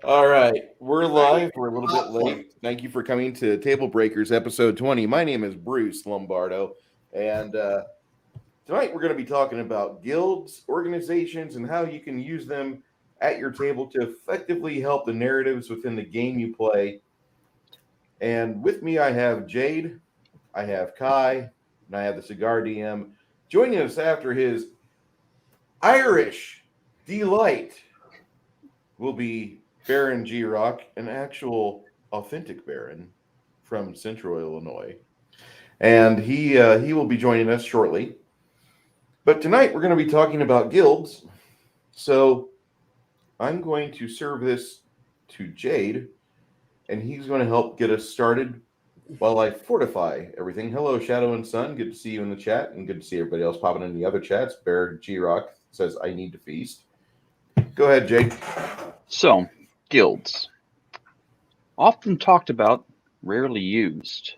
All right, we're live. We're a little bit late. Thank you for coming to TableBreakers episode 20. My name is Bruce Lombardo, and tonight we're going to be talking about guilds, organizations, and how you can use them at your table to effectively help the narratives within the game you play. And with me, I have Jade, I have Kai, and I have the Cigar DM. Joining us after his Irish delight will be Baron G Rock, an actual authentic Baron from Central Illinois, and he will be joining us shortly. But tonight we're going to be talking about guilds. So I'm going to serve this to Jade, and he's going to help get us started while I fortify everything. Hello, Shadow and Sun. Good to see you in the chat, and good to see everybody else popping in the other chats. Baron G Rock says, "I need to feast." Go ahead, Jade. So, guilds. Often talked about, rarely used.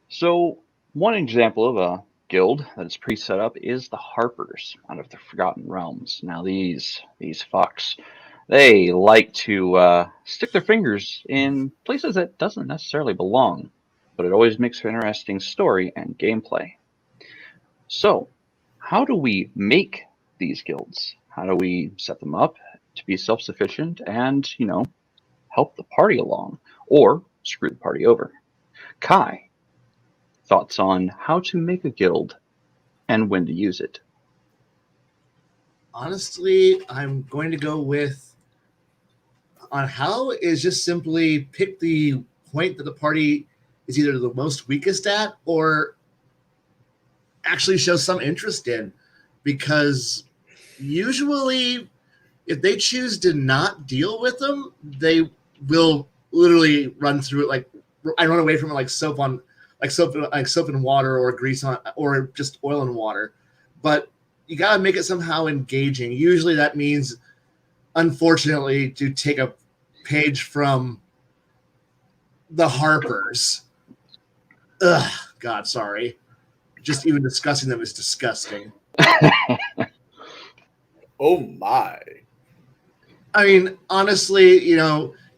So, one example of a guild that is pre-set up is the Harpers out of the Forgotten Realms. Now, these fucks, they like to stick their fingers in places that doesn't necessarily belong, but it always makes for interesting story and gameplay. So, how do we make these guilds? How do we set them up to be self-sufficient and, help the party along or screw the party over? Kai, thoughts on how to make a guild and when to use it? Honestly, I'm going to go with on how is just simply pick the point that the party is either the most weakest at or actually show some interest in. Because usually, if they choose to not deal with them, they will literally run through it like I run away from it like soap and water or grease on or just oil and water. But you gotta make it somehow engaging. Usually that means, unfortunately, to take a page from the Harpers. Ugh, God, sorry. Just even discussing them is disgusting. Oh my. I mean, honestly,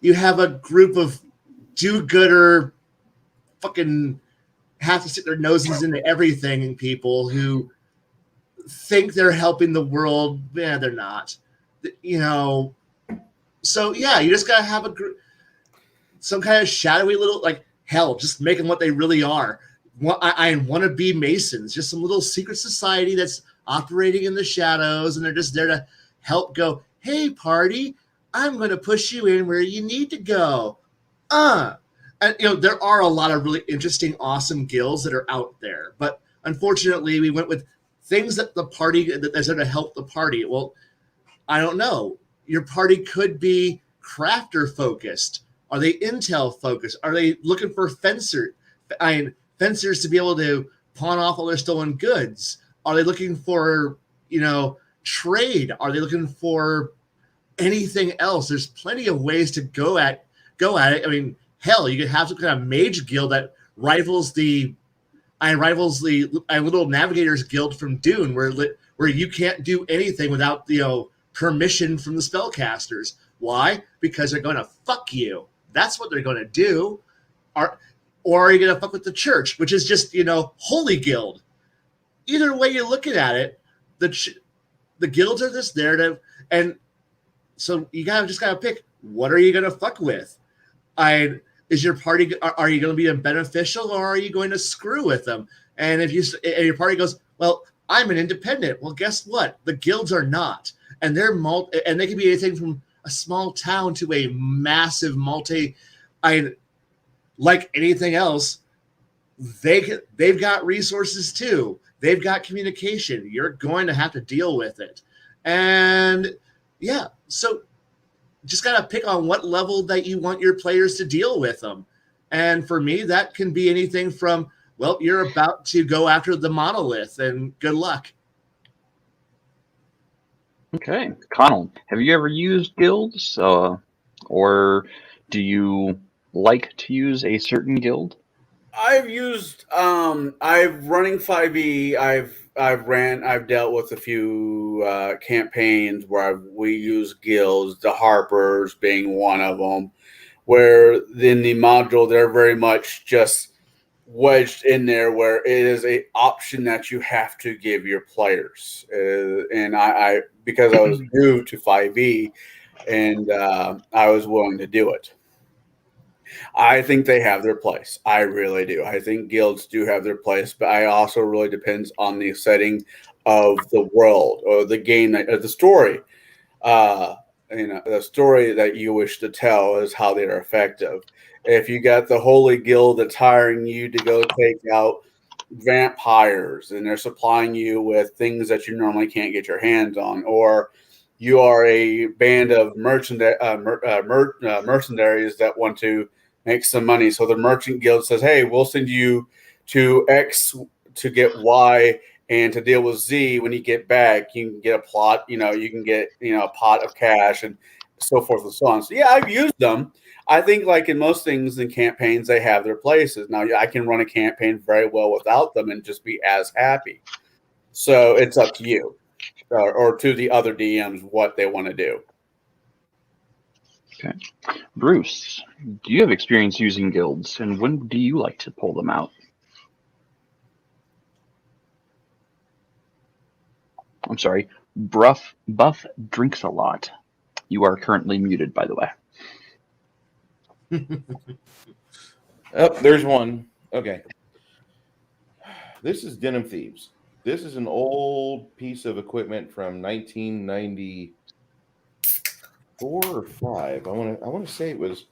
you have a group of do-gooder fucking have to stick their noses into everything and people who think they're helping the world. Yeah, they're not. You know, so yeah, you just gotta have some kind of shadowy little hell, just make them what they really are. I want to be Masons, just some little secret society that's operating in the shadows, and they're just there to help go, hey, party, I'm going to push you in where you need to go. And, there are a lot of really interesting, awesome guilds that are out there. But unfortunately, we went with things that the party, that's going to help the party. Well, I don't know. Your party could be crafter focused. Are they intel focused? Are they looking for fencers to be able to pawn off all their stolen goods? Are they looking for, trade? Are they looking for anything else? There's plenty of ways to go at it. I mean, hell, you could have some kind of mage guild that rivals the little navigators guild from Dune, where you can't do anything without permission from the spellcasters. Why? Because they're going to fuck you. That's what they're going to do. Or are you going to fuck with the church, which is just holy guild? Either way you're looking at it, the guilds are just there to, and so you just gotta pick, what are you going to fuck with? Is your party, are you going to be beneficial, or are you going to screw with them? And if your party goes, well, I'm an independent. Well, guess what? The guilds are not, and and they can be anything from a small town to a massive like anything else. They've got resources too. They've got communication. You're going to have to deal with it, and yeah, so just got to pick on what level that you want your players to deal with them. And for me, that can be anything from, well, you're about to go after the monolith, and good luck. Okay, Connell, have you ever used guilds, or do you like to use a certain guild? I've used I've running 5e. I've I've dealt with a few campaigns where we use guilds, the Harpers being one of them, where in the module they're very much just wedged in there where it is a option that you have to give your players. And I because I was new to 5e and I was willing to do it. I think they have their place. I really do. I think guilds do have their place, but I also really depends on the setting of the world or the game, or the story. The story that you wish to tell is how they are effective. If you got the Holy Guild that's hiring you to go take out vampires and they're supplying you with things that you normally can't get your hands on, or you are a band of mercenaries that want to make some money. So the merchant guild says, hey, we'll send you to X to get Y, and to deal with Z. When you get back, you can get a plot, you can get, a pot of cash and so forth and so on. So yeah, I've used them. I think like in most things in campaigns, they have their places. Now I can run a campaign very well without them and just be as happy. So it's up to you or to the other DMs what they want to do. Okay. Bruce, do you have experience using guilds, and when do you like to pull them out? I'm sorry, Buff drinks a lot. You are currently muted, by the way. Oh, there's one. Okay. This is Denim Thieves. This is an old piece of equipment from 1994 or 5. I want to say it was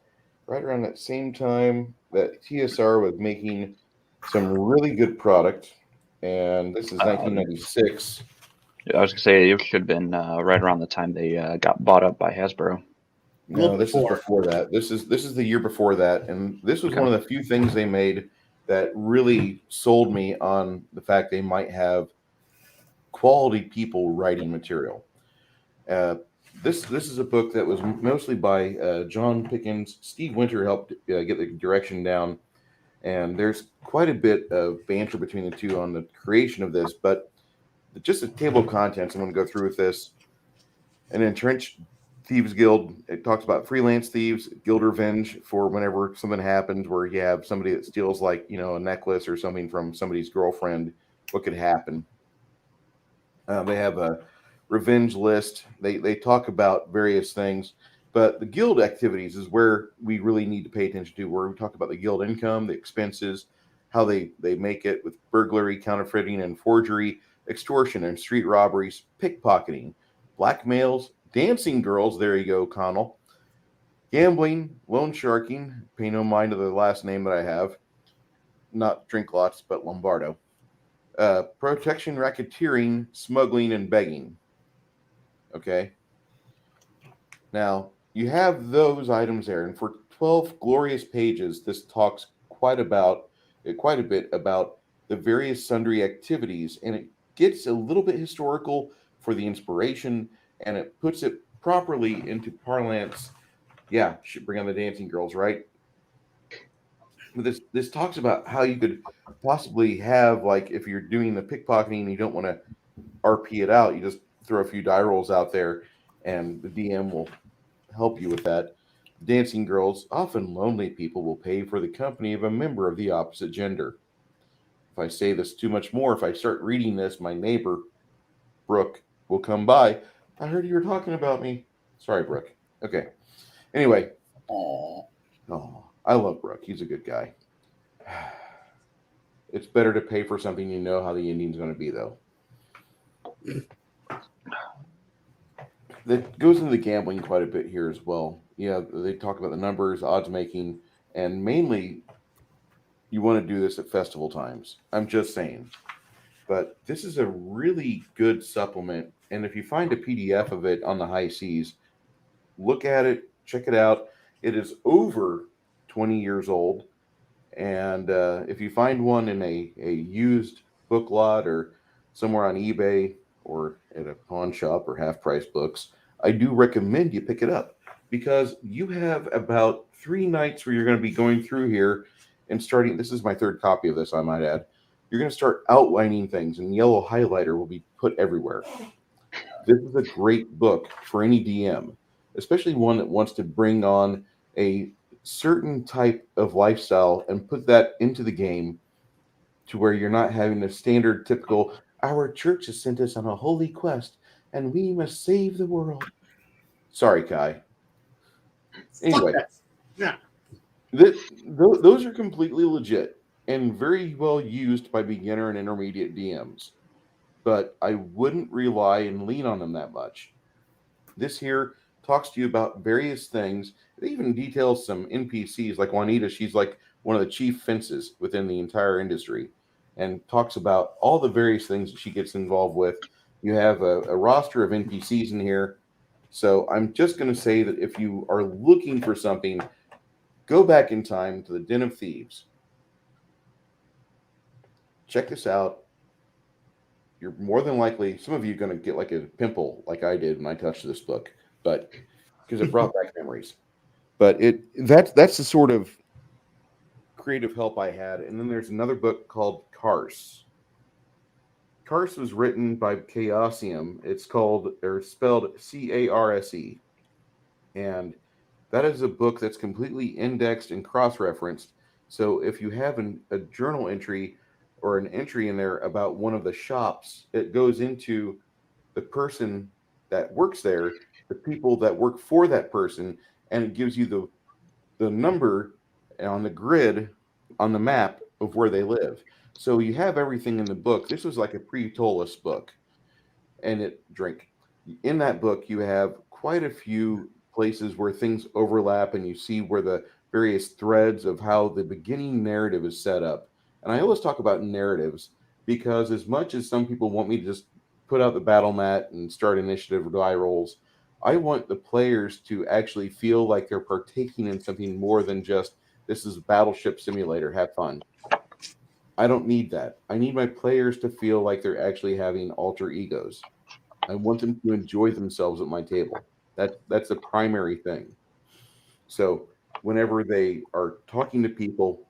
right around that same time that TSR was making some really good product, and this is 1996. I was gonna say it should have been right around the time they got bought up by Hasbro. No, this is before that. This is the year before that, and this was one of the few things they made that really sold me on the fact they might have quality people writing material. This is a book that was mostly by John Pickens. Steve Winter helped get the direction down, and there's quite a bit of banter between the two on the creation of this, but just the table of contents I'm going to go through with this. An entrenched thieves guild. It talks about freelance thieves, guild revenge for whenever something happens where you have somebody that steals like, a necklace or something from somebody's girlfriend. What could happen? They have a revenge list. They talk about various things, but the guild activities is where we really need to pay attention to, where we talk about the guild income, the expenses, how they make it with burglary, counterfeiting, and forgery, extortion and street robberies, pickpocketing, blackmails, dancing girls, there you go, Connell, gambling, loan sharking, pay no mind to the last name that I have, not drink lots, but Lombardo, protection, racketeering, smuggling, and begging. Okay. Now, you have those items there, and for 12 glorious pages, this talks quite a bit about the various sundry activities, and it gets a little bit historical for the inspiration, and it puts it properly into parlance. Yeah, should bring on the dancing girls, right? But this talks about how you could possibly have, like, if you're doing the pickpocketing and you don't want to RP it out, you just throw a few die rolls out there, and the DM will help you with that. Dancing girls, often lonely people, will pay for the company of a member of the opposite gender. If I say this too much more, if I start reading this, my neighbor, Brooke, will come by. I heard you were talking about me. Sorry, Brooke. Okay. Anyway. Oh, I love Brooke. He's a good guy. It's better to pay for something you know how the ending's going to be, though. That goes into the gambling quite a bit here as well. Yeah, they talk about the numbers, odds making, and mainly you want to do this at festival times. I'm just saying. But this is a really good supplement. And if you find a PDF of it on the high seas, look at it, check it out. It is over 20 years old. And if you find one in a used book lot or somewhere on eBay or at a pawn shop or half price books, I do recommend you pick it up, because you have about 3 nights where you're going to be going through here and starting. This is my third copy of this, I might add. you're going to start outlining things, and yellow highlighter will be put everywhere. This is a great book for any DM, especially one that wants to bring on a certain type of lifestyle and put that into the game to where you're not having the standard typical, our church has sent us on a holy quest and we must save the world. Sorry, Kai. Anyway, Fuck that. Yeah. Those are completely legit and very well used by beginner and intermediate DMs, but I wouldn't rely and lean on them that much. This here talks to you about various things. It even details some NPCs like Juanita. She's like one of the chief fences within the entire industry and talks about all the various things that she gets involved with. You have a roster of NPCs in here. So I'm just going to say that if you are looking for something, go back in time to the Den of Thieves. Check this out. You're more than likely, some of you are going to get like a pimple like I did when I touched this book, but because it brought back memories. But that's the sort of creative help I had. And then there's another book called Cars. Cars was written by Chaosium. It's called, or spelled Carse. And that is a book that's completely indexed and cross-referenced. So if you have a journal entry or an entry in there about one of the shops, it goes into the person that works there, the people that work for that person, and it gives you the number on the grid on the map of where they live. So you have everything in the book. This was like a pre-Tolus book. And in that book, you have quite a few places where things overlap and you see where the various threads of how the beginning narrative is set up. And I always talk about narratives because as much as some people want me to just put out the battle mat and start initiative or die rolls, I want the players to actually feel like they're partaking in something more than just, this is a battleship simulator, have fun. I don't need that. I need my players to feel like they're actually having alter egos. I want them to enjoy themselves at my table. That's the primary thing. So whenever they are talking to people,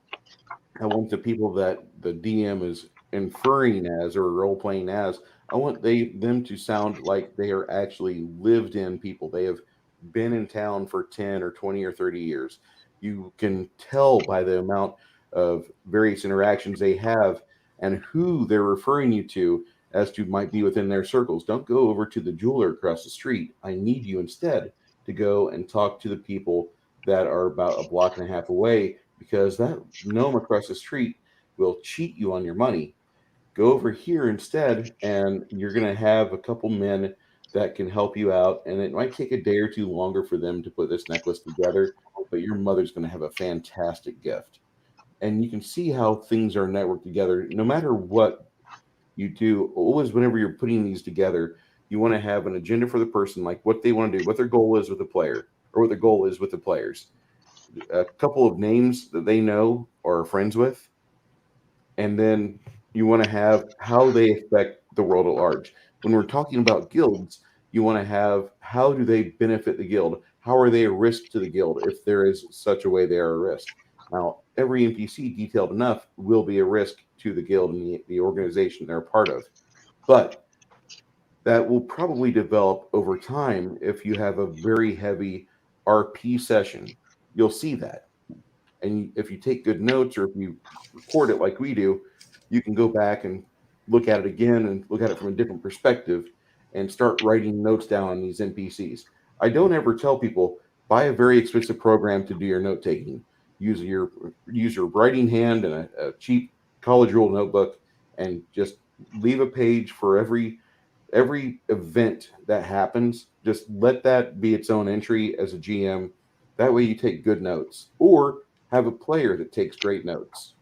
I want the people that the DM is inferring as or role playing as, I want them to sound like they are actually lived in people. They have been in town for 10 or 20 or 30 years. You can tell by the amount of various interactions they have and who they're referring you to as to might be within their circles. Don't go over to the jeweler across the street. I need you instead to go and talk to the people that are about a block and a half away because that gnome across the street will cheat you on your money. Go over here instead, and you're going to have a couple men that can help you out. And it might take a day or two longer for them to put this necklace together, but your mother's going to have a fantastic gift. And you can see how things are networked together. No matter what you do, always whenever you're putting these together, you want to have an agenda for the person, like what they want to do, what their goal is with the player, or what their goal is with the players. A couple of names that they know or are friends with, and then you want to have how they affect the world at large. When we're talking about guilds, you want to have how do they benefit the guild? How are they a risk to the guild if there is such a way they are a risk? Now, every NPC detailed enough will be a risk to the guild and the organization they're a part of. But that will probably develop over time if you have a very heavy RP session. You'll see that. And if you take good notes or if you record it like we do, you can go back and look at it again and look at it from a different perspective and start writing notes down on these NPCs. I don't ever tell people, buy a very expensive program to do your note taking. Use your writing hand and a cheap college rule notebook and just leave a page for every event that happens. Just let that be its own entry as a GM. That way you take good notes, or have a player that takes great notes.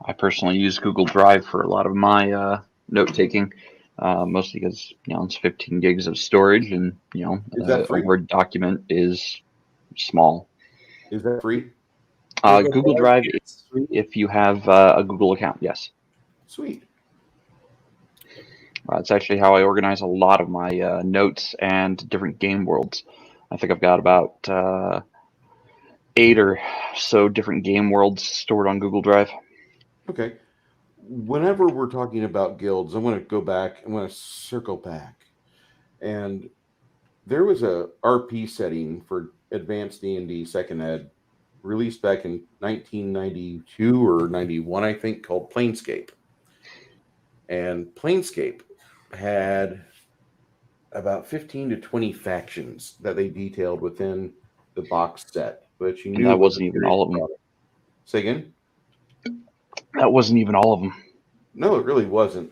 I personally use Google Drive for a lot of my note taking, mostly because it's 15 gigs of storage, and Is that a free? Word document is small. Is that free? Google Drive, if you have a Google account, yes. Sweet. It's actually how I organize a lot of my notes and different game worlds. I think I've got about 8 or so different game worlds stored on Google Drive. Okay. Whenever we're talking about guilds, I'm going to go back. I'm going to circle back, and there was a RP setting for Advanced D&D Second Ed released back in 1992 or 91, I think, called Planescape. And Planescape had about 15 to 20 factions that they detailed within the box set, but you And knew that it was a wasn't even serious all of them. product. Say again? That wasn't even all of them. No, it really wasn't.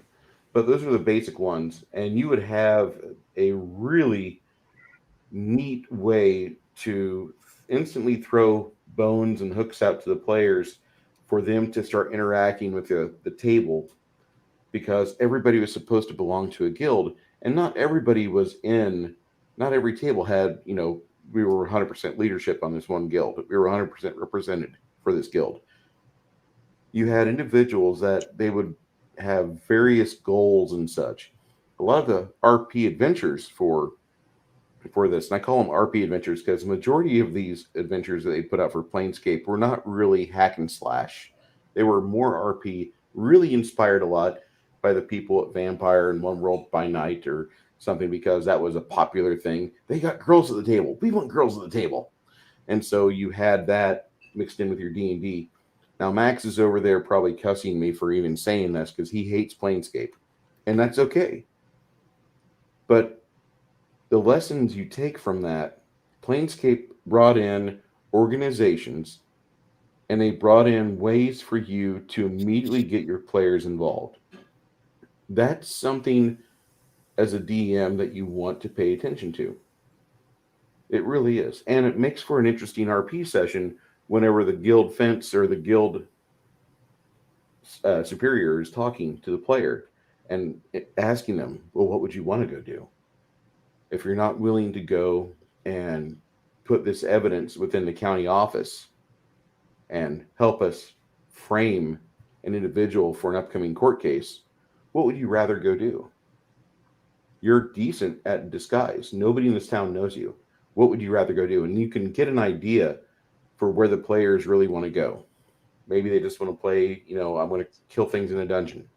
But those are the basic ones. And you would have a really neat way to instantly throw bones and hooks out to the players for them to start interacting with the table, because everybody was supposed to belong to a guild, and not everybody was in, not every table had, we were 100% leadership on this one guild. We were 100% represented for this guild. You had individuals that they would have various goals and such. A lot of the RP adventures for this, and I call them RP adventures because the majority of these adventures that they put out for Planescape were not really hack and slash. They were more RP, really inspired a lot by the people at Vampire and One World by Night or something, because that was a popular thing. They got girls at the table. We want girls at the table. And so you had that mixed in with your D&D. Now, Max is over there probably cussing me for even saying this because he hates Planescape. And that's okay. But the lessons you take from that, Planescape brought in organizations, and they brought in ways for you to immediately get your players involved. That's something as a DM that you want to pay attention to. It really is. And it makes for an interesting RP session whenever the guild fence or the guild superior is talking to the player and asking them, well, what would you want to go do? If you're not willing to go and put this evidence within the county office and help us frame an individual for an upcoming court case, what would you rather go do? You're decent at disguise. Nobody in this town knows you. What would you rather go do? And you can get an idea for where the players really want to go. Maybe they just want to play, I'm going to kill things in a dungeon.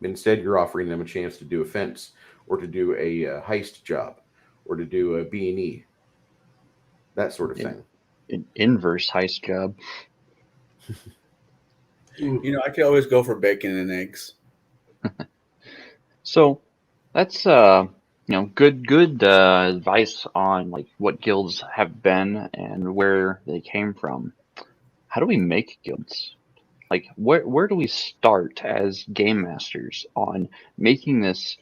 Instead, you're offering them a chance to do a fence, or to do a heist job, or to do a B&E, that sort of thing. An inverse heist job. I could always go for bacon and eggs. So that's good advice on like what guilds have been and where they came from. How do we make guilds? Like where do we start as game masters on making this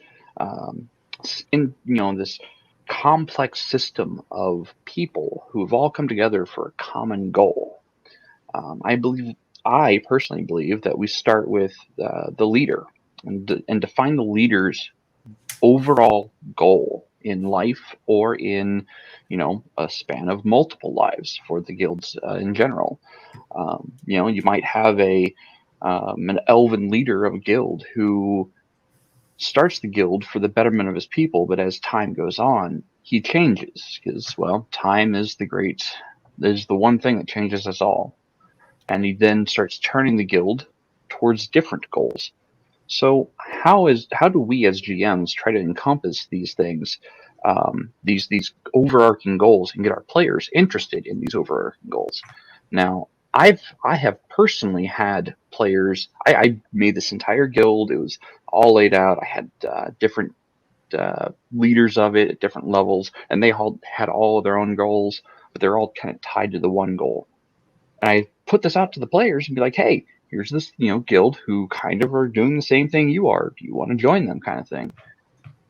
this complex system of people who have all come together for a common goal? I personally believe that we start with the leader and define the leader's overall goal in life, or in a span of multiple lives for the guilds in general. You might have an elven leader of a guild who starts the guild for the betterment of his people, but as time goes on, he changes because, well, time is the one thing that changes us all. And he then starts turning the guild towards different goals. So how do we as GMs try to encompass these things, these overarching goals, and get our players interested in these overarching goals? Now, I have personally had players. I made this entire guild. It was all laid out. I had different leaders of it at different levels, and they all had all of their own goals, but they're all kind of tied to the one goal. And I put this out to the players and be like, hey, here's this, guild who kind of are doing the same thing you are. Do you want to join them, kind of thing?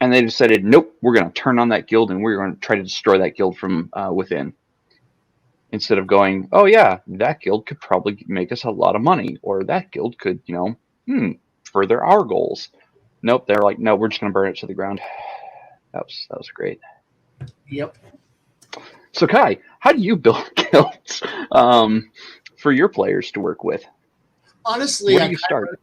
And they decided, nope, we're going to turn on that guild and we're going to try to destroy that guild from within. Instead of going, oh yeah, that guild could probably make us a lot of money, or that guild could, further our goals. Nope, they're like, no, we're just going to burn it to the ground. That was great. Yep. So Kai, how do you build guilds for your players to work with? Honestly, where do you start?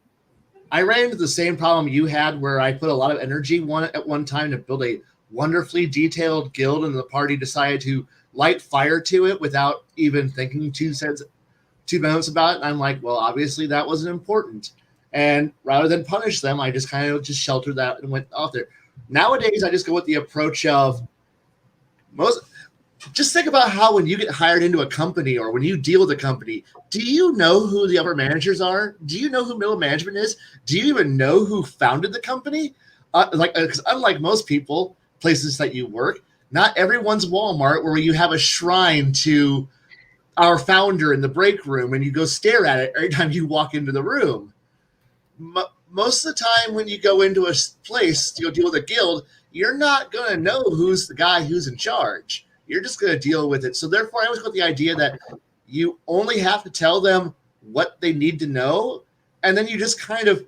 I ran into the same problem you had, where I put a lot of energy at one time to build a wonderfully detailed guild, and the party decided to light fire to it without even thinking 2 cents 2 minutes about it, and I'm like, well, obviously that wasn't important. And rather than punish them, I just kind of just sheltered that and went off there. Nowadays, I just go with the approach of most. Just think about how when you get hired into a company or when you deal with a company, do you know who the upper managers are? Do you know who middle management is? Do you even know who founded the company? Because unlike most people, places that you work, not everyone's Walmart where you have a shrine to our founder in the break room and you go stare at it every time you walk into the room. Most of the time when you go into a place to go deal with a guild, you're not going to know who's the guy who's in charge. You're just going to deal with it. So therefore, I always got the idea that you only have to tell them what they need to know. And then you just kind of,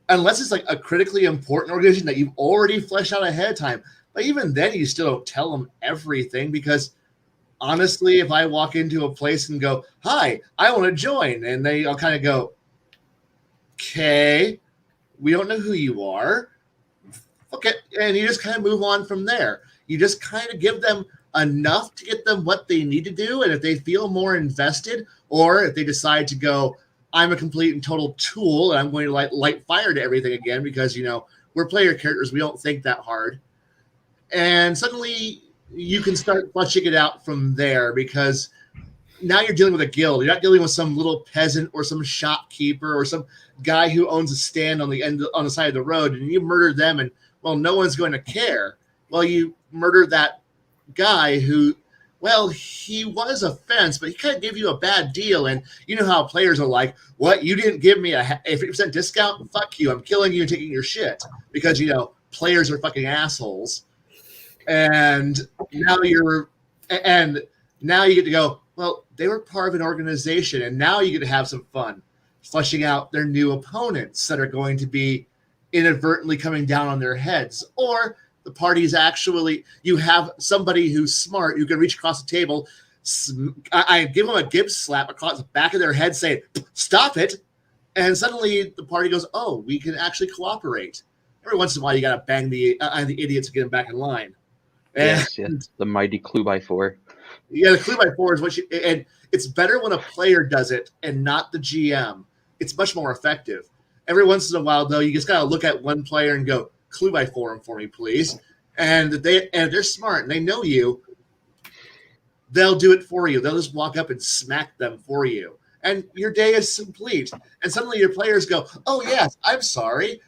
unless it's like a critically important organization that you've already fleshed out ahead of time, but even then you still don't tell them everything because honestly, if I walk into a place and go, hi, I want to join, and they'll kind of go, okay, we don't know who you are. Okay. And you just kind of move on from there. You just kind of give them enough to get them what they need to do. And if they feel more invested, or if they decide to go, I'm a complete and total tool and I'm going to light fire to everything again because, we're player characters. We don't think that hard. And suddenly you can start fleshing it out from there because now you're dealing with a guild. You're not dealing with some little peasant or some shopkeeper or some guy who owns a stand on the side of the road, and you murder them, and well, no one's going to care. Well, you murder that guy who, well, he was a fence, but he kind of gave you a bad deal, and you know how players are like, what? You didn't give me a 50% discount? Fuck you! I'm killing you and taking your shit because players are fucking assholes, and now now you get to go. Well, they were part of an organization, and now you get to have some fun fleshing out their new opponents that are going to be inadvertently coming down on their heads. Or the party's actually, you have somebody who's smart who can reach across the table. I give them a Gibbs slap across the back of their head saying, stop it. And suddenly the party goes, oh, we can actually cooperate. Every once in a while, you got to bang the idiots to get them back in line. Yes, the mighty clue by 4. Yeah, the clue by 4 is what and it's better when a player does it and not the GM. It's much more effective. Every once in a while, though, you just got to look at one player and go, clue by 4 him for me, please. And if they're smart and they know you, they'll do it for you. They'll just walk up and smack them for you. And your day is complete. And suddenly your players go, oh, yes, I'm sorry.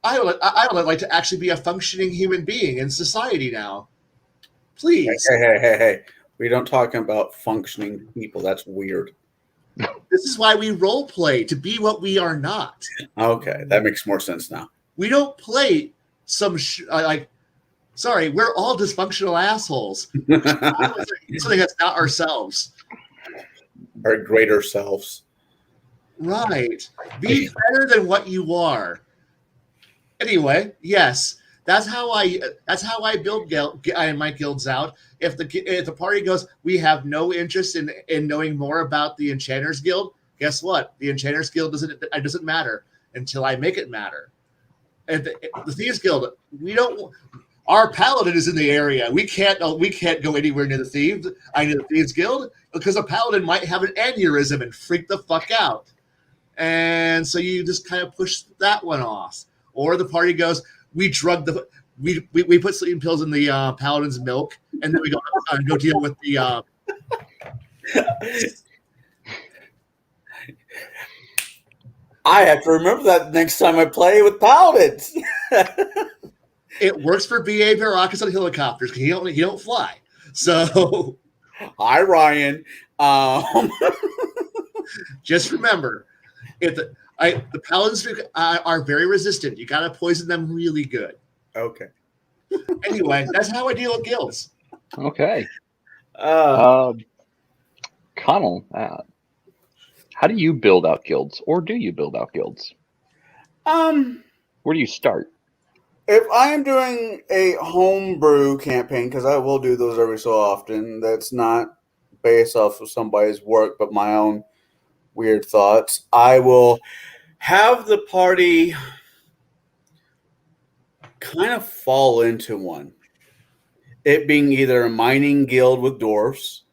I would like to actually be a functioning human being in society now. Please. Hey. We don't talk about functioning people. That's weird. This is why we role play, to be what we are not. Okay, that makes more sense now. We don't play some sorry, we're all dysfunctional assholes. Something that's not ourselves. Our greater selves. Right. Be better than what you are. Anyway, yes, that's how I build my guilds out. If the party goes, we have no interest in knowing more about the Enchanters Guild. Guess what? The Enchanters Guild doesn't matter until I make it matter. And the Thieves Guild, we don't. Our paladin is in the area. We can't go anywhere near the Thieves Guild because a paladin might have an aneurysm and freak the fuck out. And so you just kind of push that one off. Or the party goes, we put sleeping pills in the paladin's milk, and then we go deal with the. I have to remember that next time I play with paladins. It works for BA Baracus on helicopters because he don't fly. So, hi Ryan. Just remember, if the paladins are very resistant, you got to poison them really good. Okay. Anyway, that's how I deal with guilds. Okay. Connell, how do you build out guilds, or do you build out guilds? Where do you start? If I am doing a homebrew campaign, because I will do those every so often, that's not based off of somebody's work, but my own weird thoughts, I will have the party kind of fall into one. It being either a mining guild with dwarfs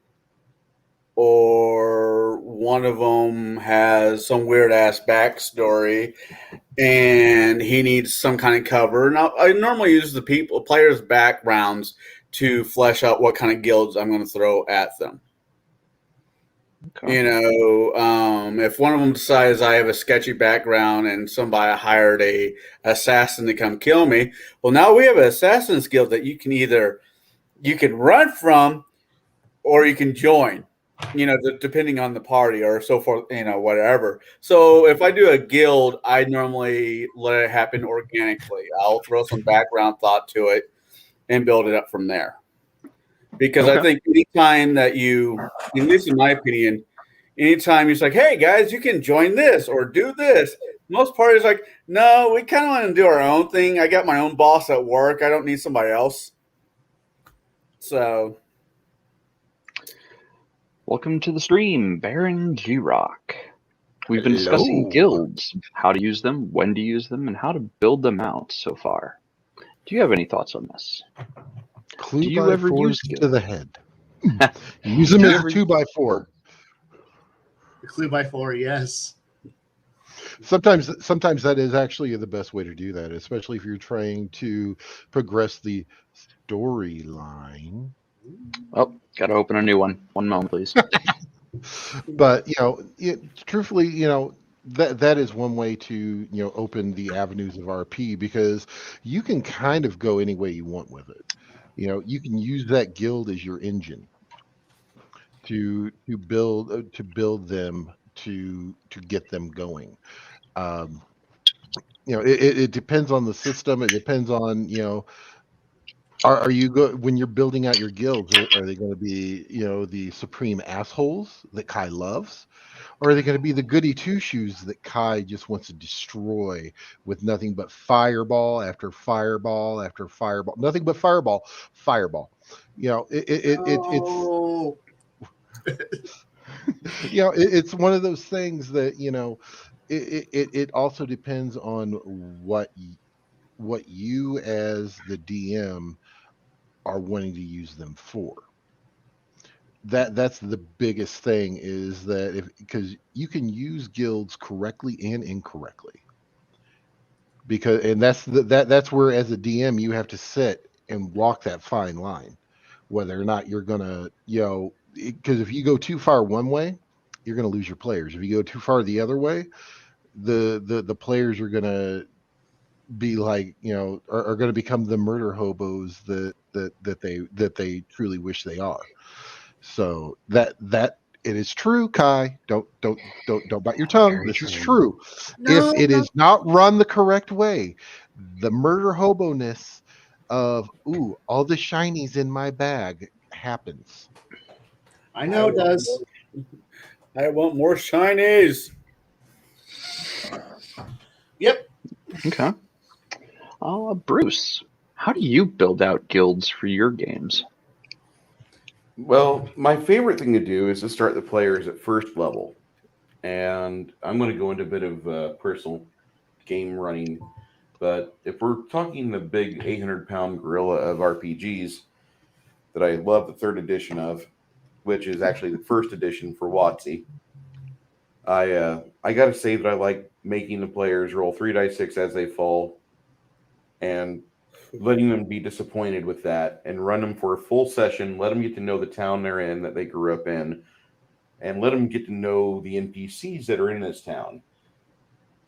or one of them has some weird ass backstory and he needs some kind of cover. Now, I normally use the players' backgrounds to flesh out what kind of guilds I'm going to throw at them. Okay. You know, if one of them decides I have a sketchy background and somebody hired a assassin to come kill me, well, now we have an assassin's guild that you can run from or you can join. You know, depending on the party or so forth, you know, whatever. So if I do a guild, I normally let it happen organically. I'll throw some background thought to it and build it up from there. Because I think anytime that you, at least in my opinion, anytime you're like, hey guys, you can join this or do this, most parties are like, no, we kind of want to do our own thing. I got my own boss at work. I don't need somebody else. So. Welcome to the stream, Baron G-Rock. We've been discussing guilds, how to use them, when to use them, and how to build them out so far. Do you have any thoughts on this? Clue Do you by ever fours use to the head. Use them as a 2x4. The clue by 4, yes. Sometimes that is actually the best way to do that, especially if you're trying to progress the storyline. Oh, gotta open a new one. One moment, please. But truthfully, that is one way to open the avenues of RP, because you can kind of go any way you want with it. You can use that guild as your engine to build them to get them going. It depends on the system. It depends on Are you when you're building out your guilds? Are they going to be the supreme assholes that Kai loves, or are they going to be the goody two shoes that Kai just wants to destroy with nothing but fireball after fireball after fireball, nothing but fireball. It's one of those things that it also depends on what you as the DM are wanting to use them for. That's the biggest thing, is that because you can use guilds correctly and incorrectly, and that's where, as a DM, you have to sit and walk that fine line, whether or not you're gonna because if you go too far one way, you're gonna lose your players. If you go too far the other way, the players are gonna be like are going to become the murder hobos that they truly wish they are. So that it is true, Kai. Don't bite your tongue. Very This true. is true. No, If it is not run the correct way, the murder hobo-ness of all the shinies in my bag happens. I know it does. I want more shinies. Yep. Okay. Bruce, how do you build out guilds for your games? Well, my favorite thing to do is to start the players at first level. And I'm going to go into a bit of personal game running. But if we're talking the big 800-pound gorilla of RPGs that I love the third edition of, which is actually the first edition for WotC, I got to say that I like making the players roll 3d6 as they fall and letting them be disappointed with that, and run them for a full session, let them get to know the town they're in, that they grew up in, and let them get to know the NPCs that are in this town.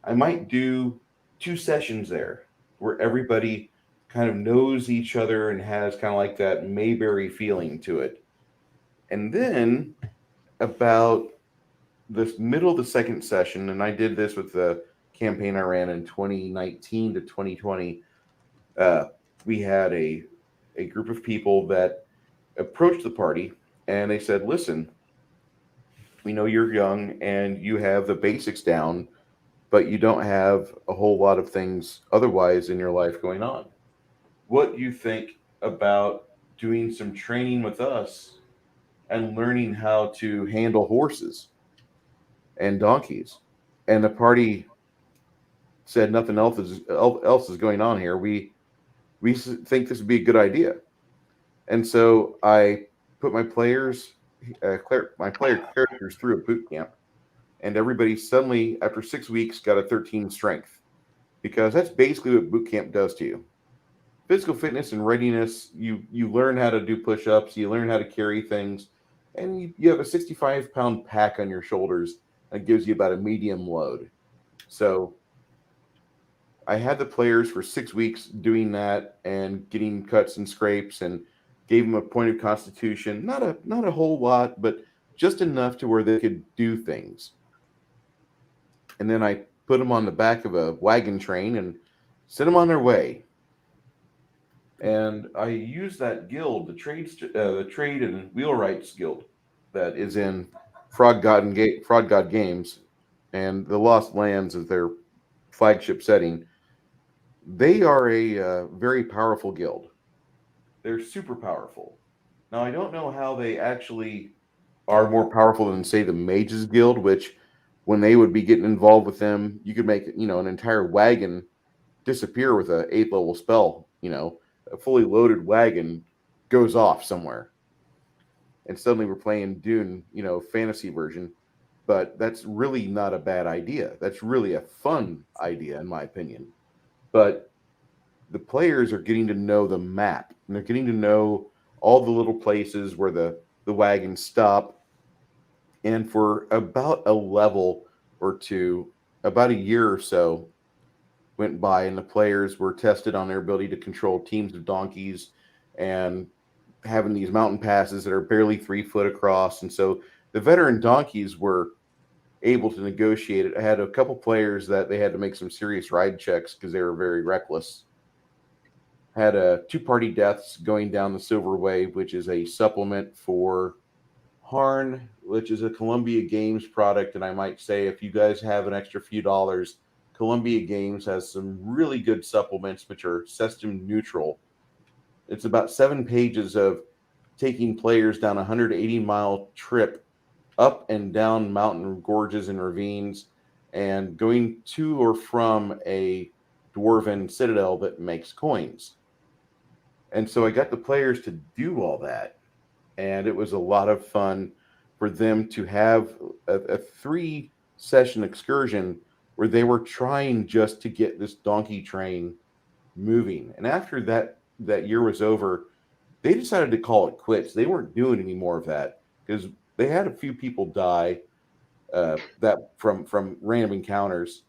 I might do 2 sessions there where everybody kind of knows each other and has kind of like that Mayberry feeling to it. And then about the middle of the second session, and I did this with the campaign I ran in 2019 to 2020, we had a group of people that approached the party, and they said, listen, we know you're young and you have the basics down, but you don't have a whole lot of things otherwise in your life going on. What do you think about doing some training with us and learning how to handle horses and donkeys? And the party said, nothing else is going on here. We think this would be a good idea. And so I put my players my player characters through a boot camp, and everybody suddenly, after 6 weeks, got a 13 strength, because that's basically what boot camp does to you. Physical fitness and readiness, you learn how to do push-ups, you learn how to carry things, and you have a 65-pound pack on your shoulders that gives you about a medium load. So I had the players for 6 weeks doing that and getting cuts and scrapes, and gave them a point of constitution, not a whole lot, but just enough to where they could do things. And then I put them on the back of a wagon train and sent them on their way. And I used that guild, the trade and wheelwrights guild that is in Fraud God Games, and the Lost Lands is their flagship setting. They are a very powerful guild. They're super powerful. Now, I don't know how they actually are more powerful than, say, the Mages Guild, which when they would be getting involved with them, you could make, an entire wagon disappear with a 8th level spell. A fully loaded wagon goes off somewhere. And suddenly we're playing Dune, fantasy version. But that's really not a bad idea. That's really a fun idea, in my opinion. But the players are getting to know the map, and they're getting to know all the little places where the wagons stop. And for about a level or two, about a year or so went by, and the players were tested on their ability to control teams of donkeys and having these mountain passes that are barely 3 foot across. And so the veteran donkeys were able to negotiate it. I had a couple players that they had to make some serious ride checks because they were very reckless. Had 2 party deaths going down the Silver Way, which is a supplement for Harn, which is a Columbia Games product. And I might say, if you guys have an extra few dollars, Columbia Games has some really good supplements which are system neutral. It's about 7 pages of taking players down a 180-mile trip up and down mountain gorges and ravines, and going to or from a dwarven citadel that makes coins. And so I got the players to do all that, and it was a lot of fun for them to have a 3-session excursion where they were trying just to get this donkey train moving. And after that year was over, they decided to call it quits. They weren't doing any more of that because they had a few people die that from random encounters,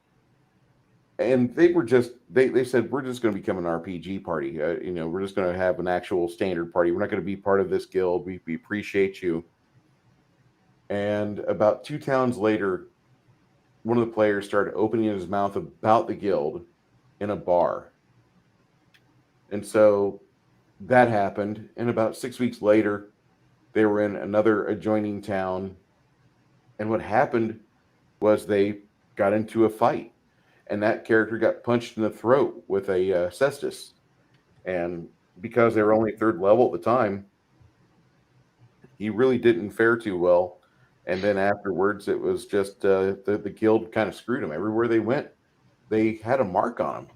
and they were just they said, we're just going to become an RPG party. We're just going to have an actual standard party. We're not going to be part of this guild. We appreciate you. And about 2 towns later, one of the players started opening his mouth about the guild in a bar. And so that happened. And about 6 weeks later, they were in another adjoining town. And what happened was they got into a fight. And that character got punched in the throat with a cestus. And because they were only 3rd level at the time, he really didn't fare too well. And then afterwards, it was just the guild kind of screwed him. Everywhere they went, they had a mark on him.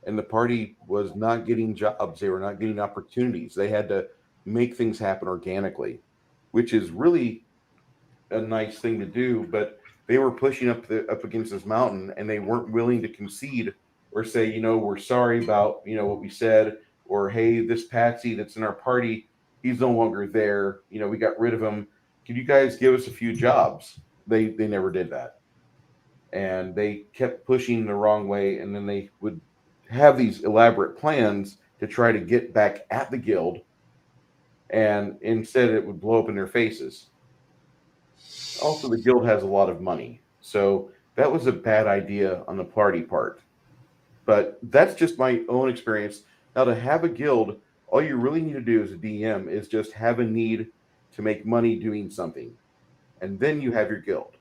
And the party was not getting jobs. They were not getting opportunities. They had to make things happen organically, which is really a nice thing to do. But they were pushing up against this mountain, and they weren't willing to concede or say, we're sorry about, what we said, or, hey, this Patsy that's in our party, he's no longer there. We got rid of him. Could you guys give us a few jobs? They never did that. And they kept pushing the wrong way, and then they would have these elaborate plans to try to get back at the guild, and instead it would blow up in their faces. Also, the guild has a lot of money, so that was a bad idea on the party part. But that's just my own experience. Now, to have a guild, all you really need to do as a DM is just have a need to make money doing something, and then you have your guild.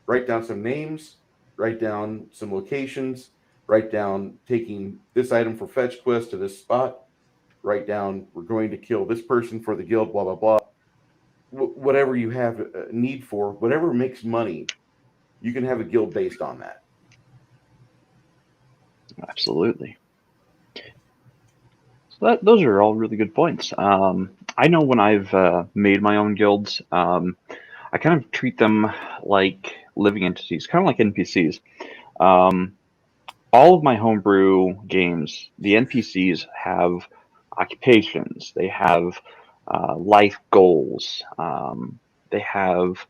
Write down some names, write down some locations, write down taking this item for fetch quest to this spot, write down we're going to kill this person for the guild, blah, blah, blah. Whatever you have a need for, whatever makes money, you can have a guild based on that. Absolutely. So those are all really good points. I know when I've made my own guilds, I kind of treat them like living entities, kind of like NPCs. Um, all of my homebrew games, the NPCs have occupations, they have life goals, they have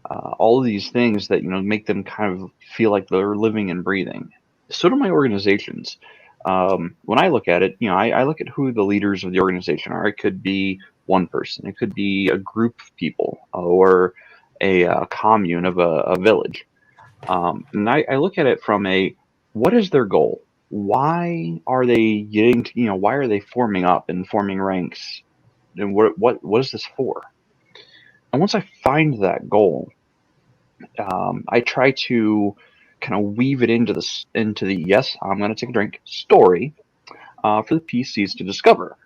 all of these things that make them kind of feel like they're living and breathing. So do my organizations. When I look at it, I look at who the leaders of the organization are. It could be one person, it could be a group of people, or a commune of a village. And I look at it from what is their goal? Why are they getting why are they forming up and forming ranks? And what is this for? And once I find that goal, I try to kind of weave it into the yes, I'm going to take a drink story for the PCs to discover.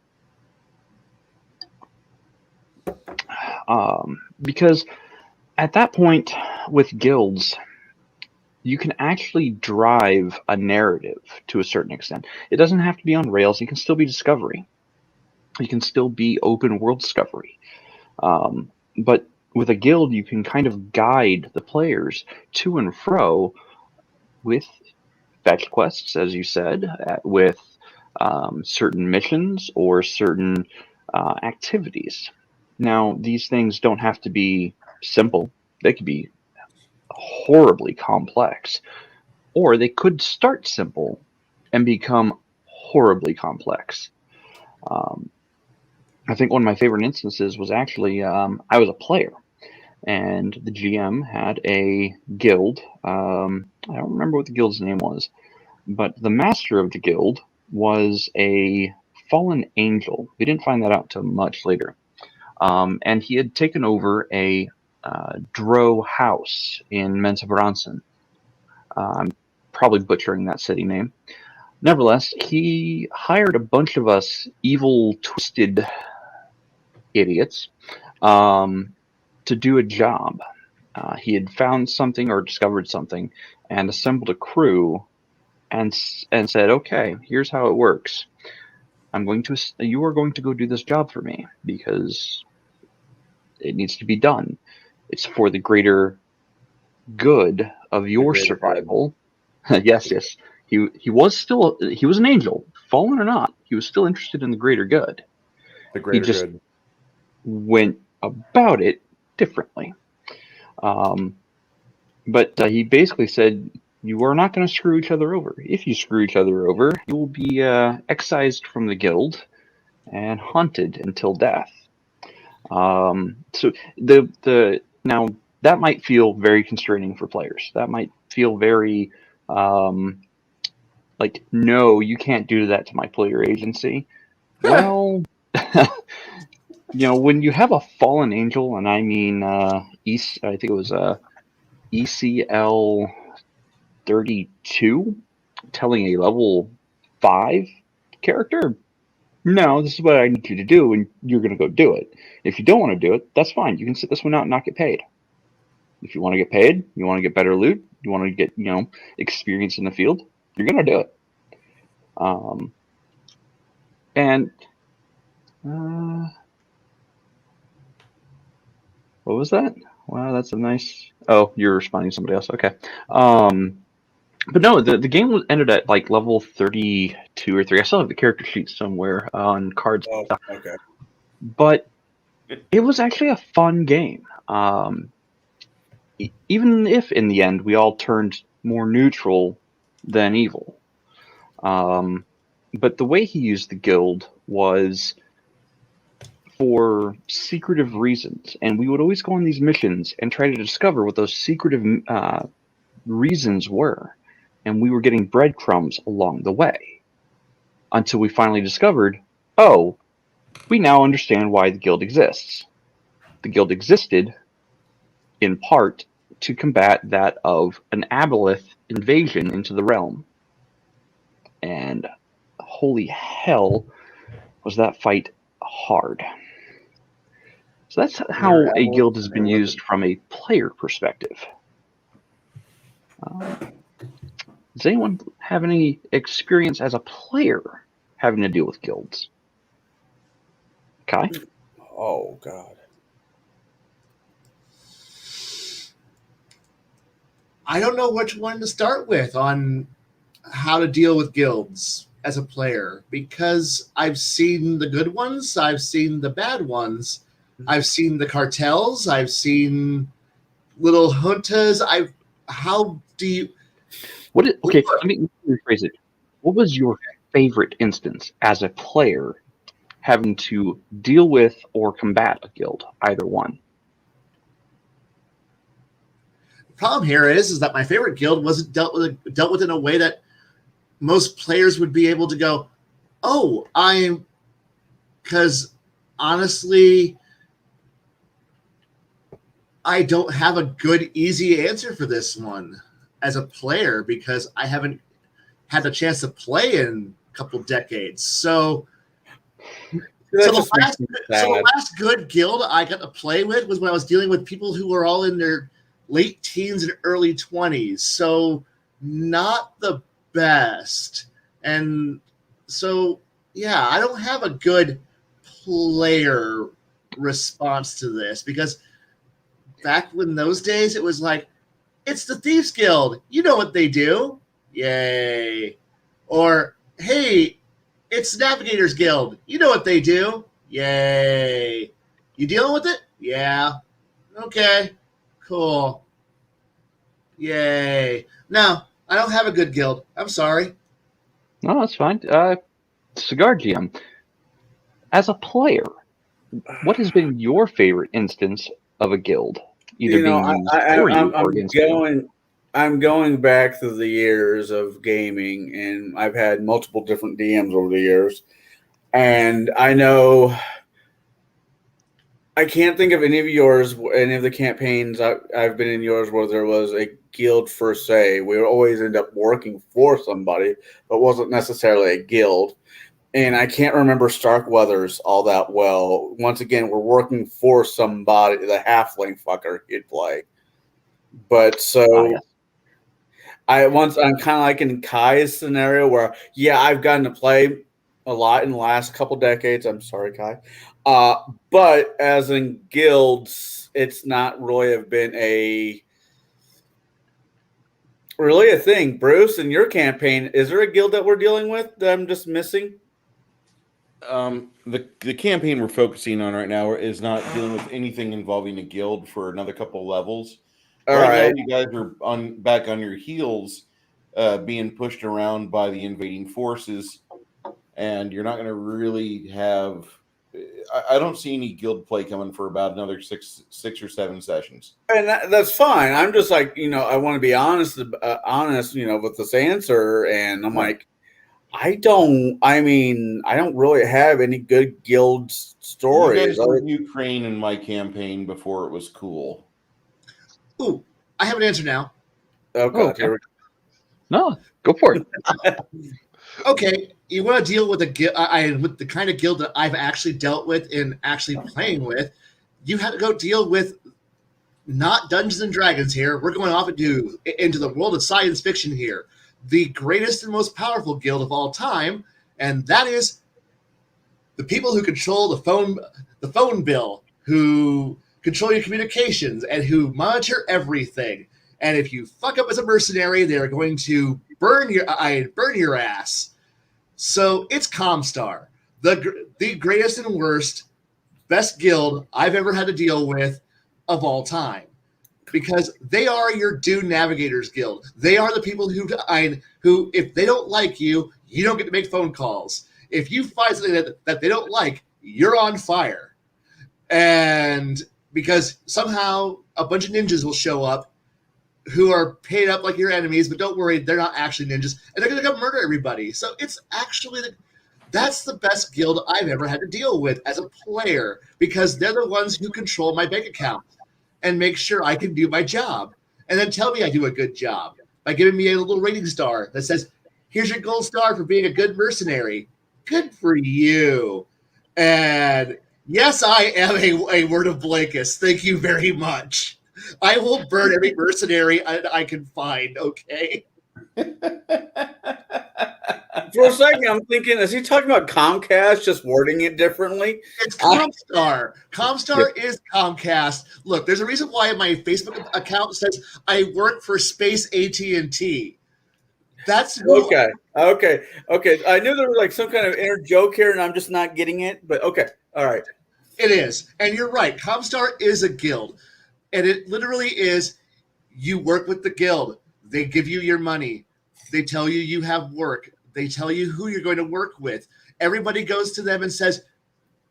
Because at that point with guilds, you can actually drive a narrative to a certain extent. It doesn't have to be on rails. It can still be discovery. It can still be open world discovery. But with a guild, you can kind of guide the players to and fro with fetch quests, as you said, with certain missions or certain activities. Now, these things don't have to be simple. They could be horribly complex, or they could start simple and become horribly complex. Um, I think one of my favorite instances was actually I was a player, and the GM had a guild. I don't remember what the guild's name was, but the master of the guild was a fallen angel. We didn't find that out till much later. And he had taken over a Dro house in Mensabranson. I'm probably butchering that city name. Nevertheless, he hired a bunch of us evil, twisted idiots to do a job. He had found something or discovered something and assembled a crew and said, "Okay, here's how it works. You are going to go do this job for me because it needs to be done. It's for the greater good of your survival." Yes, yes. He was an angel, fallen or not. He was still interested in the greater good. The He greater just good. went about it differently. But he basically said, "You are not going to screw each other over. If you screw each other over, you will be excised from the guild and hunted until death." So the now that might feel very constraining for players. That might feel very like, no, you can't do that to my player agency. Well, when you have a fallen angel, and I mean, I think it was ECL 32 telling a level 5 character, no, this is what I need you to do, and you're going to go do it. If you don't want to do it, that's fine. You can sit this one out and not get paid. If you want to get paid, you want to get better loot, you want to get, experience in the field, you're going to do it. And what was that? Wow, that's a nice. Oh, you're responding to somebody else. Okay. But no, the game ended at like level 32 or 3. I still have the character sheet somewhere on cards. Oh, okay. But it was actually a fun game. Even if in the end we all turned more neutral than evil. But the way he used the guild was for secretive reasons, and we would always go on these missions and try to discover what those secretive reasons were, and we were getting breadcrumbs along the way until we finally discovered, oh, we now understand why the guild exists. The guild existed in part to combat that of an aboleth invasion into the realm, and holy hell was that fight hard. So that's how a guild has been used from a player perspective. Does anyone have any experience as a player having to deal with guilds? Kai? Oh God. I don't know which one to start with on how to deal with guilds as a player, because I've seen the good ones, I've seen the bad ones, I've seen the cartels, I've seen little juntas. How do you? Okay, let me rephrase it. What was your favorite instance as a player having to deal with or combat a guild? Either one. The problem here is that my favorite guild wasn't dealt with in a way that most players would be able to go, oh, because honestly, I don't have a good, easy answer for this one as a player because I haven't had the chance to play in a couple decades. So the last good guild I got to play with was when I was dealing with people who were all in their late teens and early 20s. So not the best. And so, yeah, I don't have a good player response to this because back in those days, it was like, it's the Thieves Guild. You know what they do. Yay. Or, hey, it's Navigators Guild. You know what they do. Yay. You dealing with it? Yeah. Okay. Cool. Yay. No, I don't have a good guild. I'm sorry. No, that's fine. Cigar GM, as a player, what has been your favorite instance of a guild, either being used for you or against you? I'm going back through the years of gaming, and I've had multiple different DMs over the years, and I know I can't think of any of yours, any of the campaigns I've been in yours where there was a guild per se. We would always end up working for somebody, but wasn't necessarily a guild. And I can't remember Starkweather's all that well. Once again, we're working for somebody, the halfling fucker he'd play. But so Yes. I'm kind of like in Kai's scenario where, yeah, I've gotten to play a lot in the last couple decades. I'm sorry, Kai. But as in guilds, it's not really have been really a thing. Bruce, in your campaign, is there a guild that we're dealing with that I'm just missing? The campaign we're focusing on right now is not dealing with anything involving a guild for another couple levels. All Right right. now, you guys are back on your heels, being pushed around by the invading forces, and you're not going to really have. I don't see any guild play coming for about another six or seven sessions. And that's fine. I'm just like, I want to be honest, with this answer. And I'm like, I don't really have any good guild stories. You guys were Ukraine in my campaign before it was cool. Ooh, I have an answer now. Oh, God. Okay. No, go for it. Okay, you want to deal with with the kind of guild that I've actually dealt with and actually playing with, you have to go deal with not Dungeons and Dragons here. We're going off into the world of science fiction here. The greatest and most powerful guild of all time, and that is the people who control the phone bill, who control your communications, and who monitor everything. And if you fuck up as a mercenary, they're going to burn your ass. So it's Comstar, the greatest and worst, best guild I've ever had to deal with of all time, because they are your Dune Navigators Guild. They are the people who if they don't like you, you don't get to make phone calls. If you find something that they don't like, you're on fire. And because somehow a bunch of ninjas will show up who are paid up like your enemies, but don't worry, they're not actually ninjas, and they're going to go murder everybody. So it's actually that's the best guild I've ever had to deal with as a player, because they're the ones who control my bank account and make sure I can do my job, and then tell me I do a good job by giving me a little rating star that says, here's your gold star for being a good mercenary. Good for you. And yes, I am a word of Blakist. Thank you very much. I will burn every mercenary I can find, okay? For a second, I'm thinking, is he talking about Comcast, just wording it differently? It's Comstar. Comstar is Comcast. Look, there's a reason why my Facebook account says I work for Space AT&T. That's who. Okay. I knew there was like some kind of inner joke here, and I'm just not getting it. But okay, all right. It is, and you're right. Comstar is a guild, and it literally is. You work with the guild. They give you your money. They tell you you have work. They tell you who you're going to work with. Everybody goes to them and says,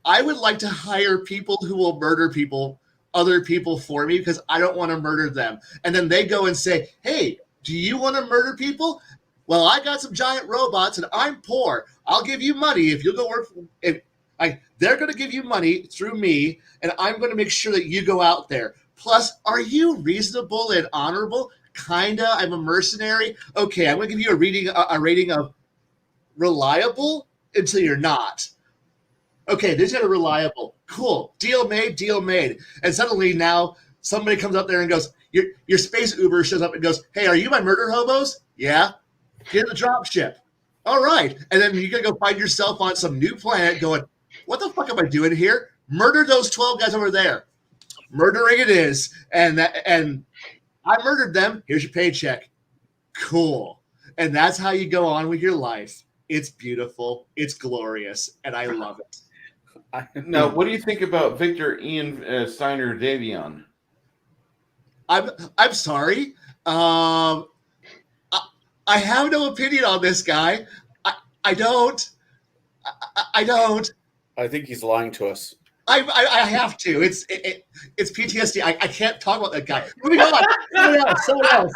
I would like to hire people who will murder other people for me because I don't want to murder them. And then they go and say, hey, do you want to murder people? Well, I got some giant robots and I'm poor. I'll give you money if you'll go work. They're going to give you money through me, and I'm going to make sure that you go out there. Plus, are you reasonable and honorable? Kinda. I'm a mercenary. Okay, I'm going to give you a rating of reliable until you're not. Okay, this got a reliable. Cool. Deal made. And suddenly now somebody comes up there and goes, your space Uber shows up and goes, hey, are you my murder hobos? Yeah. Get in the drop ship. All right. And then you're going to go find yourself on some new planet going, what the fuck am I doing here? Murder those 12 guys over there. Murdering it is. And I murdered them. Here's your paycheck. Cool. And that's how you go on with your life. It's beautiful. It's glorious. And I love it. Now, what do you think about Victor Ian Steiner Davion? I'm sorry. I have no opinion on this guy. I don't. I don't. I think he's lying to us. I have to. It's PTSD. I can't talk about that guy. Moving on. Someone else.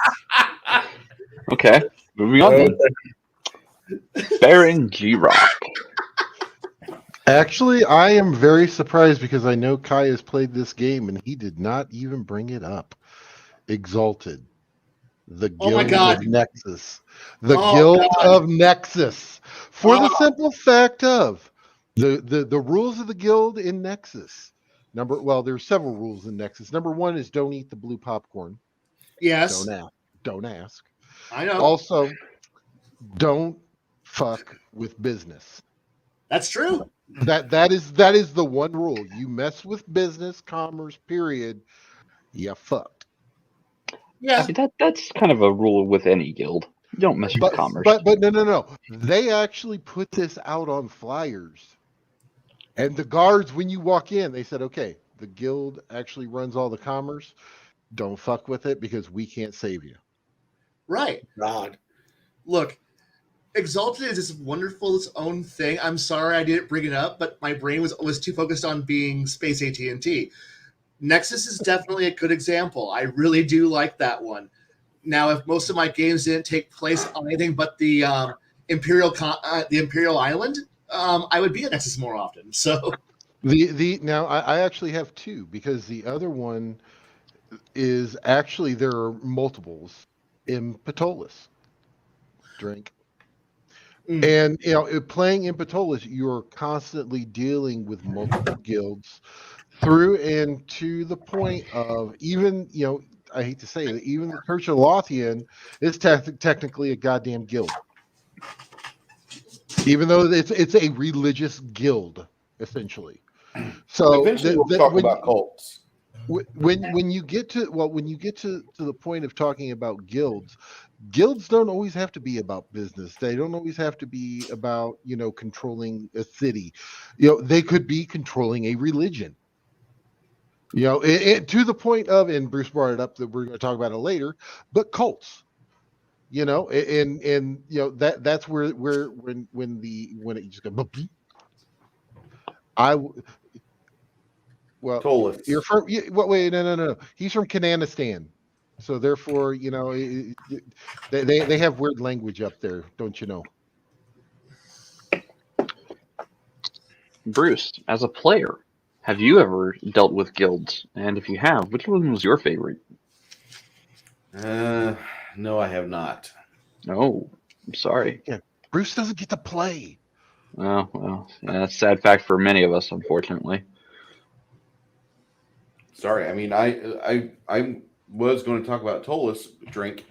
Okay, moving on then. Baron G-Rock. Actually, I am very surprised because I know Kai has played this game and he did not even bring it up. Exalted. The Guild of Nexus. The Guild of Nexus. For the simple fact of the rules of the guild in Nexus. There's several rules in Nexus. Number one is don't eat the blue popcorn. Yes. Don't ask. I know. Also, don't fuck with business. That's true. That is the one rule. You mess with business, commerce, period, you fucked. Yeah. I mean, that's kind of a rule with any guild. You don't mess with commerce. But no. They actually put this out on flyers. And the guards, when you walk in, they said, okay, the guild actually runs all the commerce. Don't fuck with it because we can't save you. Right. God. Look, Exalted is this wonderful its own thing. I'm sorry I didn't bring it up, but my brain was too focused on being Space AT&T. Nexus is definitely a good example. I really do like that one. Now, if most of my games didn't take place on anything but the Imperial Island, I would be at Nexus more often. So now I actually have two because the other one is actually there are multiples in Patolis. Drink. And playing in Patolis, you're constantly dealing with multiple guilds through and to the point of even I hate to say it, even the Church of Lothian is technically a goddamn guild. Even though it's a religious guild, essentially. So eventually we'll talk about cults. When you get to the point of talking about guilds don't always have to be about business. They don't always have to be about controlling a city. They could be controlling a religion. To the point of, and Bruce brought it up that we're going to talk about it later, but cults. That's where when it just goes. Tolis. You're from. Wait, no. He's from Kananistan, so therefore, they have weird language up there, don't you know? Bruce, as a player, have you ever dealt with guilds? And if you have, which one was your favorite? No, I have not. Oh, I'm sorry. Yeah, Bruce doesn't get to play. Oh, well, yeah, that's a sad fact for many of us, unfortunately. Sorry, I mean, I was going to talk about Tolis drink,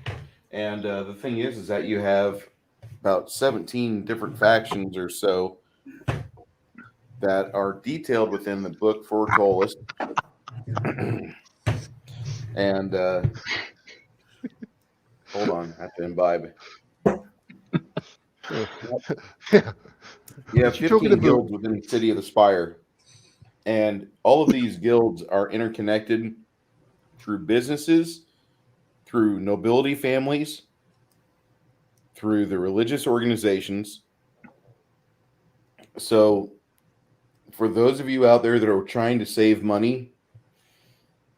And the thing is that you have about 17 different factions or so that are detailed within the book for Tolis. And hold on, I have to imbibe. Yeah. You have What you talking 15 about? guilds within the city of the Spire. And all of these guilds are interconnected through businesses, through nobility families, through the religious organizations. So, for those of you out there that are trying to save money,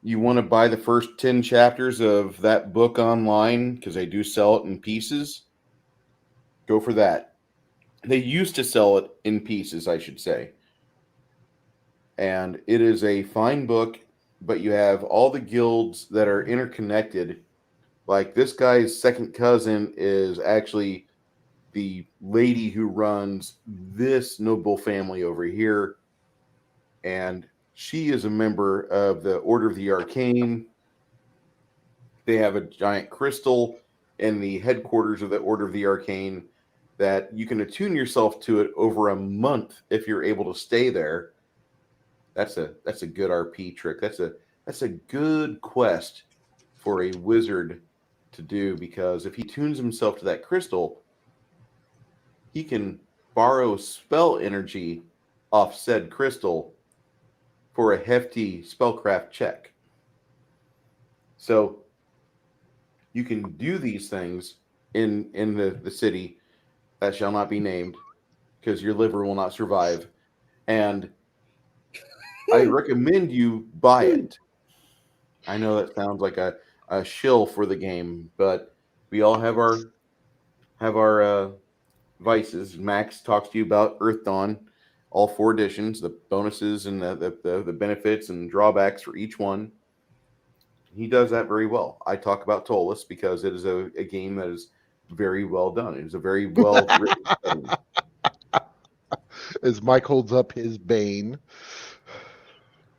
you want to buy the first 10 chapters of that book online because they do sell it in pieces. Go for that. They used to sell it in pieces, I should say. And it is a fine book, but you have all the guilds that are interconnected. Like this guy's second cousin is actually the lady who runs this noble family over here. And she is a member of the Order of the Arcane. They have a giant crystal in the headquarters of the Order of the Arcane that you can attune yourself to it over a month if you're able to stay there. That's a good RP trick. That's a good quest for a wizard to do, because if he tunes himself to that crystal, he can borrow spell energy off said crystal for a hefty spellcraft check. So you can do these things in the city that shall not be named, because your liver will not survive. And I recommend you buy it. I know that sounds like a shill for the game, but we all have our vices. Max talks to you about Earth Dawn, all 4 editions, the bonuses and the benefits and drawbacks for each one. He does that very well. I talk about Tolis because it is a game that is very well done. It is a very well written game. As Mike holds up his Bane.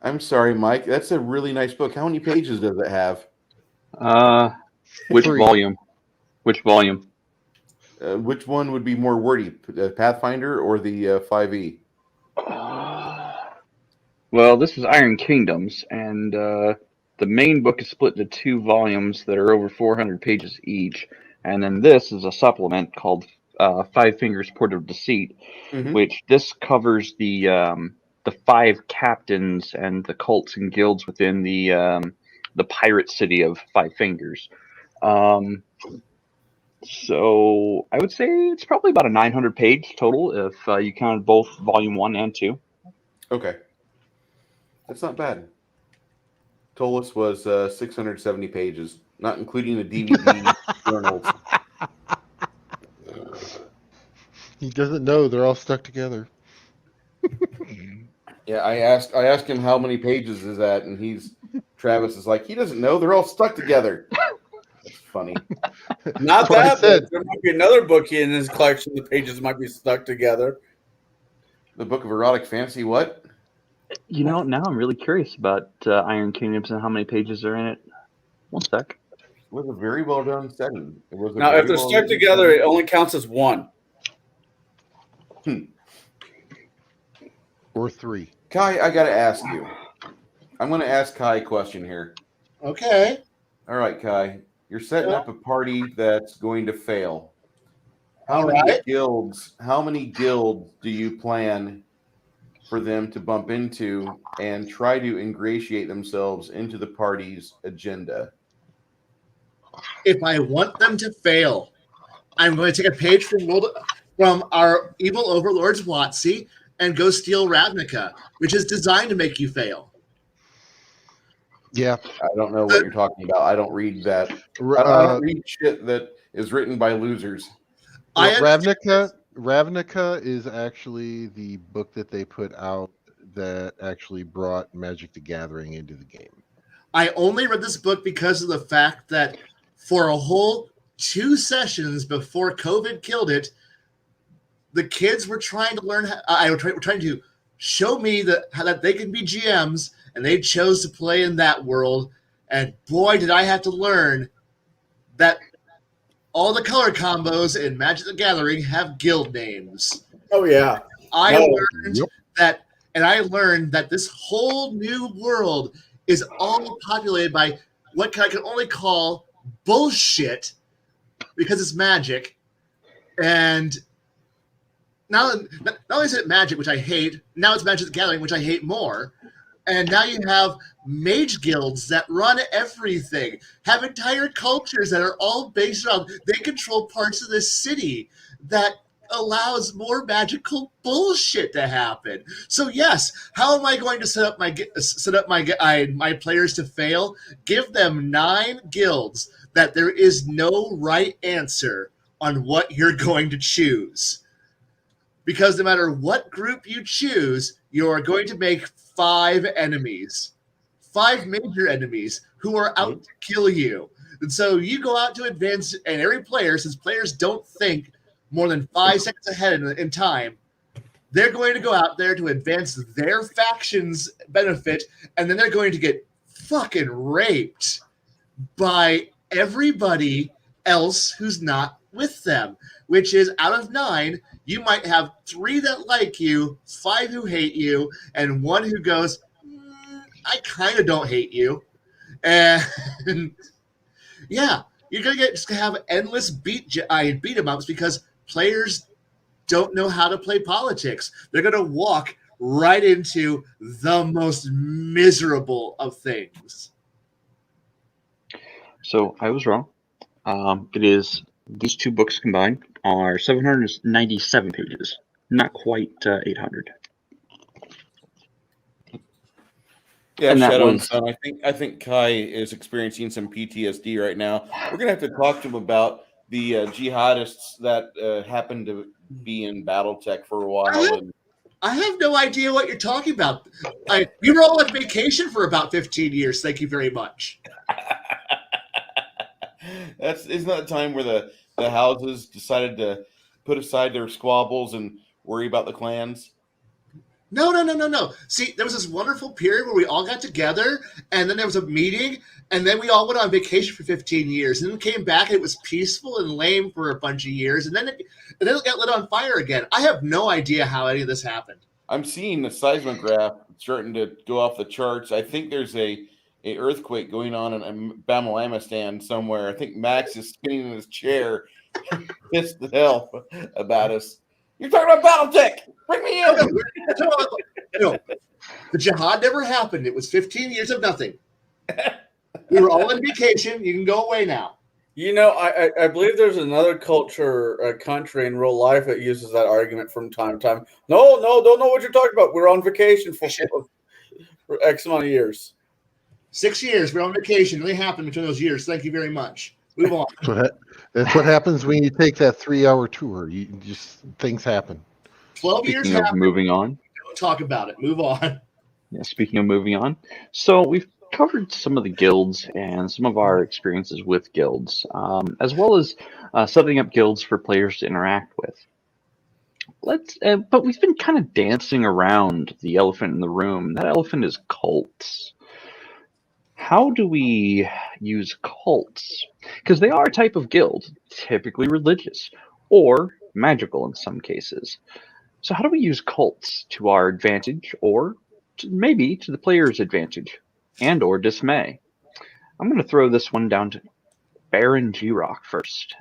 I'm sorry, Mike. That's a really nice book. How many pages does it have? Which 3. volume? Which volume? Which one would be more wordy, Pathfinder or the 5e? Well, this is Iron Kingdoms, and the main book is split into 2 volumes that are over 400 pages each, and then this is a supplement called Five Fingers Port of Deceit, Mhm. which this covers the 5 captains and the cults and guilds within the pirate city of Five Fingers. So I would say it's probably about a 900 page total if you count both volume 1 and 2. Okay. That's not bad. Tolis was 670 pages, not including the DVD journals. He doesn't know they're all stuck together. Yeah, I asked him how many pages is that, and Travis is like, he doesn't know, they're all stuck together. That's funny. Not That's what I that said. book. There might be another book in his collection. The pages might be stuck together. The Book of Erotic Fantasy, what? You know, now I'm really curious about Iron Kingdoms and how many pages are in it. One sec. It was a very well done setting. It was a Now, very if they're well stuck written together, it setting. only counts as 1. Or 3. Kai, I gotta ask you. I'm gonna ask Kai a question here. Okay. All right, Kai. You're setting up a party that's going to fail. How All many right. guilds do you plan for them to bump into and try to ingratiate themselves into the party's agenda? If I want them to fail, I'm going to take a page from our evil overlord's WotC and go steal Ravnica, which is designed to make you fail. Yeah. I don't know what you're talking about. I don't read that. I don't read shit that is written by losers. Ravnica is actually the book that they put out that actually brought Magic the Gathering into the game. I only read this book because of the fact that for a whole 2 sessions before COVID killed it, the kids were trying to learn. Were trying to show me how that they can be GMs, and they chose to play in that world. And boy, did I have to learn that all the color combos in Magic the Gathering have guild names. Oh yeah. I No. learned that, and I learned that this whole new world is all populated by what I can only call bullshit because it's Magic. And not only is it Magic, which I hate, now it's Magic the Gathering, which I hate more. And now you have mage guilds that run everything, have entire cultures that are all based on, they control parts of the city that allows more magical bullshit to happen. So yes, how am I going to set up my players to fail? Give them 9 guilds that there is no right answer on what you're going to choose. Because no matter what group you choose, you are going to make 5 enemies, 5 major enemies who are out to kill you. And so you go out to advance, and every player, since players don't think more than 5 seconds ahead in time, they're going to go out there to advance their faction's benefit, and then they're going to get fucking raped by everybody else who's not with them, which is out of 9, you might have 3 that like you, 5 who hate you, and 1 who goes, I kind of don't hate you. And yeah, you're going to just have endless beat 'em ups because players don't know how to play politics. They're going to walk right into the most miserable of things. So I was wrong. It is these 2 books combined are 797 pages, not quite 800. Yeah, And that Shadow and was- Sun. I think Kai is experiencing some PTSD right now. We're gonna have to talk to him about the jihadists that happened to be in BattleTech for a while. I have no idea what you're talking about. We were all on vacation for about 15 years. Thank you very much. Isn't that the time where the houses decided to put aside their squabbles and worry about the clans? No. See, there was this wonderful period where we all got together, and then there was a meeting, and then we all went on vacation for 15 years, and then came back, and it was peaceful and lame for a bunch of years, and then it got lit on fire again. I have no idea how any of this happened. I'm seeing the seismograph starting to go off the charts. I think there's a earthquake going on in Bamalamistan somewhere. I think Max is spinning in his chair, pissed the hell about us. You're talking about BattleTech. Bring me in. The jihad never happened. It was 15 years of nothing. We were all on vacation. You can go away now. You know, I believe there's another culture, a country in real life that uses that argument from time to time. No, don't know what you're talking about. We're on vacation for X amount of years. 6 years. We're on vacation. Nothing happened between those years. Thank you very much. Move on. That's what happens when you take that 3-hour tour. You just things happen. 12 years Speaking of happened. moving on. Don't talk about it. Move on. Yeah, speaking of moving on. So we've covered some of the guilds and some of our experiences with guilds, as well as setting up guilds for players to interact with. But we've been kind of dancing around the elephant in the room. That elephant is cults. How do we use cults? Because they are a type of guild, typically religious or magical in some cases. So how do we use cults to our advantage, or maybe to the player's advantage and or dismay? I'm going to throw this one down to Baron G-Rock first.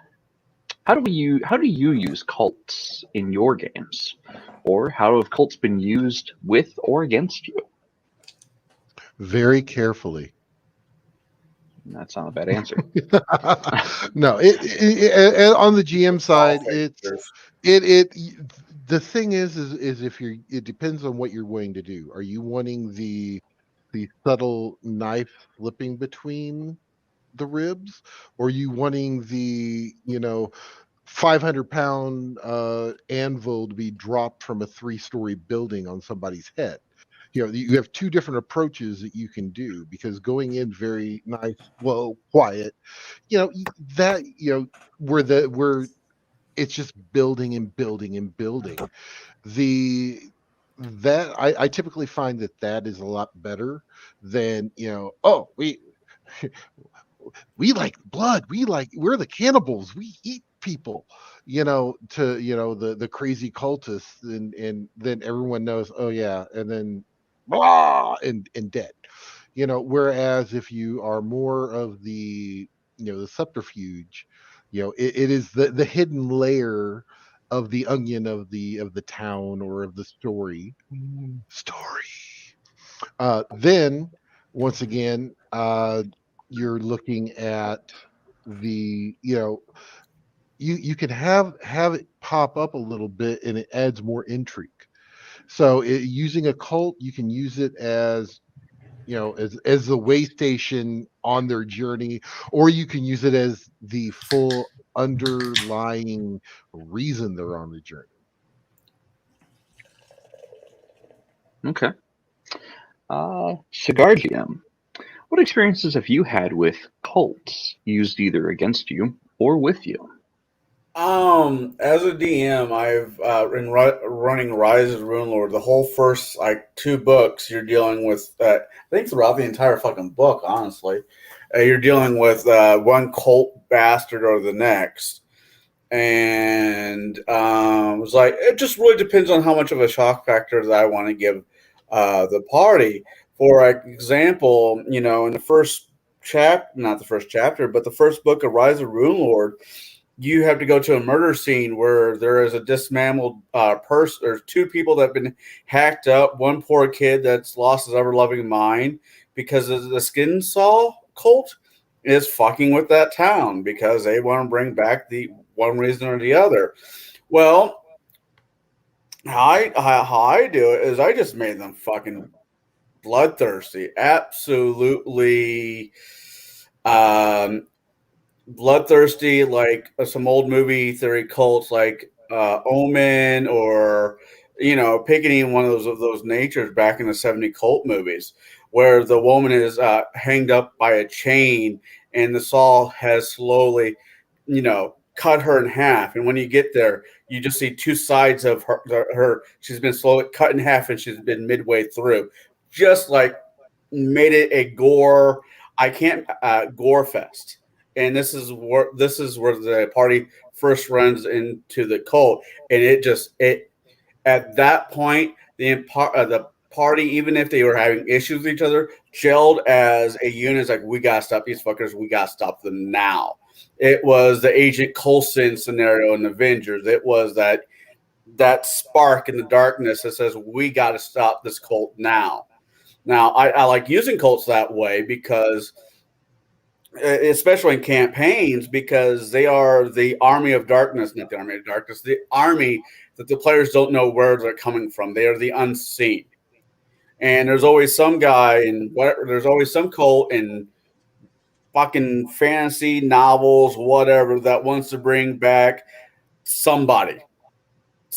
How do you use cults in your games? Or how have cults been used with or against you? Very carefully. That's not a bad answer. No, on the GM side, the thing is if it depends on what you're going to do. Are you wanting the subtle knife slipping between the ribs, or are you wanting the 500-pound anvil to be dropped from a 3-story building on somebody's head? You have 2 different approaches that you can do, because going in very nice, slow, quiet, where it's just building and building and building. I typically find that is a lot better than we like blood. We're the cannibals. We eat people, to, the crazy cultists. And then everyone knows, oh yeah. And then, and dead, whereas if you are more of the subterfuge, it is the hidden layer of the onion of the town or of the story. Then once again, you're looking at you can have it pop up a little bit, and it adds more intrigue. So using a cult, you can use it as as the way station on their journey, or you can use it as the full underlying reason they're on the journey. Okay. Cigar GM, what experiences have you had with cults used either against you or with you? As a DM, I've been running Rise of the Rune Lord. The whole first like 2 books, you're dealing with. I think throughout the entire fucking book, honestly, you're dealing with one cult bastard or the next, and it was like it just really depends on how much of a shock factor that I want to give the party. For example, in the first not the first chapter, but the first book of Rise of Rune Lord, you have to go to a murder scene where there is a dismantled person. There's 2 people that have been hacked up. One poor kid that's lost his ever-loving mind because of the Skin Saw cult is fucking with that town because they want to bring back the one reason or the other. Well, how I do it is I just made them fucking bloodthirsty. Absolutely. Bloodthirsty, like some old movie theory cults like Omen, or picking one of those natures back in the 70 cult movies where the woman is hanged up by a chain and the saw has slowly cut her in half, and when you get there you just see 2 sides of her. She's been slowly cut in half and she's been midway through, just like made it a gore. I can't gore fest. And this is where the party first runs into the cult, and it at that point the party, even if they were having issues with each other, gelled as a unit. It's like, we gotta stop these fuckers. We gotta stop them now. It was the Agent Coulson scenario in Avengers. It was that spark in the darkness that says we gotta stop this cult now. Now I like using cults that way because, especially in campaigns, because they are the army of darkness, not the army of darkness, the army that the players don't know where they're coming from. They are the unseen. And there's always some guy there's always some cult in fucking fantasy novels, whatever, that wants to bring back somebody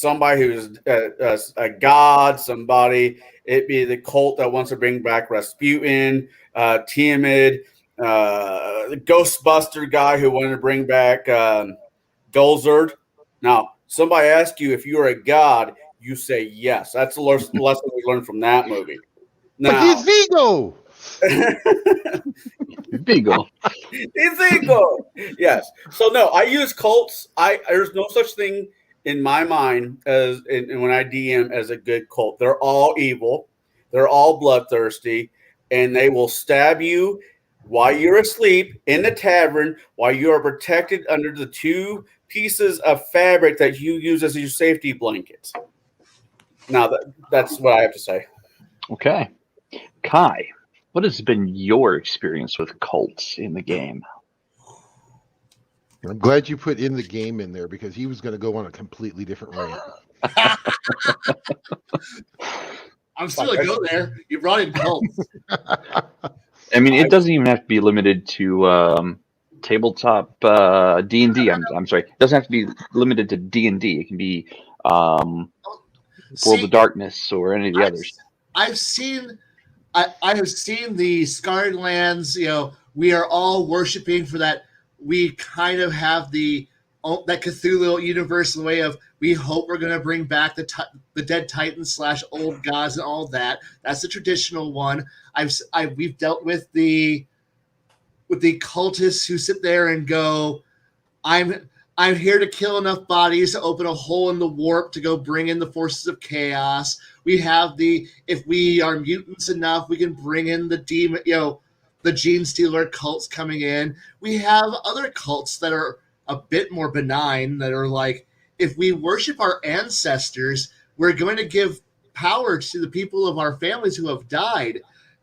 who's a god, somebody. It'd be the cult that wants to bring back Rasputin, Tiamat, the Ghostbuster guy who wanted to bring back Gulzard. Now, somebody asks you if you're a god, you say yes. That's the lesson we learned from that movie. Now, but he's Vigo. Vigo. It's Vigo. Yes. So no, I use cults. There's no such thing in my mind as when I DM as a good cult. They're all evil. They're all bloodthirsty, and they will stab you while you're asleep in the tavern, while you are protected under the 2 pieces of fabric that you use as your safety blankets. Now that's what I have to say. Okay. Kai, what has been your experience with cults in the game? I'm glad you put in the game in there, because he was going to go on a completely different rant. I'm still gonna go there. You brought in cults. I mean, it doesn't even have to be limited to tabletop D&D. I'm sorry. It doesn't have to be limited to D&D. It can be World of Darkness or any of the others. I have seen the Scarred Lands. We are all worshiping for that. We kind of have that Cthulhu universal way of, we hope we're going to bring back the dead titans / old gods and all that. That's the traditional one. We've dealt with the cultists who sit there and go, I'm here to kill enough bodies to open a hole in the warp to go bring in the forces of chaos. We have if we are mutants enough, we can bring in the demon, the gene stealer cults coming in. We have other cults that are a bit more benign that are like, if we worship our ancestors, we're going to give power to the people of our families who have died.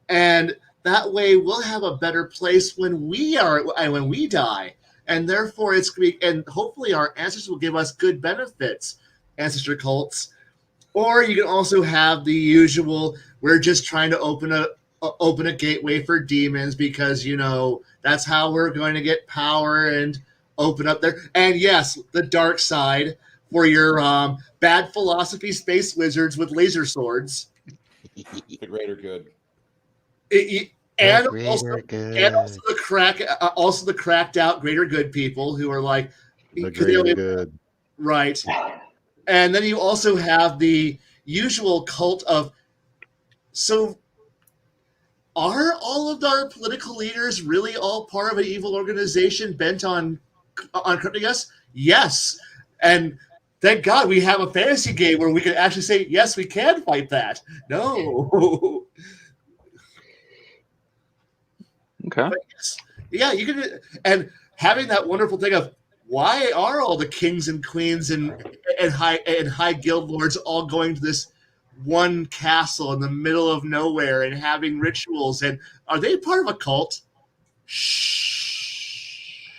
And that way we'll have a better place when we die. And therefore and hopefully our ancestors will give us good benefits, ancestor cults. Or you can also have the usual, we're just trying to open a gateway for demons because, that's how we're going to get power and open up there. And yes, the dark side for your bad philosophy space wizards with laser swords. The greater good. And also the cracked out greater good people who are like the greater good. Right. And then you also have the usual cult of, so are all of our political leaders really all part of an evil organization bent on corrupting us? Yes. And thank God we have a fantasy game where we can actually say, yes, we can fight that. No. Okay. Yeah, you can, and having that wonderful thing of, why are all the kings and queens and high guild lords all going to this one castle in the middle of nowhere and having rituals? And are they part of a cult? Shh.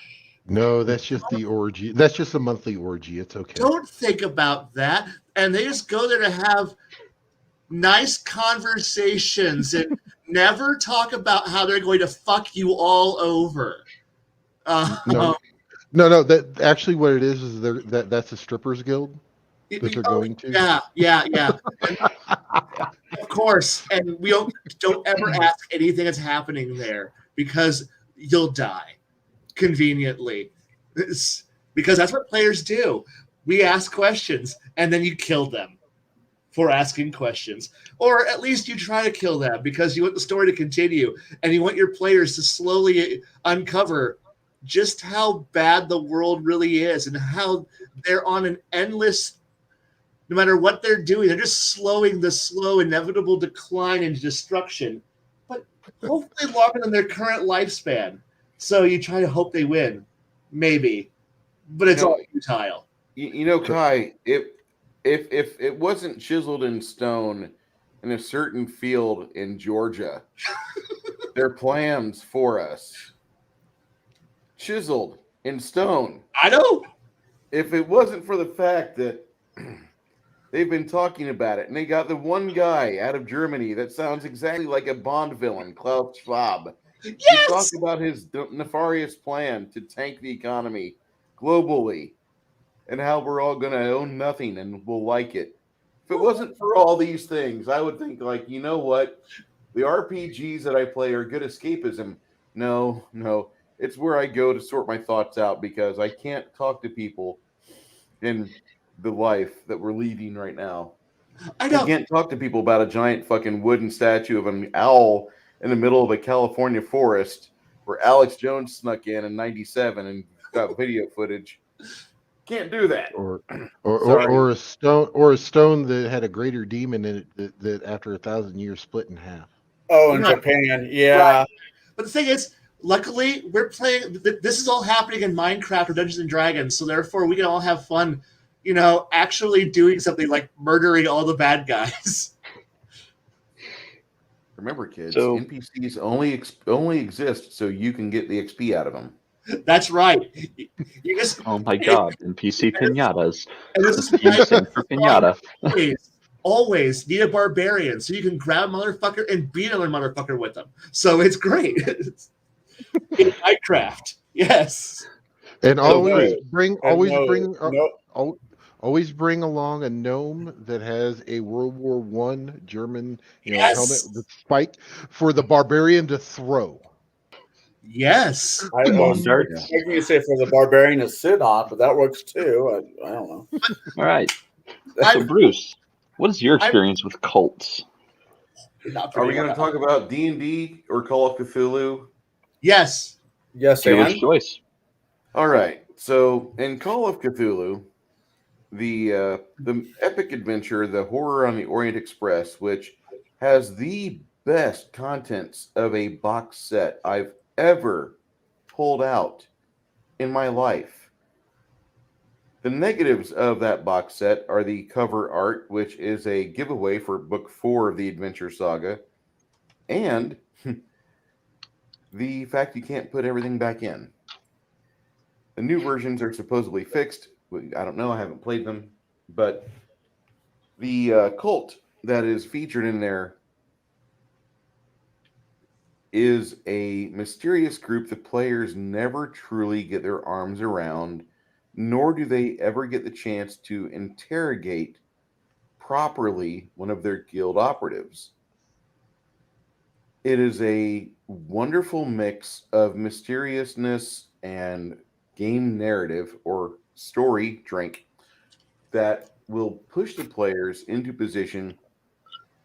No, that's just the orgy. That's just a monthly orgy. It's okay. Don't think about that. And they just go there to have nice conversations and never talk about how they're going to fuck you all over. No. That actually what it is that's a strippers guild that they're going to. Yeah. Of course, and we don't ever ask anything that's happening there because you'll die conveniently. Because that's what players do. We ask questions and then you kill them for asking questions, or at least you try to kill them because you want the story to continue and you want your players to slowly uncover just how bad the world really is and how they're on an endless, no matter what they're doing, they're just slowing the slow inevitable decline into destruction, but hopefully longer than their current lifespan. So you try to hope they win, maybe, but it's all futile. Kai, if it wasn't chiseled in stone in a certain field in Georgia, their plans for us chiseled in stone. I know. If it wasn't for the fact that they've been talking about it, and they got the one guy out of Germany that sounds exactly like a Bond villain, Klaus Schwab. Yes! He talked about his nefarious plan to tank the economy globally and how we're all going to own nothing and we'll like it. If it wasn't for all these things, I would think, like, you know what? The RPGs that I play are good escapism. No. It's where I go to sort my thoughts out because I can't talk to people in the life that we're leading right now. I know. I can't talk to people about a giant fucking wooden statue of an owl in the middle of a California forest where Alex Jones snuck in '97 and got video footage. Can't do that. Or a stone that had a greater demon in it that after 1,000 years split in half. Oh, in Japan, yeah. Right. But the thing is, luckily, we're playing. This is all happening in Minecraft or Dungeons and Dragons, so therefore we can all have fun. Actually doing something like murdering all the bad guys. Remember, kids, NPCs only exist so you can get the XP out of them. That's right. Oh my God, NPC pinatas. And this is for pinata. Always need a barbarian so you can grab a motherfucker and beat another motherfucker with them. So it's great. In Minecraft, yes. And always bring along a gnome that has a World War I German helmet with spike for the barbarian to throw. Yes. I was making you say for the barbarian to sit on, but that works too. I don't know. All right. So Bruce, what is your experience with cults? Are we going to talk about D&D or Call of Cthulhu? Yes. Yes, Dealer's and choice. All right. So in Call of Cthulhu, the epic adventure, the Horror on the Orient Express, which has the best contents of a box set I've ever pulled out in my life. The negatives of that box set are the cover art, which is a giveaway for book 4 of the Adventure Saga, and the fact you can't put everything back in. The new versions are supposedly fixed. I don't know. I haven't played them, but the cult that is featured in there is a mysterious group the players never truly get their arms around, nor do they ever get the chance to interrogate properly one of their guild operatives. It is a wonderful mix of mysteriousness and game narrative or story drink that will push the players into position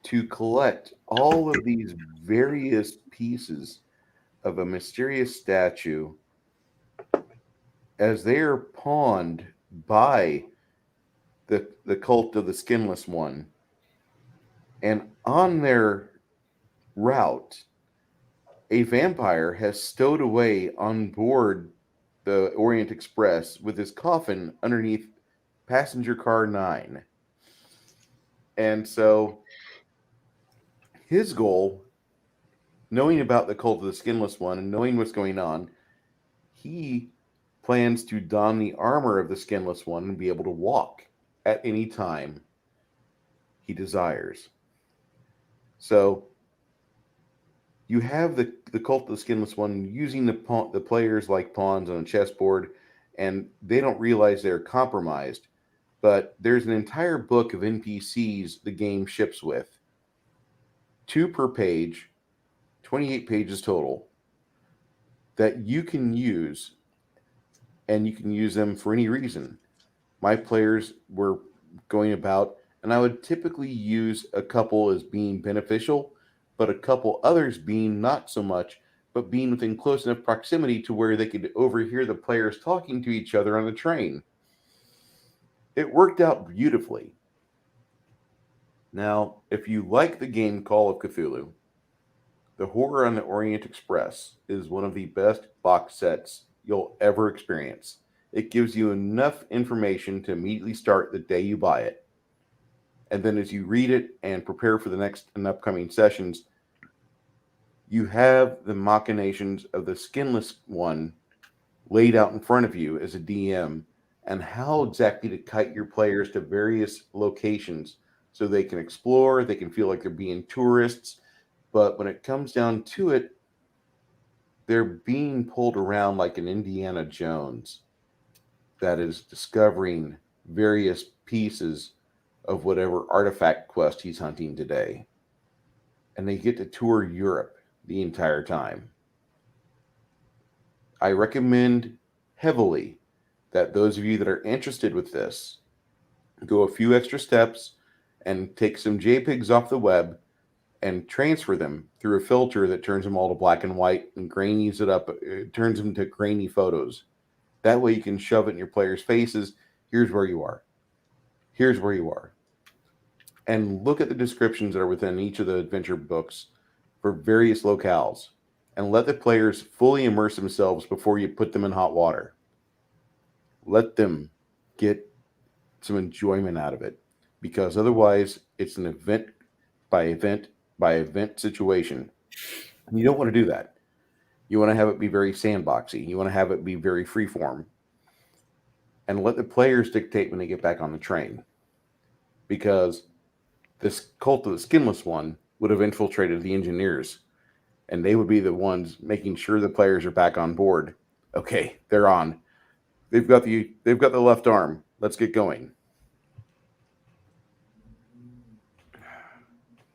to collect all of these various pieces of a mysterious statue as they are pawned by the cult of the skinless one. And on their route, a vampire has stowed away on board the Orient Express with his coffin underneath passenger car 9. And so his goal, knowing about the cult of the skinless one and knowing what's going on, he plans to don the armor of the skinless one and be able to walk at any time he desires. So you have the cult of the skinless one using the players like pawns on a chessboard, and they don't realize they're compromised. But there's an entire book of NPCs the game ships with, 2 per page, 28 pages total, that you can use, and you can use them for any reason. My players were going about, and I would typically use a couple as being beneficial, but a couple others being not so much, but being within close enough proximity to where they could overhear the players talking to each other on the train. It worked out beautifully. Now, if you like the game Call of Cthulhu, the Horror on the Orient Express is one of the best box sets you'll ever experience. It gives you enough information to immediately start the day you buy it. And then as you read it and prepare for the next and upcoming sessions, you have the machinations of the skinless one laid out in front of you as a DM and how exactly to kite your players to various locations so they can explore, they can feel like they're being tourists. But when it comes down to it, they're being pulled around like an Indiana Jones that is discovering various pieces of whatever artifact quest he's hunting today. And they get to tour Europe the entire time. I recommend heavily that those of you that are interested with this go a few extra steps and take some JPEGs off the web and transfer them through a filter that turns them all to black and white and grainies it up. It turns them to grainy photos. That way you can shove it in your players' faces. Here's where you are. Here's where you are. And look at the descriptions that are within each of the adventure books for various locales. And let the players fully immerse themselves before you put them in hot water. Let them get some enjoyment out of it. Because otherwise, it's an event by event by event situation. And you don't want to do that. You want to have it be very sandboxy. You want to have it be very freeform. And let the players dictate when they get back on the train. Because this cult of the skinless one would have infiltrated the engineers. And they would be the ones making sure the players are back on board. Okay, they're on. They've got the left arm. Let's get going.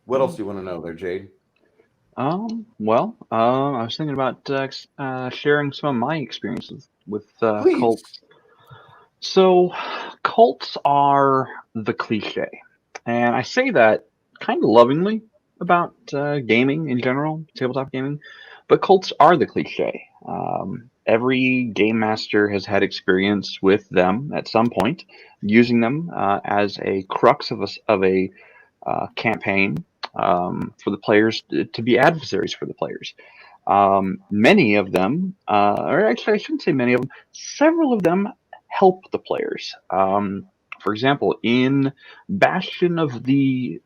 What else do you want to know there, Jade? Well, I was thinking about sharing some of my experiences with Please. cults. So, cults are the cliche, and I say that kind of lovingly about gaming in general, tabletop gaming. But cults are the cliche. Every game master has had experience with them at some point, using them as a crux of a campaign for the players to be adversaries for the players. Many of them, or actually, I shouldn't say many of them, several of them help the players. For example, in Bastion of the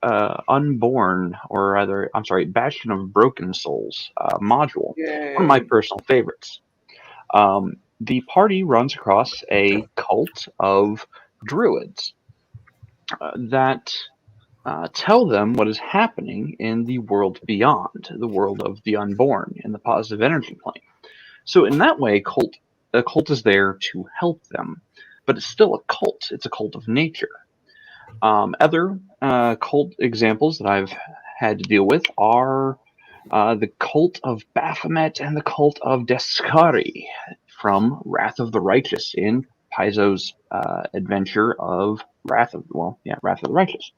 Unborn, or rather, I'm sorry, Bastion of Broken Souls module, one of my Yay. personal favorites. The party runs across a cult of druids that tell them what is happening in the world beyond, the world of the unborn, in the positive energy plane. So in that way, a cult is there to help them, but it's still a cult. It's a cult of nature. Other cult examples that I've had to deal with are the cult of Baphomet and the cult of Descari from Wrath of the Righteous in Paizo's adventure of Wrath of the Righteous.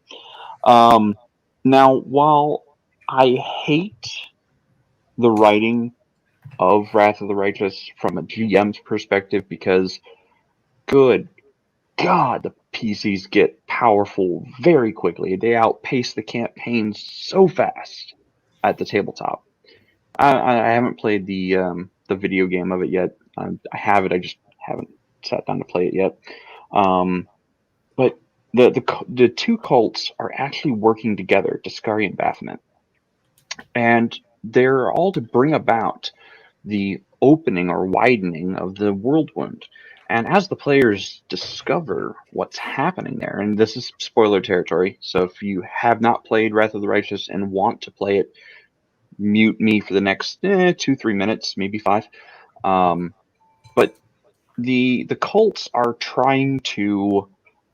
Now, while I hate the writing of Wrath of the Righteous from a GM's perspective, because good God, the PCs get powerful very quickly. They outpace the campaigns so fast at the tabletop. I haven't played the video game of it yet. I have it. I just haven't sat down to play it yet. But the two cults are actually working together, Discari and Baphomet, and they're all to bring about the opening or widening of the world wound. And as the players discover what's happening there, and this is spoiler territory, so if you have not played Wrath of the Righteous and want to play it, mute me for the next 2-3 minutes, maybe 5. But the cults are trying to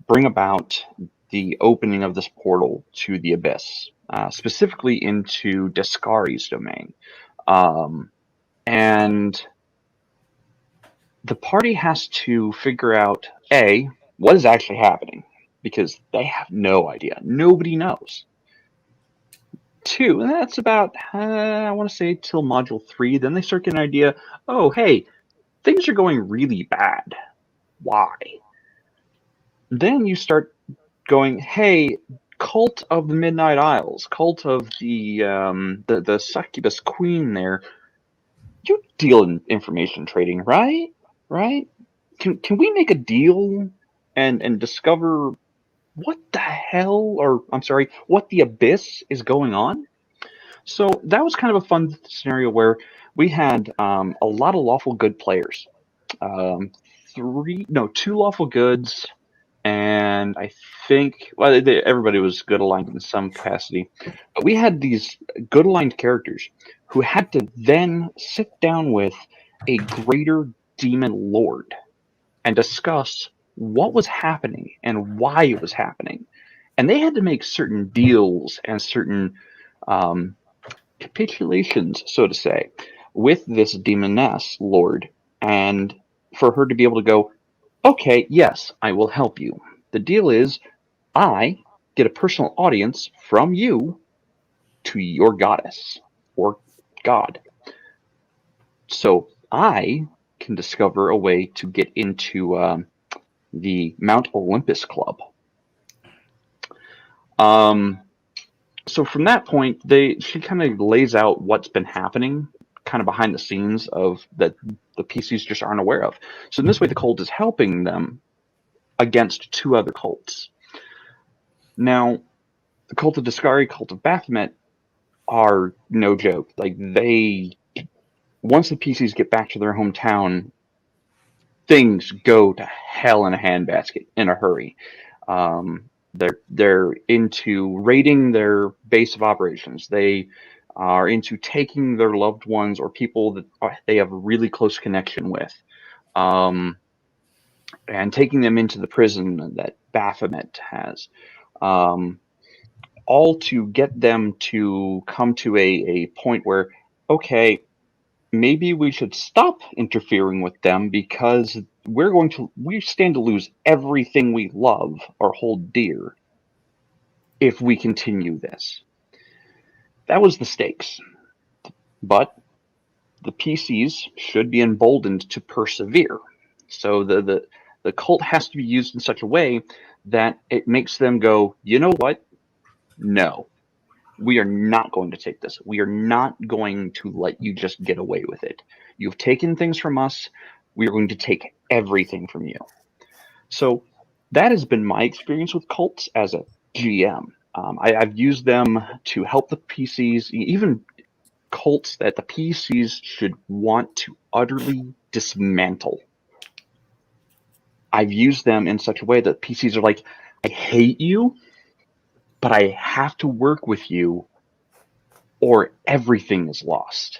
bring about the opening of this portal to the abyss, specifically into Descari's domain. And the party has to figure out, A, what is actually happening, because they have no idea. Nobody knows. 2, and that's about, I want to say, till module 3. Then they start getting an idea, oh, hey, things are going really bad. Why? Then you start going, hey, cult of the Midnight Isles, cult of the succubus queen there, you deal in information trading, right? Right? Can we make a deal and discover what the hell, or I'm sorry, what the abyss is going on? So that was kind of a fun scenario where we had a lot of lawful good players. Two lawful goods, and I think, well, everybody was good aligned in some capacity. But we had these good aligned characters who had to then sit down with a greater demon lord and discuss what was happening and why it was happening. And they had to make certain deals and certain capitulations, so to say, with this demoness lord, and for her to be able to go, okay, yes, I will help you. The deal is, I get a personal audience from you to your goddess or god. So I can discover a way to get into the Mount Olympus Club. So from that point, she kind of lays out what's been happening, kind of behind the scenes of that the PCs just aren't aware of. So in this way, the cult is helping them against 2 other cults. Now, the cult of Discari, cult of Baphomet are no joke. Like, once the PCs get back to their hometown, things go to hell in a handbasket in a hurry. They're into raiding their base of operations. They are into taking their loved ones or people that they have a really close connection with, and taking them into the prison that Baphomet has, all to get them to come to a point where, okay, maybe we should stop interfering with them, because we stand to lose everything we love or hold dear if we continue this. That was the stakes. But the PCs should be emboldened to persevere. So the cult has to be used in such a way that it makes them go, you know what? No, we are not going to take this. We are not going to let you just get away with it. You've taken things from us. We are going to take everything from you. So that has been my experience with cults as a GM. I've used them to help the PCs, even cults that the PCs should want to utterly dismantle. I've used them in such a way that PCs are like, I hate you, but I have to work with you or everything is lost.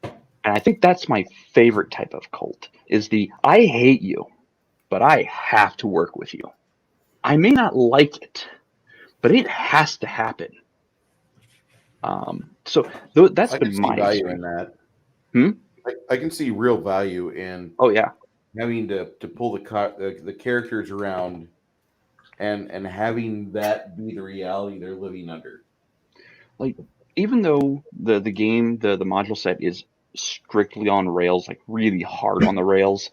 And I think that's my favorite type of cult is the I hate you, but I have to work with you. I may not like it, but it has to happen. So that's I can been see my value in experience. that. I can see real value in Oh yeah, having to pull the characters around and having that be the reality they're living under. like even though the game the module set is strictly on rails, like really hard on the rails,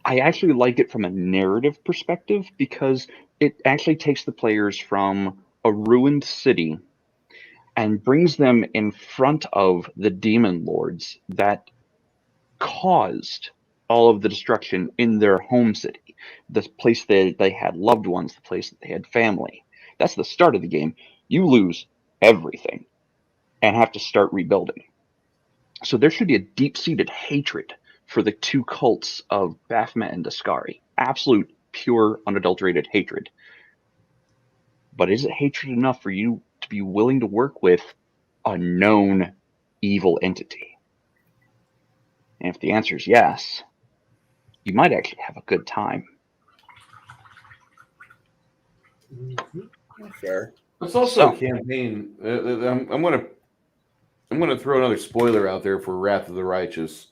I actually like it from a narrative perspective because it actually takes the players from a ruined city and brings them in front of the demon lords that caused all of the destruction in their home city, the place that they had loved ones, the place that they had family. That's the start of the game. You lose everything and have to start rebuilding. So there should be a deep-seated hatred for the two cults of Baphomet and Daskari. Absolute, pure, unadulterated hatred. But is it hatred enough for you to be willing to work with a known evil entity? And if the answer is yes, you might actually have a good time. Fair. It's also a campaign. I'm gonna throw another spoiler out there for Wrath of the Righteous.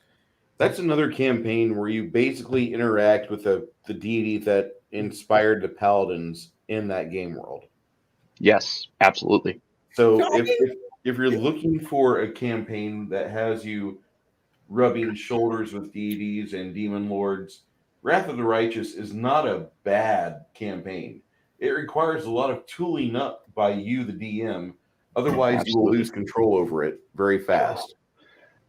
That's another campaign where you basically interact with the deity that inspired the paladins in that game world. Yes, absolutely. So if you're looking for a campaign that has you rubbing shoulders with deities and demon lords, Wrath of the Righteous is not a bad campaign. It requires a lot of tooling up by you, the DM. Otherwise, you will Absolutely. lose control over it very fast.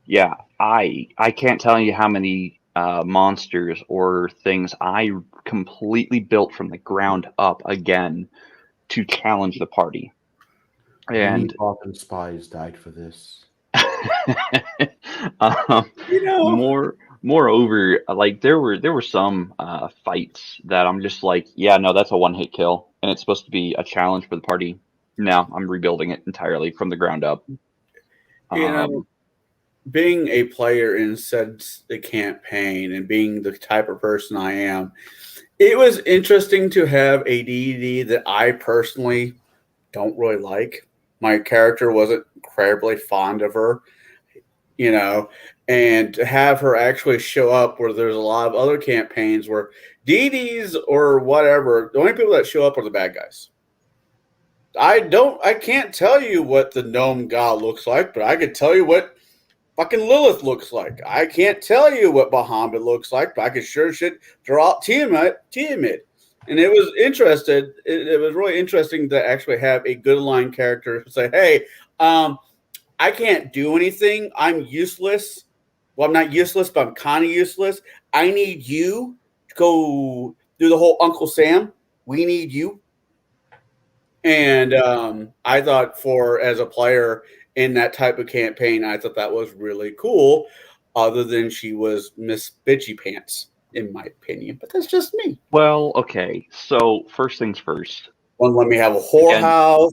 Yeah, I can't tell you how many monsters or things I completely built from the ground up again to challenge the party. Many And Balkan spies died for this. moreover, like there were some fights that I'm just like, yeah, no, that's a one-hit kill, and it's supposed to be a challenge for the party. No, I'm rebuilding it entirely from the ground up. You know, being a player in said the campaign and being the type of person I am, it was interesting to have a deity that I personally don't really like. My character wasn't incredibly fond of her, and to have her actually show up where there's a lot of other campaigns where deities or whatever, the only people that show up are the bad guys. I can't tell you what the gnome god looks like, but I can tell you what fucking Lilith looks like. I can't tell you what Bahamut looks like, but I can sure shit draw Tiamat. And it was interested. It was really interesting to actually have a good aligned character say, "Hey, I can't do anything. I'm useless. Well, I'm not useless, but I'm kind of useless. I need you to go do the whole Uncle Sam. We need you." And I thought as a player in that type of campaign, I thought that was really cool, other than she was Miss Bitchy Pants, in my opinion. But that's just me. Well, okay. So first things first. One let me have a whorehouse.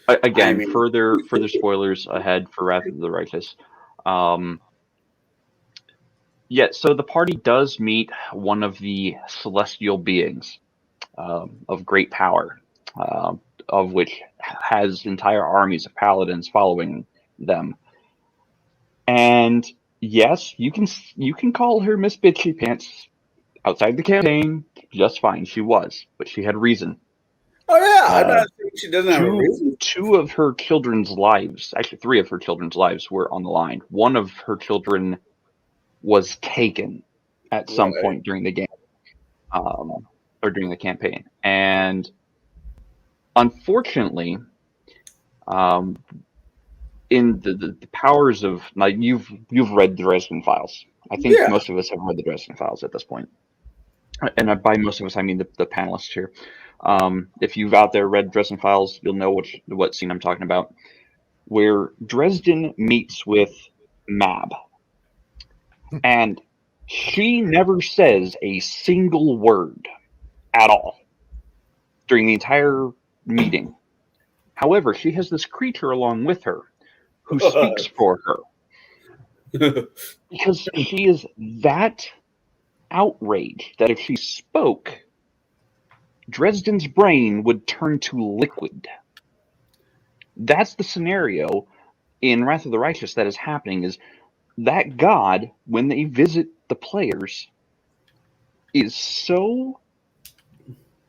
Again, further spoilers ahead for Wrath of the Righteous. Yeah, so the party does meet one of the celestial beings of great power, of which has entire armies of paladins following them. And yes, you can call her Miss Bitchy Pants outside the campaign just fine. She was, but she had reason. Oh yeah, I'm not saying she doesn't have a Two, reason. two of her children's lives, actually three of her children's lives, were on the line. One of her children was taken at some Right. point during the game, or during the campaign, and unfortunately, um, in the powers of, like, you've read the Dresden Files. I think Yeah. most of us have read the Dresden Files at this point, and by most of us I mean the panelists here. If you've out there read Dresden Files, you'll know what scene I'm talking about, where Dresden meets with Mab, and she never says a single word at all during the entire meeting. However, she has this creature along with her who speaks for her because she is that outraged that if she spoke, Dresden's brain would turn to liquid. That's the scenario in Wrath of the Righteous that is happening, is that god, when they visit the players, is so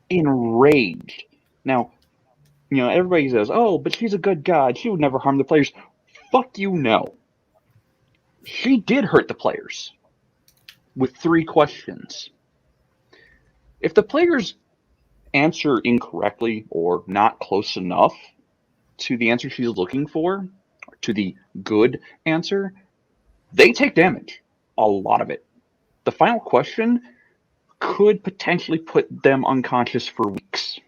enraged. Now, everybody says, oh, but she's a good god. She would never harm the players. Fuck you, no. She did hurt the players with 3 questions. If the players answer incorrectly or not close enough to the answer she's looking for, to the good answer, they take damage. A lot of it. The final question could potentially put them unconscious for weeks.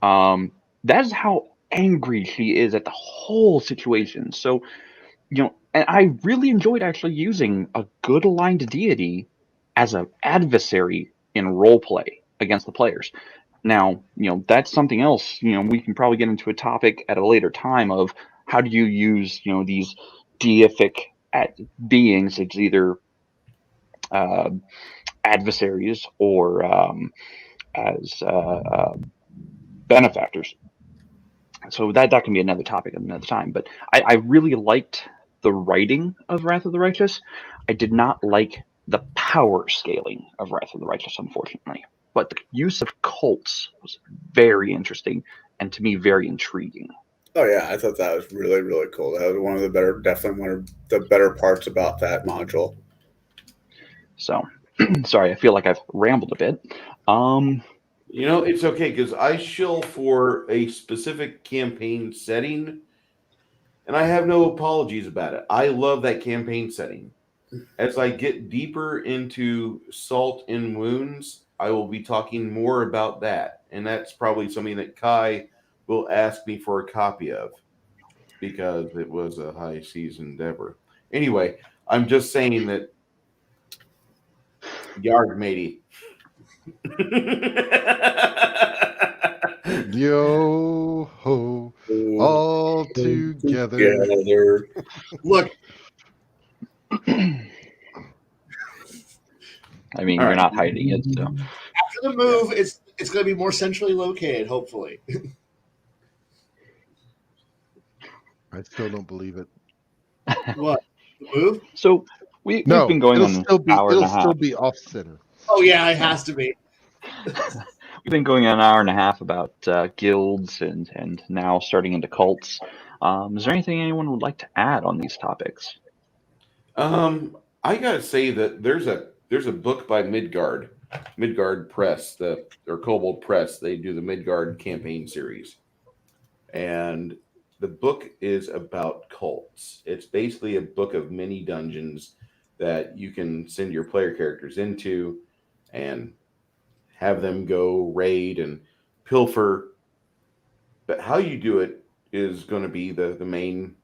That is how angry she is at the whole situation. So, and I really enjoyed actually using a good aligned deity as an adversary in roleplay against the players. Now, that's something else. We can probably get into a topic at a later time of how do you use, these deific beings. It's either adversaries or as benefactors. So that can be another topic at another time. But I really liked the writing of Wrath of the Righteous. I did not like the power scaling of Wrath of the Righteous, unfortunately. But the use of cults was very interesting and to me very intriguing. Oh yeah, I thought that was really, really cool. That was definitely one of the better parts about that module. So, sorry, I feel like I've rambled a bit. It's okay because I shill for a specific campaign setting, and I have no apologies about it. I love that campaign setting. As I get deeper into Salt and Wounds, I will be talking more about that, and that's probably something that Kai will ask me for a copy of because it was a high seas endeavor. Anyway, I'm just saying that yard matey. Yo ho, all together. Look, I mean, All you're right. not hiding it, so. after the move, it's going to be more centrally located, hopefully. I still don't believe it. What? The move? So we've No, been going it'll on still an be hour and a it'll still half. be off center. Oh yeah, it has to be. We've been going on an hour and a half about guilds and now starting into cults. Is there anything anyone would like to add on these topics? I gotta say that there's a book by Midgard Press, or Kobold Press. They do the Midgard campaign series, and the book is about cults. It's basically a book of mini dungeons that you can send your player characters into and have them go raid and pilfer. But how you do it is going to be the main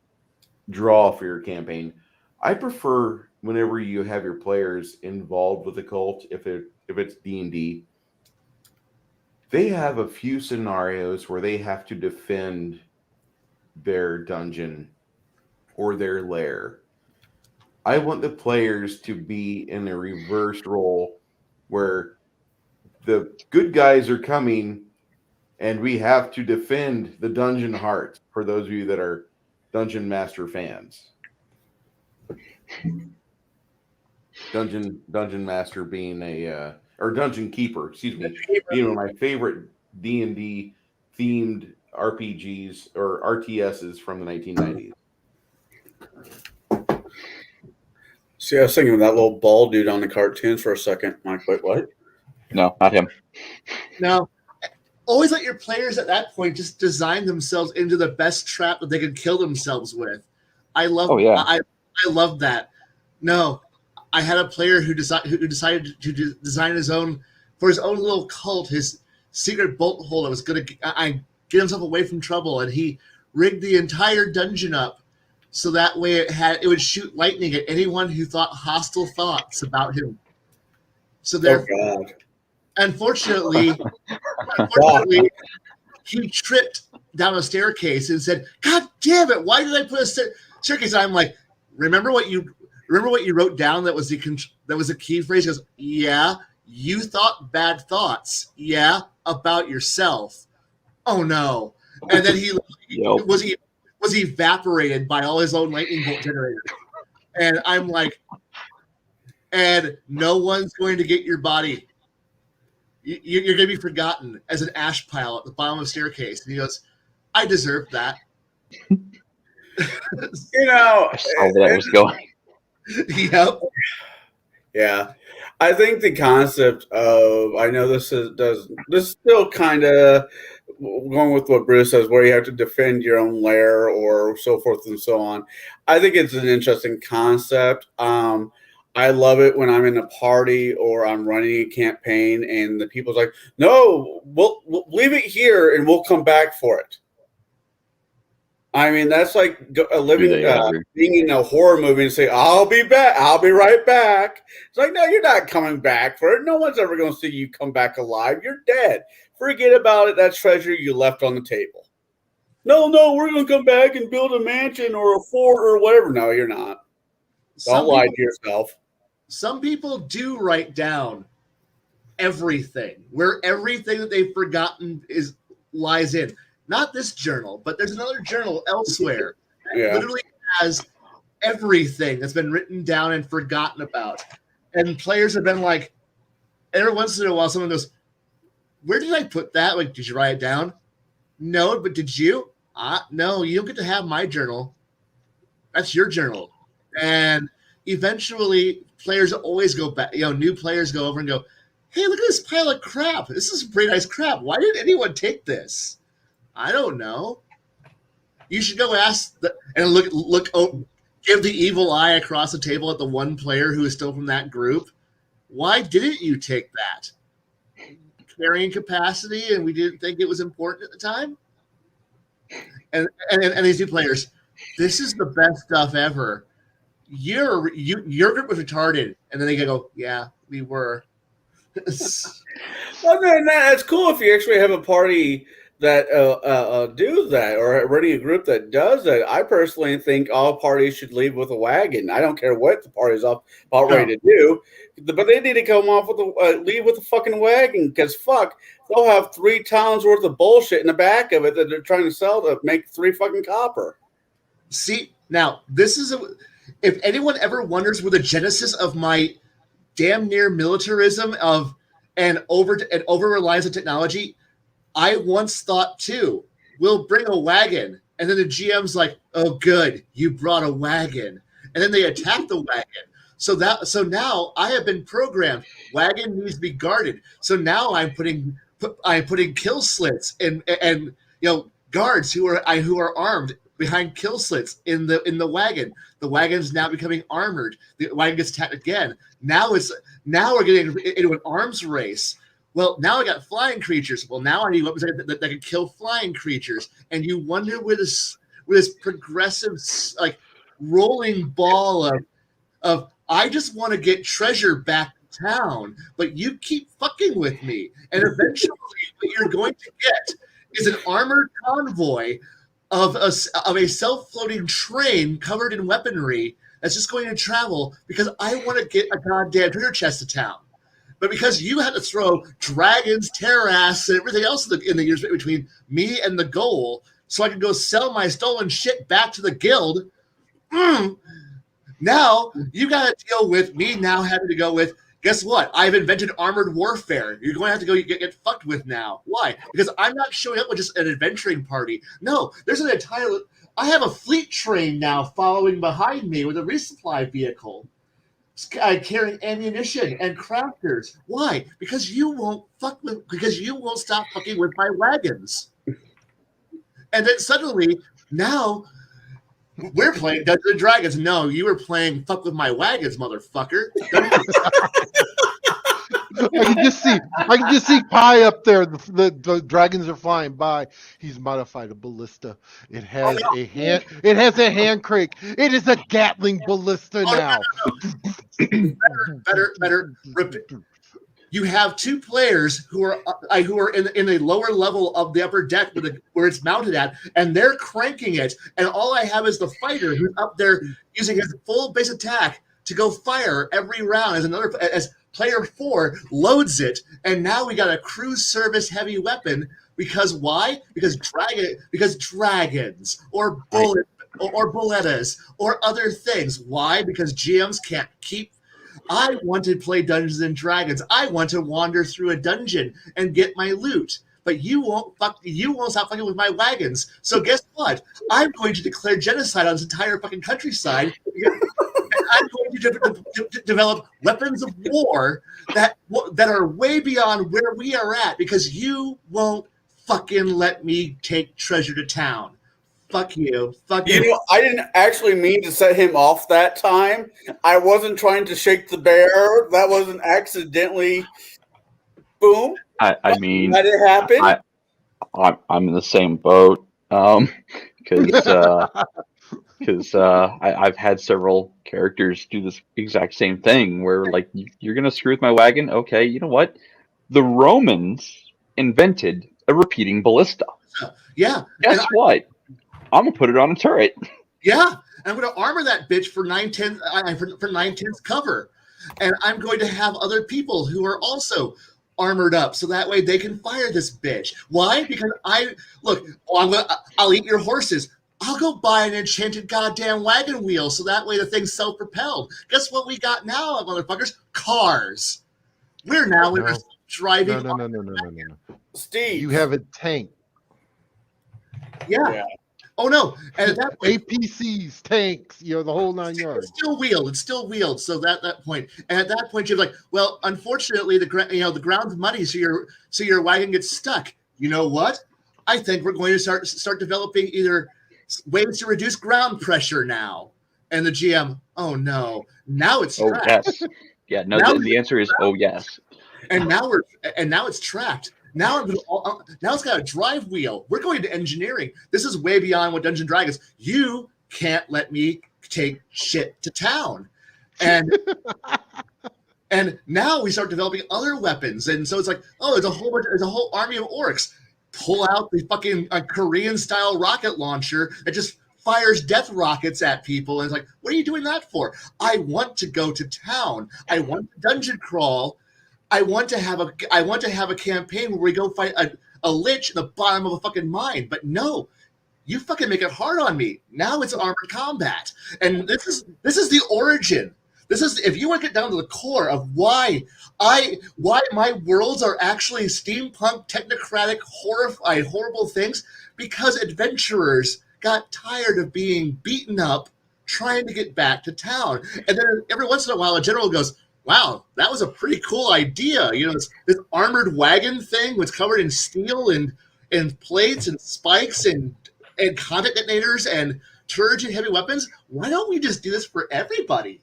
draw for your campaign. I prefer whenever you have your players involved with the cult, if it's D&D, they have a few scenarios where they have to defend their dungeon or their lair. I want the players to be in a reverse role where the good guys are coming and we have to defend the dungeon heart, for those of you that are Dungeon Master fans. Dungeon Master being a or Dungeon Keeper, excuse me, being one of my favorite D&D themed RPGs or RTSs from the 1990s. See, I was thinking of that little bald dude on the cartoons for a second. I'm like, wait, what? No, not him. Now, always let your players at that point just design themselves into the best trap that they can kill themselves with. I love. Oh, yeah. I love that. No, I had a player who decided to design his own little cult, his secret bolt hole that was going to get himself away from trouble, and he rigged the entire dungeon up so that way it would shoot lightning at anyone who thought hostile thoughts about him. So Oh, God. Unfortunately, he tripped down a staircase and said, "God damn it! Why did I put a staircase?" And I'm like, "Remember what you wrote down? That was the key phrase." He goes, "Yeah, you thought bad thoughts. Yeah, about yourself. Oh no!" And then he was evaporated by all his own lightning bolt generators. And I'm like, "And no one's going to get your body. You're going to be forgotten as an ash pile at the bottom of the staircase." And he goes, "I deserve that." You know, I saw where that was going. Yep. Yeah, I think the concept of this is still kind of going with what Bruce says, where you have to defend your own lair or so forth and so on. I think it's an interesting concept. I love it when I'm in a party or I'm running a campaign and the people's like, "No, we'll leave it here and we'll come back for it." I mean, that's like being in a horror movie and say, "I'll be back. I'll be right back." It's like, no, you're not coming back for it. No one's ever going to see you come back alive. You're dead. Forget about it. That treasure you left on the table. No, we're going to come back and build a mansion or a fort or whatever. No, you're not. Don't lie to yourself. Some people do write down everything, where everything that they've forgotten lies in. Not this journal, but there's another journal elsewhere that literally has everything that's been written down and forgotten about. And players have been like, every once in a while, someone goes, "Where did I put that? Like, did you write it down?" "No, but did you?" "No, you don't get to have my journal. That's your journal." And eventually, players always go back. New players go over and go, "Hey, look at this pile of crap. This is pretty nice crap. Why did anyone take this?" "I don't know." You should go ask and look. Give the evil eye across the table at the one player who is still from that group. "Why didn't you take that?" "Carrying capacity, and we didn't think it was important at the time." And these new players, this is the best stuff ever. Your group was retarded, and then they go, "Yeah, we were." Well, then that's cool if you actually have a party that do that, or already a group that does that. I personally think all parties should leave with a wagon. I don't care what the party's about ready to do, but they need to come off with leave with a fucking wagon, because they'll have 3 towns worth of bullshit in the back of it that they're trying to sell to make 3 fucking copper. See, now this is if anyone ever wonders where the genesis of my damn near militarism and over reliance on technology, I once thought too, we'll bring a wagon. And then the GM's like, "Oh, good, you brought a wagon." And then they attack the wagon. So now I have been programmed. Wagon needs to be guarded. So now I'm putting kill slits and guards who are armed behind kill slits in the wagon. The wagon's now becoming armored. The wagon gets attacked again. Now we're getting into an arms race. Well, now I got flying creatures. Well, now I need weapons that can kill flying creatures. And you wonder where this progressive, like, rolling ball of I just want to get treasure back to town, but you keep fucking with me. And eventually what you're going to get is an armored convoy of a self-floating train covered in weaponry that's just going to travel because I want to get a goddamn treasure chest to town. But because you had to throw dragons, terrorists, and everything else in the years between me and the goal, so I could go sell my stolen shit back to the guild, now you got to deal with me now having to go with, Guess what? I've invented armored warfare. You're going to have to go get fucked with now. Why? Because I'm not showing up with just an adventuring party. No, there's an entire. I have a fleet train now following behind me with a resupply vehicle, carrying ammunition and crafters. Why? Because you won't stop fucking with my wagons. And then suddenly, now we're playing Dungeons and Dragons. No, you were playing fuck with my wagons, motherfucker. I can just see Pi up there. The dragons are flying by. He's modified a ballista. It has a hand. It has a hand crank. It is a Gatling ballista now. Better. You have two players who are in the lower level of the upper deck where it's mounted at, and they're cranking it. And all I have is the fighter who's up there using his full base attack to go fire every round as player 4 loads it. And now we got a cruise service heavy weapon. Because why? Because dragons or bullets or bullettas or other things. Why? Because GMs can't keep. I want to play Dungeons and Dragons. I want to wander through a dungeon and get my loot. But you won't stop fucking with my wagons. So guess what? I'm going to declare genocide on this entire fucking countryside. I'm going to develop weapons of war that are way beyond where we are at because you won't fucking let me take treasure to town. Fuck you. Fuck you. You know, I didn't actually mean to set him off that time. I wasn't trying to shake the bear. That wasn't accidentally. Boom. I mean, let it happen. I'm in the same boat because I've had several characters do this exact same thing where like you're gonna screw with my wagon. Okay, you know what? The Romans invented a repeating ballista. Yeah. Guess what? I'm gonna put it on a turret. Yeah, and I'm going to armor that bitch for 9/10 cover, and I'm going to have other people who are also armored up, so that way they can fire this bitch. Why? Because I'll eat your horses. I'll go buy an enchanted goddamn wagon wheel, so that way the thing's self-propelled. Guess what we got now, motherfuckers? Cars. We're now driving. No. Steve, You have a tank. Yeah. Oh no! And at that point, APCs, tanks, the whole 9 yards. It's still wheeled. So that point, and at that point, you're like, well, unfortunately, the ground's muddy, so your wagon gets stuck. You know what? I think we're going to start developing either ways to reduce ground pressure now. And the GM, oh no, now it's tracked. Yes, yeah. No, the answer is yes. And now it's tracked. Now it's got a drive wheel. We're going to engineering. This is way beyond what Dungeons and Dragons. You can't let me take shit to town, and now we start developing other weapons. And so it's like, oh, there's a whole army of orcs. Pull out the fucking Korean style rocket launcher that just fires death rockets at people. And it's like, what are you doing that for? I want to go to town. I want to dungeon crawl. I want to have a campaign where we go fight a lich in the bottom of a fucking mine. But no, you fucking make it hard on me. Now it's armored combat. And this is the origin. This is, if you want to get down to the core of why my worlds are actually steampunk, technocratic, horrified, horrible things, because adventurers got tired of being beaten up trying to get back to town. And then every once in a while a general goes, wow, that was a pretty cool idea. This armored wagon thing was covered in steel and plates and spikes and contact detonators and turret and heavy weapons. Why don't we just do this for everybody?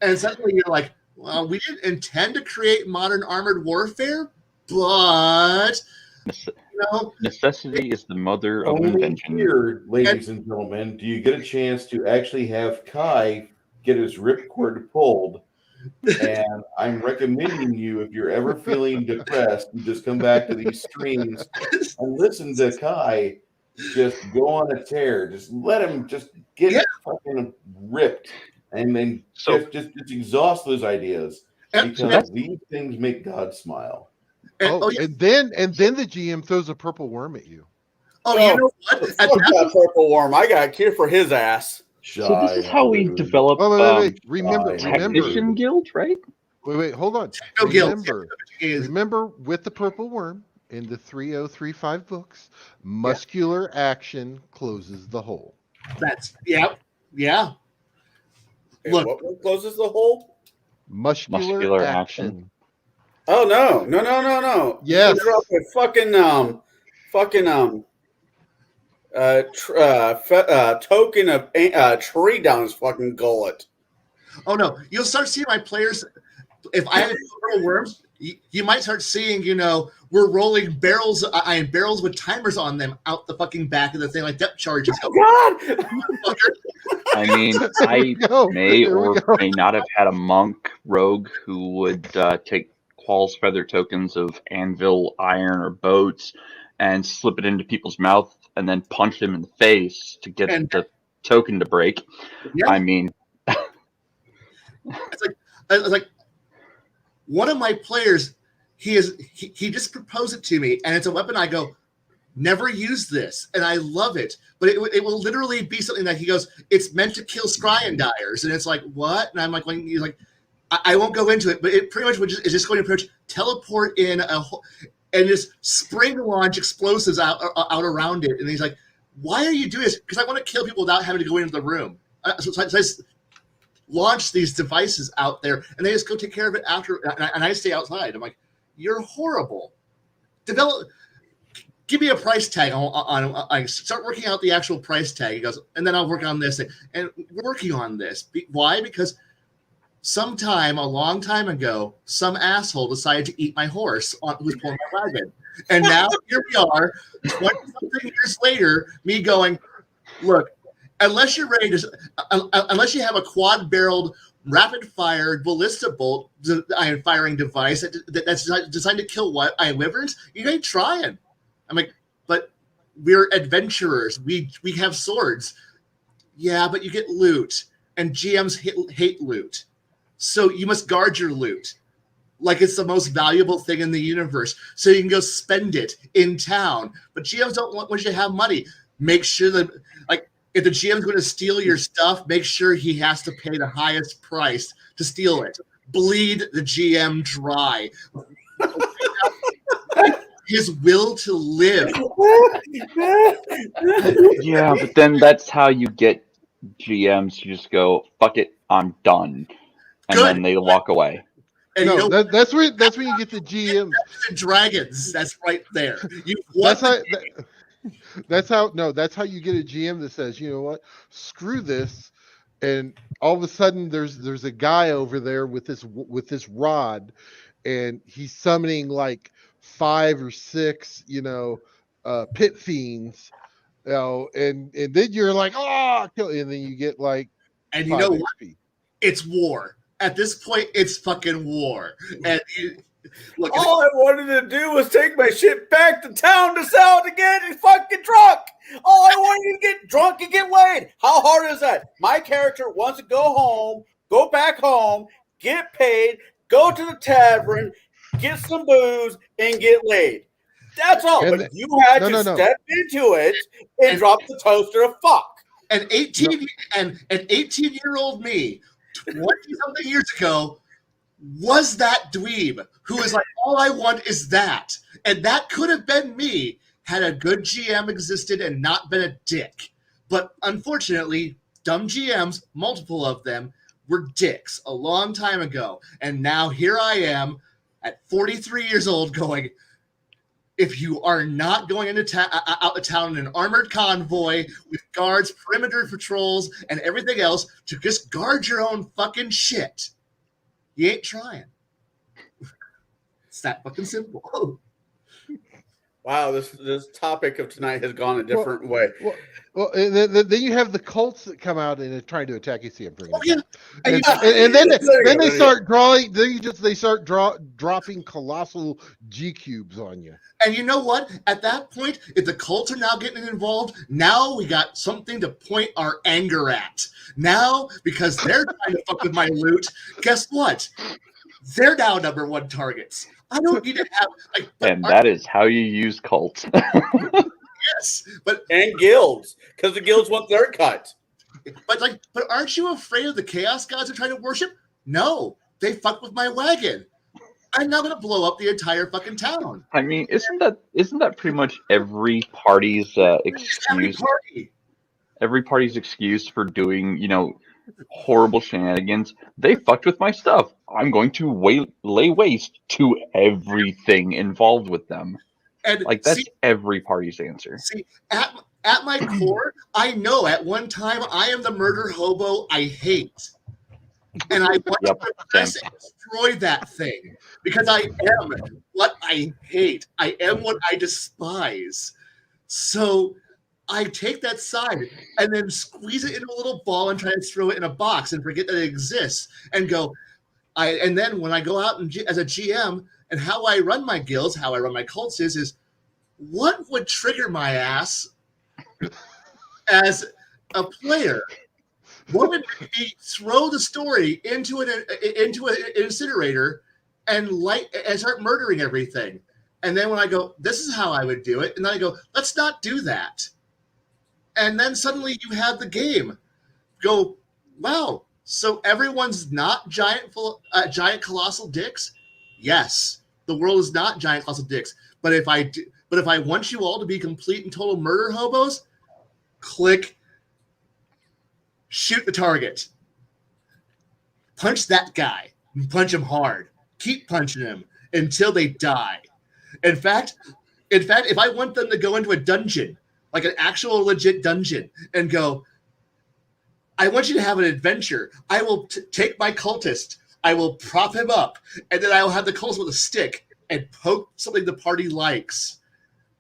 And suddenly you're like, well, we didn't intend to create modern armored warfare, but necessity is the mother of Only invention. here, ladies and gentlemen, do you get a chance to actually have Kai get his ripcord pulled. And I'm recommending you, if you're ever feeling depressed, you just come back to these streams and listen to Kai just go on a tear. Just let him just get fucking ripped, and then just exhaust those ideas, because these things make God smile. And then the GM throws a purple worm at you. Oh, you know what? That purple worm, I got a cure for his ass. So this is how we develop Remember, technician guild, right? Wait, hold on. No guilds. Remember with the purple worm in the 3035 books, muscular action closes the hole. That's yeah. Hey, Look, what one closes the hole? Muscular action. action. Oh no. Yes. You drop a token of tree down his fucking gullet. oh no, you'll start seeing my players. If I have purple worms, you might start seeing, we're rolling barrels with timers on them out the fucking back of the thing, like depth charges. Oh God! I mean, I may or may not have had a monk rogue who would take Qual's feather tokens of anvil, iron, or boats and slip it into people's mouth and then punch them in the face to get the token to break. Yeah. I mean, it's like one of my players, he just proposed it to me, and it's a weapon. I go, never use this, and I love it, but it will literally be something that he goes, it's meant to kill scry dyers, and it's like, what? And I'm like, when he's like, I won't go into it, but it pretty much is just going to approach, teleport in and just spring launch explosives out around it, and he's like, why are you doing this? Because I want to kill people without having to go into the room. So I launch these devices out there, and they just go take care of it after, and I stay outside. I'm like, you're horrible. Give me a price tag on start working out the actual price tag. He goes, and then I'll work on this thing. And we're working on this. Why? Because sometime a long time ago, some asshole decided to eat my horse who was pulling my wagon. And now here we are, 20-something years later, me going, look, unless you're ready to, unless you have a quad-barreled, rapid-fire ballista bolt firing device that's designed to kill wyverns, you ain't trying. I'm like, but we're adventurers. We have swords. Yeah, but you get loot, and GMs hate loot. So you must guard your loot like it's the most valuable thing in the universe. So you can go spend it in town. But GMs don't want you to have money. Make sure that, like, if the GM's going to steal your stuff, make sure he has to pay the highest price to steal it. Bleed the GM dry. His will to live. yeah, but then that's how you get GMs to just go, fuck it, I'm done. And then they walk away. And no, that's when you get the GMs. The dragons. That's right there. That's how you get a GM that says, you know what, screw this, and all of a sudden there's a guy over there with this rod, and he's summoning like 5 or 6, pit fiends, and then you're like, oh, kill, and then you get like, and you know what? HP. It's war. At this point, it's fucking war. And look, all I wanted to do was take my shit back to town to sell it again and fucking drunk. All I wanted to get drunk and get laid. How hard is that? My character wants to go home, go back home, get paid, go to the tavern, get some booze, and get laid. That's all. But you had to step into it and drop the toaster of fuck. An 18-year-old me, 20-something years ago, was that dweeb who was like, all I want is that. And that could have been me had a good GM existed and not been a dick. But unfortunately, dumb GMs, multiple of them, were dicks a long time ago. And now here I am at 43 years old going, if you are not going out of town in an armored convoy with guards, perimeter patrols, and everything else to just guard your own fucking shit, you ain't trying. It's that fucking simple. Wow, this topic of tonight has gone a different way. Well, and then you have the cults that come out and are trying to attack you. See, I'm bringing yeah. And then they start drawing. They start dropping colossal G cubes on you. And you know what? At that point, if the cults are now getting involved, now we got something to point our anger at. Now, because they're trying to fuck with my loot, guess what? They're now number 1 targets. I don't need to have and that is how you use cults. Yes, and guilds, because the guilds want their cut. But aren't you afraid of the chaos gods they're trying to worship? No, they fucked with my wagon. I'm now gonna blow up the entire fucking town. I mean, isn't that pretty much every party's Every excuse? party. Every party's excuse for doing, horrible shenanigans. They fucked with my stuff. I'm going to lay waste to everything involved with them. And Like, that's every party's answer. See, at my core, I know at one time I am the murder hobo I hate. And I want to press and destroy that thing because I am what I hate. I am what I despise. So I take that side and then squeeze it into a little ball and try to throw it in a box and forget that it exists and go. And then when I go out as a GM and how I run my guilds, how I run my cults is what would trigger my ass as a player? What would make me throw the story into an incinerator and start murdering everything? And then when I go, this is how I would do it, and then I go, let's not do that. And then suddenly you have the game go, wow, so everyone's not giant colossal dicks? Yes, the world is not giant colossal dicks. But if I want you all to be complete and total murder hobos, click shoot the target. Punch that guy. Punch him hard. Keep punching him until they die. In fact, if I want them to go into a dungeon, like an actual legit dungeon, and go, I want you to have an adventure. I will take my cultist. I will prop him up, and then I will have the cultist with a stick and poke something the party likes.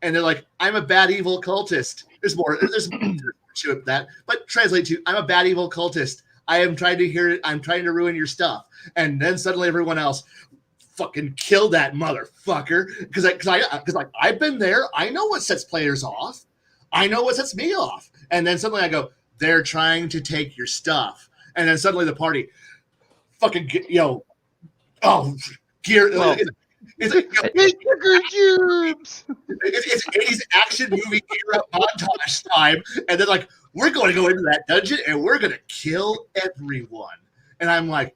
And they're like, I'm a bad evil cultist. There's more to that, but translate to I'm a bad evil cultist. I am trying to hear it. I'm trying to ruin your stuff. And then suddenly everyone else fucking kill that motherfucker because I've been there. I know what sets players off. I know what sets me off. And then suddenly I go, they're trying to take your stuff. And then suddenly the party fucking gear. Well, it's like, it's 80s action movie era montage time, and then like we're going to go into that dungeon and we're going to kill everyone. And I'm like,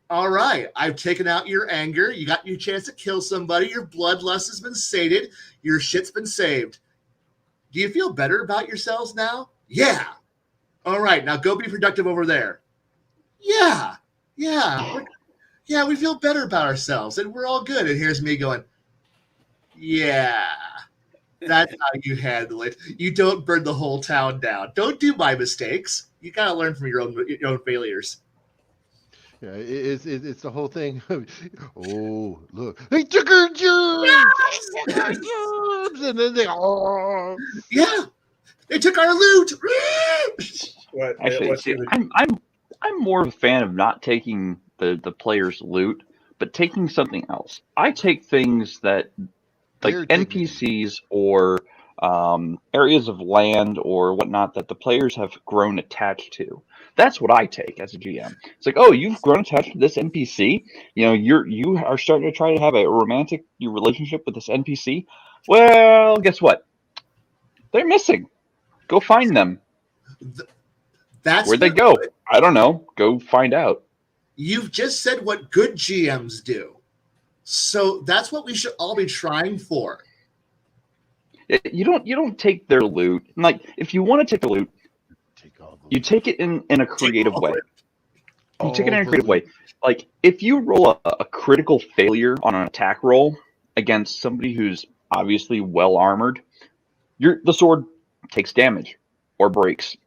all right, I've taken out your anger. You got your chance to kill somebody. Your bloodlust has been sated. Your shit's been saved. Do you feel better about yourselves now? Yeah. All right, now go be productive over there. Yeah. Yeah, we feel better about ourselves, and we're all good. And here's me going, yeah, that's how you handle it. You don't burn the whole town down. Don't do my mistakes. You got to learn from your own failures. Yeah, it's the whole thing. Oh, look, they took our jobs. And then yeah, they took our loot. Actually, see, I'm more of a fan of not taking the player's loot, but taking something else. I take things that like NPCs or areas of land or whatnot that the players have grown attached to. That's what I take as a GM. It's like, oh, you've grown attached to this NPC. You are starting to try to have a romantic relationship with this NPC. Well, guess what? They're missing. Go find them. Where'd they go? I don't know. Go find out. You've just said what good GMs do. So that's what we should all be trying for. You don't take their loot. Like, if you want to take the loot, you take it in a creative way. You take it in a creative way. Like, if you roll a critical failure on an attack roll against somebody who's obviously well armored, the sword takes damage or breaks.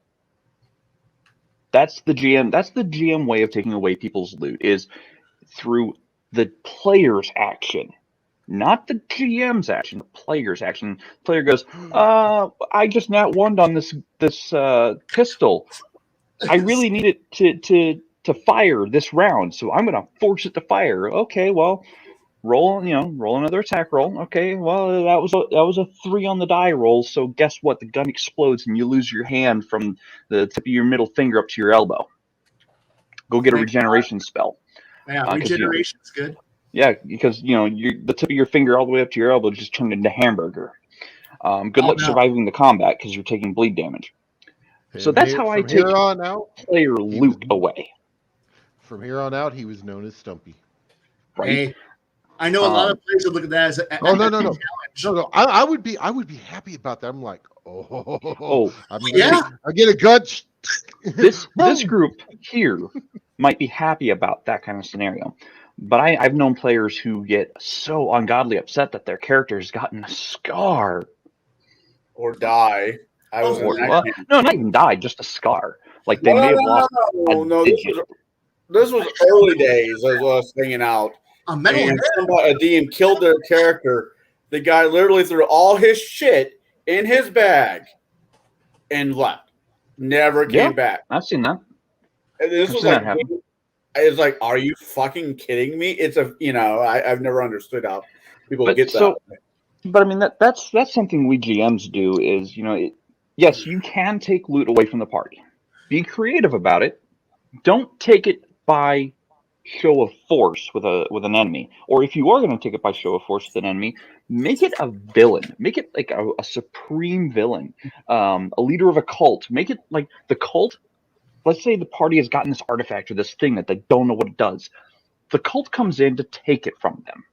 That's the GM way of taking away people's loot, is through the player's action, not the GM's action. The player's action. The player goes, I just nat one on this pistol. I really need it to fire this round, so I'm gonna force it to fire. Okay, well, roll another attack roll. Okay, well, that was a 3 on the die roll. So guess what? The gun explodes and you lose your hand from the tip of your middle finger up to your elbow. Go get a regeneration spell. Yeah, regeneration's good. Yeah, because the tip of your finger all the way up to your elbow just turned into hamburger. Good luck surviving the combat because you're taking bleed damage. So that's how I take player loot away. from here on out, he was known as Stumpy. Right? Hey, I know a lot of players would look at that as a Oh no, as a no, no, challenge. no, no! I would be happy about that. I'm like, Oh, Yeah. I get a gut. this group here might be happy about that kind of scenario, but I've known players who get so ungodly upset that their character's gotten a scar, Or die. I was in or that well, camp. no, not even died, just a scar. Like they No, may have no, no, lost no, a no. digit. This was early days as I was hanging out. A metal And somebody, a DM killed their character. The guy literally threw all his shit in his bag and left. Never came Yeah. back. I've seen that. And this I've was seen like, that happen. it's like, are you fucking kidding me? It's a, I've never understood how people But get so, that. but I mean that's something we GMs do is yes, you can take loot away from the party. Be creative about it. Don't take it by show of force with an enemy, or if you are going to take it by show of force with an enemy, make it a villain, make it like a supreme villain, a leader of a cult. Make it like the cult. Let's say the party has gotten this artifact or this thing that they don't know what it does. The cult comes in to take it from them.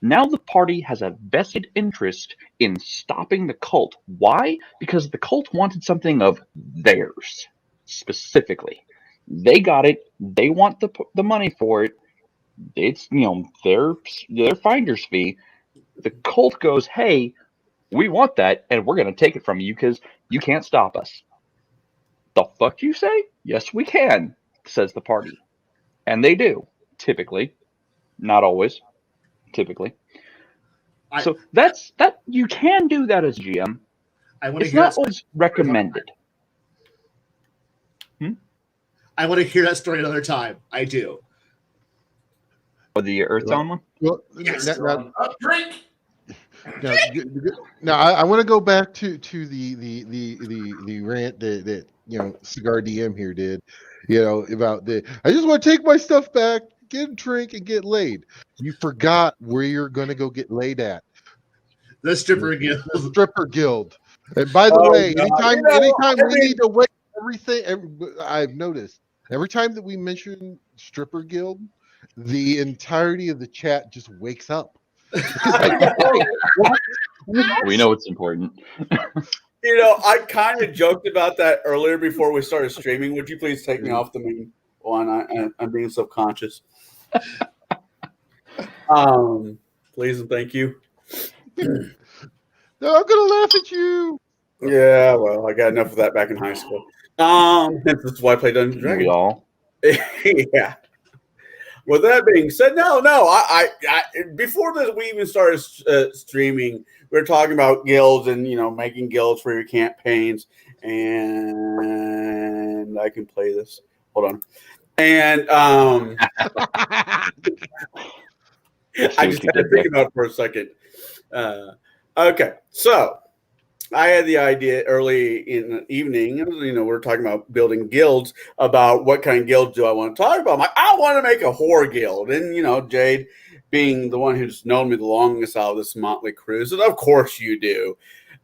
Now the party has a vested interest in stopping the cult. Why? Because the cult wanted something of theirs specifically. They got it. They want the money for it. It's their finder's fee. The cult goes, "Hey, we want that, and we're going to take it from you because you can't stop us." The fuck you say? Yes, we can, says the party, and they do. Typically, not always. Typically. So that you can do that as GM. I want to It's hear not that. always recommended. I want to hear that story another time. I do. Or the Earthbound one? Well, Yes. Drink. now I want to go back to the rant that Cigar DM here did, about I just want to take my stuff back, get a drink, and get laid. You forgot where you're going to go get laid at. The stripper guild. The stripper guild. And by the way, anytime we need to wait everything, I've noticed every time that we mention stripper guild, the entirety of the chat just wakes up. We know it's important. I kind of joked about that earlier before we started streaming. Would you please take me off the main one? I'm being subconscious. Please and thank you. No, I'm gonna laugh at you. Yeah, well, I got enough of that back in high school. That's why I play Dungeons and Dragons. We all. Yeah. With that being said, no. I before this, we even started streaming. We were talking about guilds and making guilds for your campaigns, and I can play this. Hold on, and I just had to think about it for a second. Okay, so I had the idea early in the evening. We're talking about building guilds, about what kind of guilds do I want to talk about. I'm like, I want to make a horror guild. And, Jade, being the one who's known me the longest out of this motley crew, said, of course you do.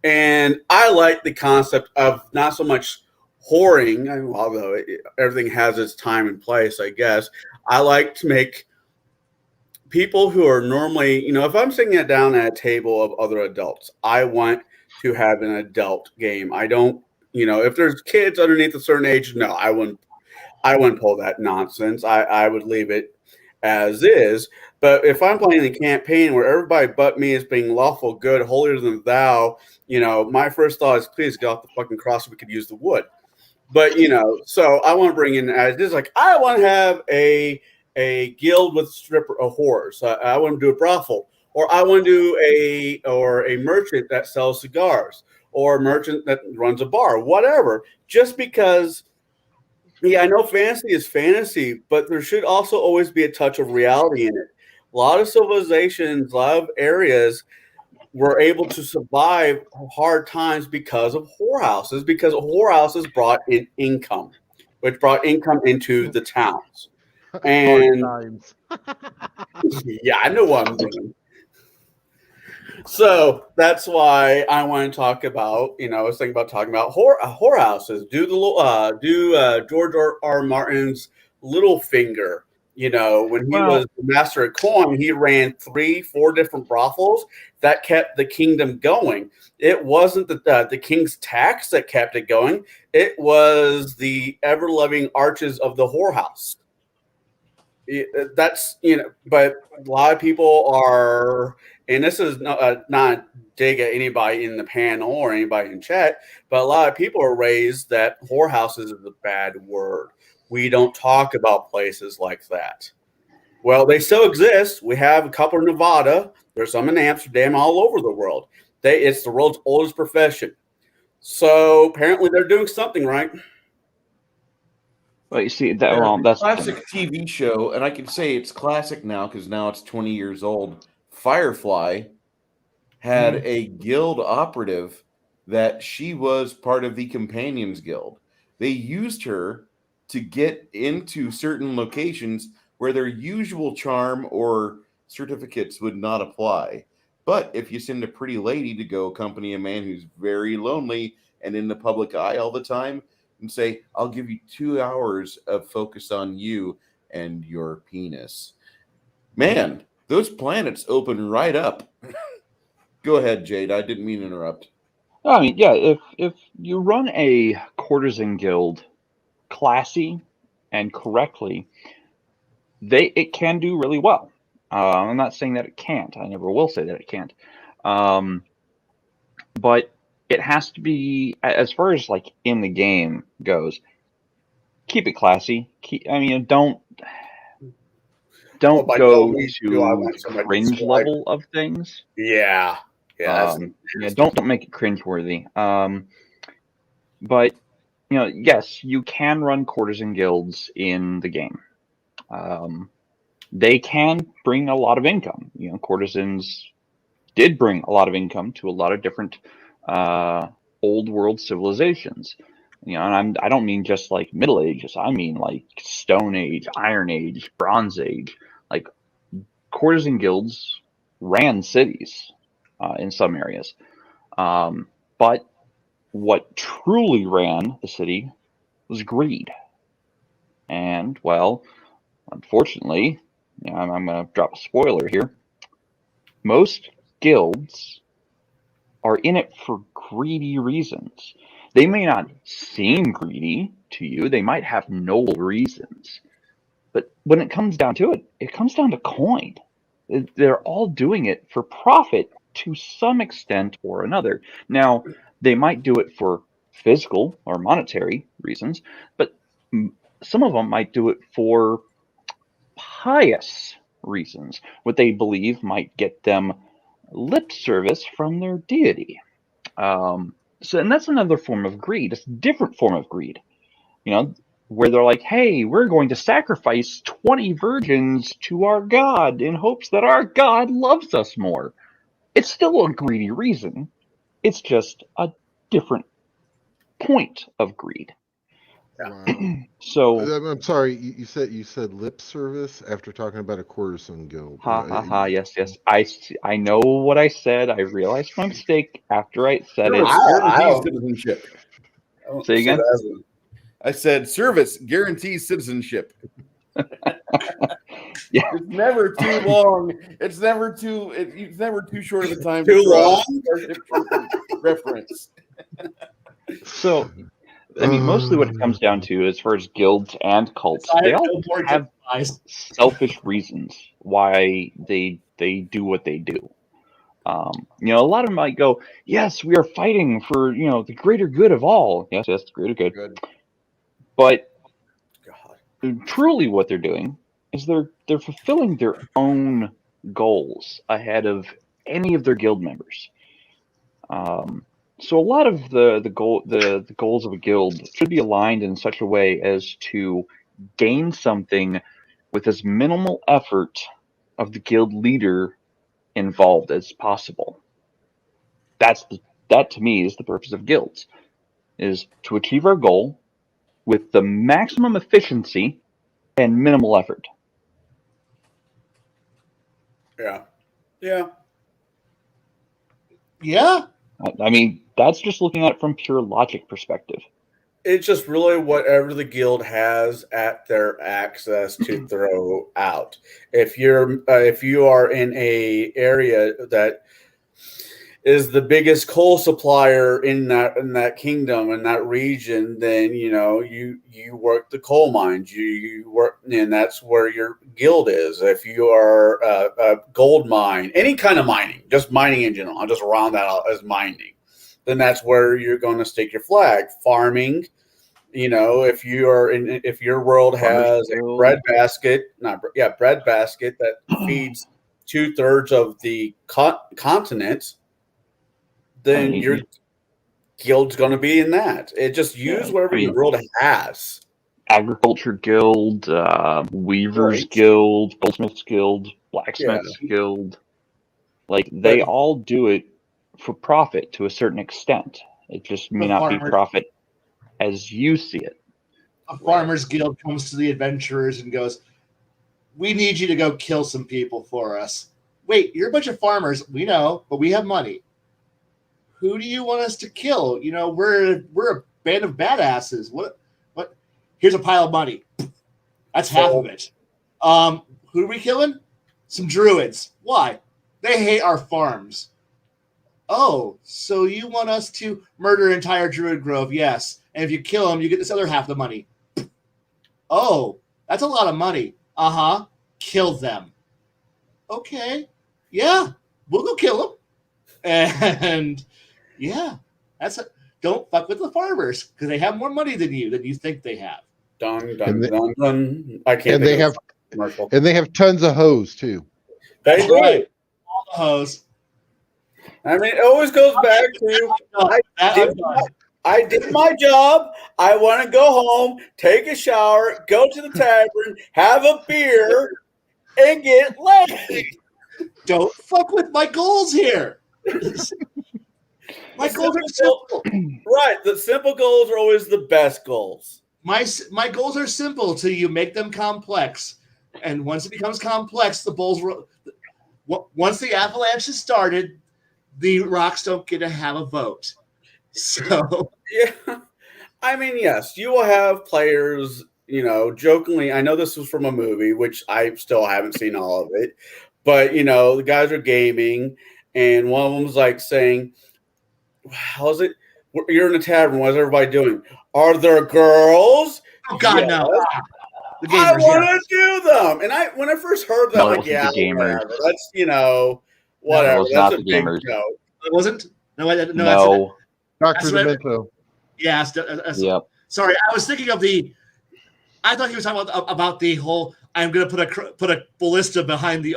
And I like the concept of not so much whoring, although everything has its time and place, I guess. I like to make people who are normally, if I'm sitting down at a table of other adults, I want to have an adult game. I don't, if there's kids underneath a certain age, no, I wouldn't pull that nonsense. I would leave it as is. But if I'm playing a campaign where everybody but me is being lawful good, holier than thou, my first thought is, please get off the fucking cross so we could use the wood. But, so I want to bring in, as this, like, I want to have a guild with stripper whores. I want to do a brothel, or I want to do a merchant that sells cigars, or a merchant that runs a bar, whatever. Just because, I know fantasy is fantasy, but there should also always be a touch of reality in it. A lot of civilizations, a lot of areas were able to survive hard times because of whorehouses, because whorehouses brought in income, which brought income into the towns. And yeah, I know what I'm doing. So that's why I want to talk about, I was thinking about talking about whorehouses. Do George R. Martin's Littlefinger. When he was the master of coin, he ran 3-4 different brothels that kept the kingdom going. It wasn't the king's tax that kept it going. It was the ever-loving arches of the whorehouse. That's, but a lot of people are, and this is not dig at anybody in the panel or anybody in chat, but a lot of people are raised that whorehouses is a bad word. We don't talk about places like that. Well, they still exist. We have a couple in Nevada. There's some in Amsterdam, all over the world. It's the world's oldest profession. So apparently they're doing something right. Well, you see that. That's classic TV show, and I can say it's classic now because now it's 20 years old. Firefly had a guild operative that she was part of the Companions Guild. They used her to get into certain locations where their usual charm or certificates would not apply. But if you send a pretty lady to go accompany a man who's very lonely and in the public eye all the time, and say, I'll give you 2 hours of focus on you and your penis. Man, those planets open right up. Go ahead, Jade. I didn't mean to interrupt. I mean, yeah, if you run a courtesan guild classy and correctly, it can do really well. I'm not saying that it can't. I never will say that it can't. But it has to be, as far as like in the game goes, keep it classy. Don't go to the cringe level of things. Yeah. Don't make it cringeworthy. But yes, you can run courtesan guilds in the game. They can bring a lot of income. Courtesans did bring a lot of income to a lot of different old world civilizations. And I don't mean just like Middle Ages. I mean like Stone Age, Iron Age, Bronze Age. Like courtesan guilds ran cities in some areas. But what truly ran the city was greed. And, well, unfortunately, I'm going to drop a spoiler here. Most guilds are in it for greedy reasons. They may not seem greedy to you. They might have noble reasons. But when it comes down to it, it comes down to coin. They're all doing it for profit to some extent or another. Now, they might do it for physical or monetary reasons, but some of them might do it for pious reasons, what they believe might get them lip service from their deity. And that's another form of greed. It's a different form of greed, where they're like, hey, we're going to sacrifice 20 virgins to our God in hopes that our God loves us more. It's still a greedy reason. It's just a different point of greed. Wow. So I'm sorry, you said lip service after talking about a courtesan guild. Yes. I know what I said. I realized my mistake after I said it. Guarantees citizenship. Say again? I said service guarantees citizenship. Yeah. It's never too long. It's never too short of a time. Too long? Reference. So, I mean, mostly what it comes down to, as far as guilds and cults, they all have selfish reasons why they do what they do. A lot of them might go, yes, we are fighting for, the greater good of all. Yes, the greater good. But truly what they're doing is they're fulfilling their own goals ahead of any of their guild members. So a lot of the goals of a guild should be aligned in such a way as to gain something with as minimal effort of the guild leader involved as possible. That to me is the purpose of guilds, is to achieve our goal with the maximum efficiency and minimal effort. Yeah. I mean, that's just looking at it from pure logic perspective. it's just really whatever the guild has at their access to throw out. If you are in a area that is the biggest coal supplier in that kingdom in that region, then you work the coal mines. You work, and that's where your guild is. If you are a gold mine, any kind of mining, just mining in general, I'll just round that out as mining. Then that's where you're going to stake your flag. Farming, if your world has a bread basket, bread basket that feeds 2/3 of the continent, then your guild's going to be in that. It just use whatever your world has. Agriculture guild, weavers guild, goldsmiths guild, blacksmiths guild. Like they all do it for profit to a certain extent. It just may not be profit as you see it. A farmers guild comes to the adventurers and goes, "We need you to go kill some people for us." Wait, you're a bunch of farmers. We know, but we have money. Who do you want us to kill? We're a band of badasses. What? Here's a pile of money. That's half of it. Who are we killing? Some druids. Why? They hate our farms. Oh, so you want us to murder an entire druid grove? Yes. And if you kill them, you get this other half of the money. Oh, that's a lot of money. Uh-huh. Kill them. Okay. Yeah, we'll go kill them. And yeah, don't fuck with the farmers because they have more money than you think they have. Dun dun dun dun. I can't. And they have commercial. And they have tons of hoes too. They do. Right. All the hoes. I mean, it always goes back to I did my job. I want to go home, take a shower, go to the tavern, have a beer, and get laid. Don't fuck with my goals here. My goals are simple. Right. The simple goals are always the best goals. My goals are simple till you make them complex. And once it becomes complex, once the avalanche has started, the rocks don't get to have a vote. So yeah. I mean, yes, you will have players, jokingly. I know this was from a movie, which I still haven't seen all of it. But, the guys are gaming, and one of them's like saying, how's it? You're in a tavern. What is everybody doing? Are there girls? Oh, God, no. I want to do them. And when I first heard that, I'm like, yeah, whatever. That's, whatever. That's a big joke. It wasn't? No. Dr. Demento. Yeah. Yep. Sorry, I was thinking of I thought he was talking about the whole, I'm going to put a ballista behind him.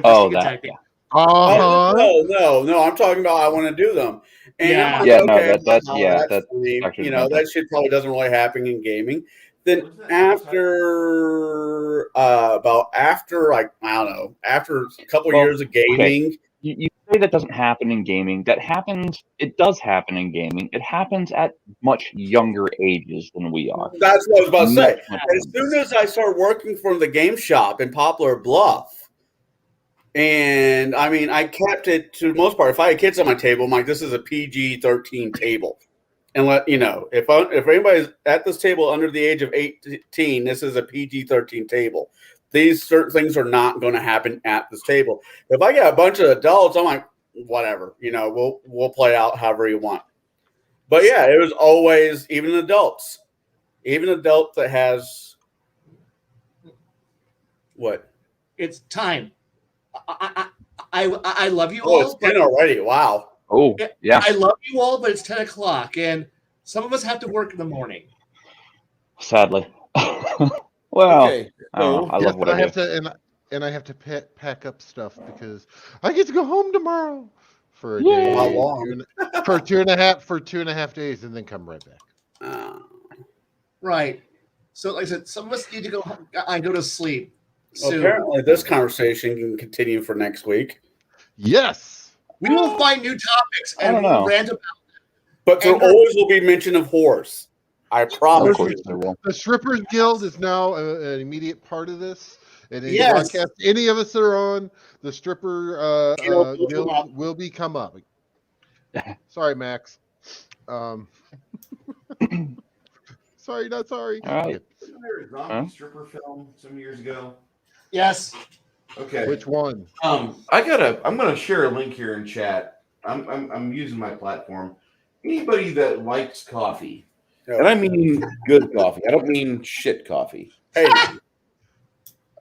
Oh, that, yeah. No, I'm talking about I want to do them. And that's that shit probably doesn't really happen in gaming. Then after a couple of years of gaming. Okay. You say that doesn't happen in gaming. It does happen in gaming. It happens at much younger ages than we are. That's what I was about to say. As soon as I started working from the game shop in Poplar Bluff, and I mean, I kept it to the most part. If I had kids on my table, I'm like, this is a PG-13 table. And if anybody's at this table under the age of 18, this is a PG-13 table. These certain things are not going to happen at this table. If I get a bunch of adults, I'm like, whatever, we'll play out however you want. But yeah, it was always even adult that has what? It's time. I love you all. Oh, it's 10 already. Wow. Oh, yeah. I love you all, but it's 10 o'clock, and some of us have to work in the morning. Sadly. Well, okay. So, I love what I do. And I have to pack up stuff because I get to go home tomorrow for a day. How long? For two and a half days, and then come right back. Right. So, like I said, some of us need to go home. I go to sleep. Well, apparently, this conversation can continue for next week. Yes. We will find new topics and we'll rant about them. But there always will be mention of horse. I promise you. The Strippers Guild is now an immediate part of this. And any broadcast any of us that are on, the Stripper Guild will become up. Sorry, Max. Sorry, not sorry. All right. Okay. Wasn't there a zombie stripper film some years ago? Yes. Okay. Which one? I'm gonna share a link here in chat. I'm using my platform. Anybody that likes coffee, and I mean good coffee. I don't mean shit coffee. Hey,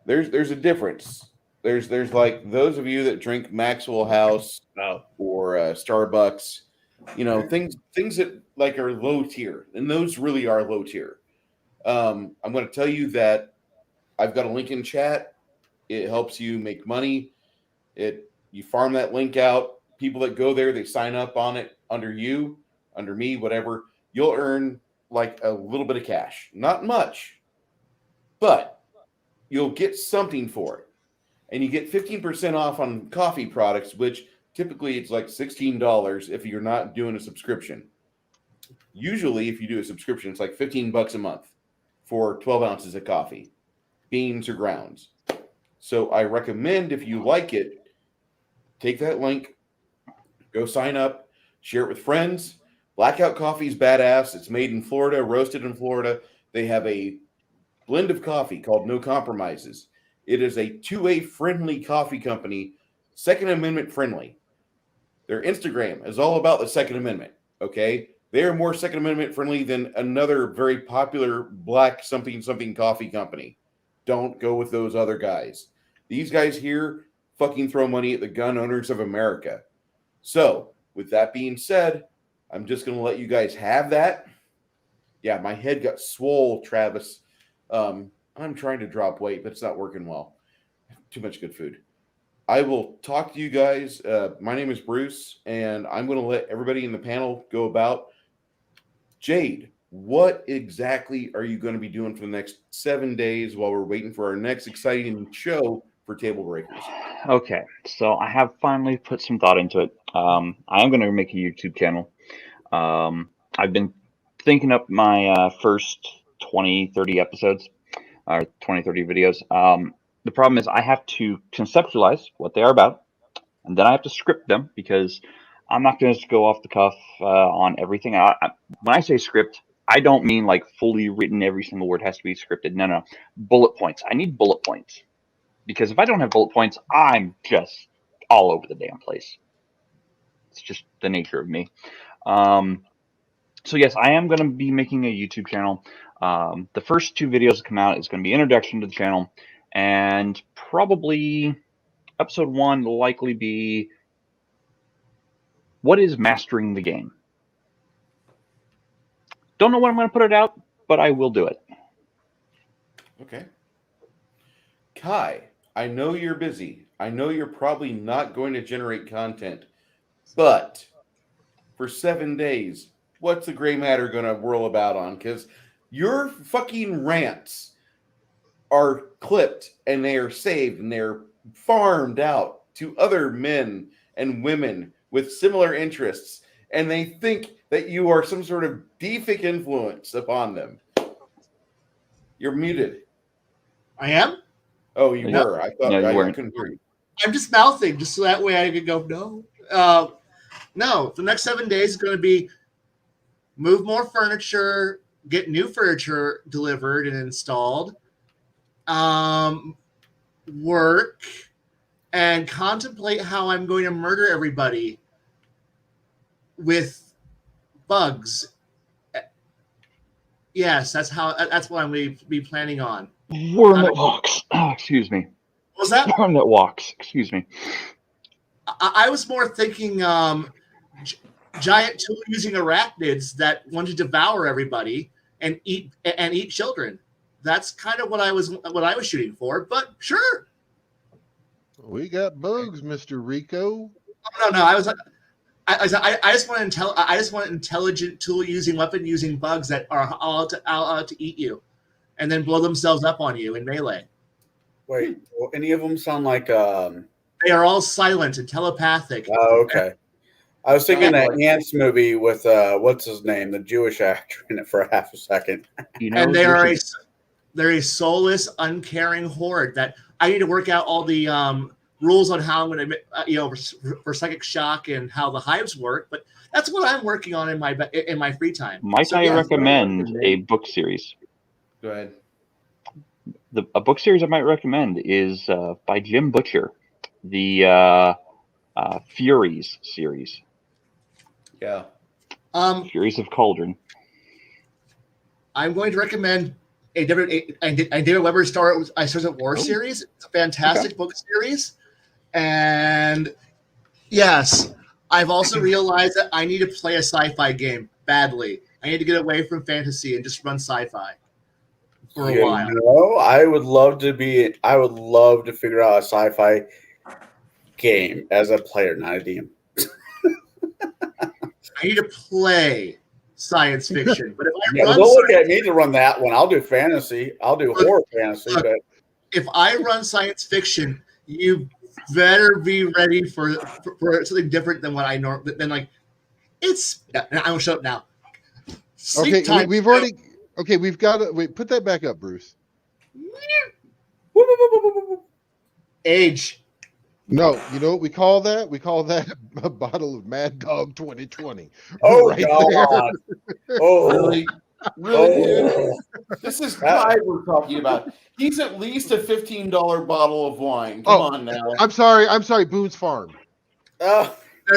There's a difference. There's like those of you that drink Maxwell House no. or Starbucks, things that like are low tier, and those really are low tier. I'm going to tell you that I've got a link in chat. It helps you make money. You farm that link out. People that go there, they sign up on it under you, under me, whatever. You'll earn like a little bit of cash, not much, but you'll get something for it. And you get 15% off on coffee products, which typically it's like $16 if you're not doing a subscription. Usually, if you do a subscription, it's like $15 a month for 12 ounces of coffee, beans or grounds. So I recommend, if you like it, take that link, go sign up, share it with friends. Blackout Coffee is badass. It's made in Florida, roasted in Florida. They have a blend of coffee called No Compromises. It is a 2A friendly coffee company, Second Amendment friendly. Their Instagram is all about the Second Amendment, okay? They are more Second Amendment friendly than another very popular black something coffee company. Don't go with those other guys. These guys here fucking throw money at the gun owners of America. So, with that being said, I'm just going to let you guys have that. Yeah, my head got swole, Travis. I'm trying to drop weight, but it's not working well. Too much good food. I will talk to you guys. My name is Bruce, and I'm going to let everybody in the panel go about. Jade, what exactly are you going to be doing for the next 7 days while we're waiting for our next exciting show for TableBreakers? Okay, so I have finally put some thought into it. I am going to make a YouTube channel. I've been thinking up my first 20, 30 episodes, or 20, 30 videos. The problem is I have to conceptualize what they are about, and then I have to script them, because I'm not going to just go off the cuff on everything. When I say script, I don't mean like fully written, every single word has to be scripted. No. Bullet points. I need bullet points. Because if I don't have bullet points, I'm just all over the damn place. It's just the nature of me. So yes, I am going to be making a YouTube channel. The first 2 videos that come out is going to be introduction to the channel, and probably episode 1 will likely be what is mastering the game. Don't know when I'm going to put it out, but I will do it. Okay. Kai, I know you're busy. I know you're probably not going to generate content, but for 7 days, what's the gray matter going to whirl about on? Because your fucking rants are clipped and they are saved and they're farmed out to other men and women with similar interests, and they think that you are some sort of deific influence upon them. You're muted. I am? Oh, you were. I thought you I weren't. couldn't hear you. I'm just mouthing, just so that way I could go, no. No, the next 7 days is going to be move more furniture, get new furniture delivered and installed, work, and contemplate how I'm going to murder everybody with bugs. Yes, that's what I'm going to be planning on. Worm that walks. Excuse me. What was that? Worm that walks. Excuse me. I was more thinking giant tool-using arachnids that want to devour everybody and eat children. That's kind of what I was shooting for. But sure, We got bugs, Mr. Rico. no. I just want intelligent tool-using, weapon-using bugs that are all out to eat you, and then blow themselves up on you in melee. Wait, well, any of them sound like They are all silent and telepathic. Oh, okay. I was thinking that Ants movie with what's his name, the Jewish actor in it for half a second. And they're a soulless, uncaring horde that I need to work out all the rules on how I'm going to, for psychic shock and how the hives work. But that's what I'm working on in my free time. Might So, I yeah, recommend a book series? Go ahead. A book series I might recommend is by Jim Butcher, the Furies series. Yeah. Furies of Cauldron. I'm going to recommend a David Weber Stars at War series. It's a fantastic book series. And yes, I've also realized that I need to play a sci-fi game badly. I need to get away from fantasy and just run sci-fi for a while. I would love to figure out a sci-fi game as a player, not a DM. I need to play science fiction. But if I Don't look at me to run that one. I'll do fantasy. I'll do horror fantasy. Look, but if I run science fiction, you better be ready for something different than what I normally. Then it's. I will shut up now. Okay, we've already. Okay, we've got to wait. Put that back up, Bruce. Age. No, you know what we call that? We call that a bottle of Mad Dog 2020. Oh right God! Oh, Really? Really? This is Guy we're talking about. He's at least a $15 bottle of wine. Come on now. I'm sorry, Boone's Farm. There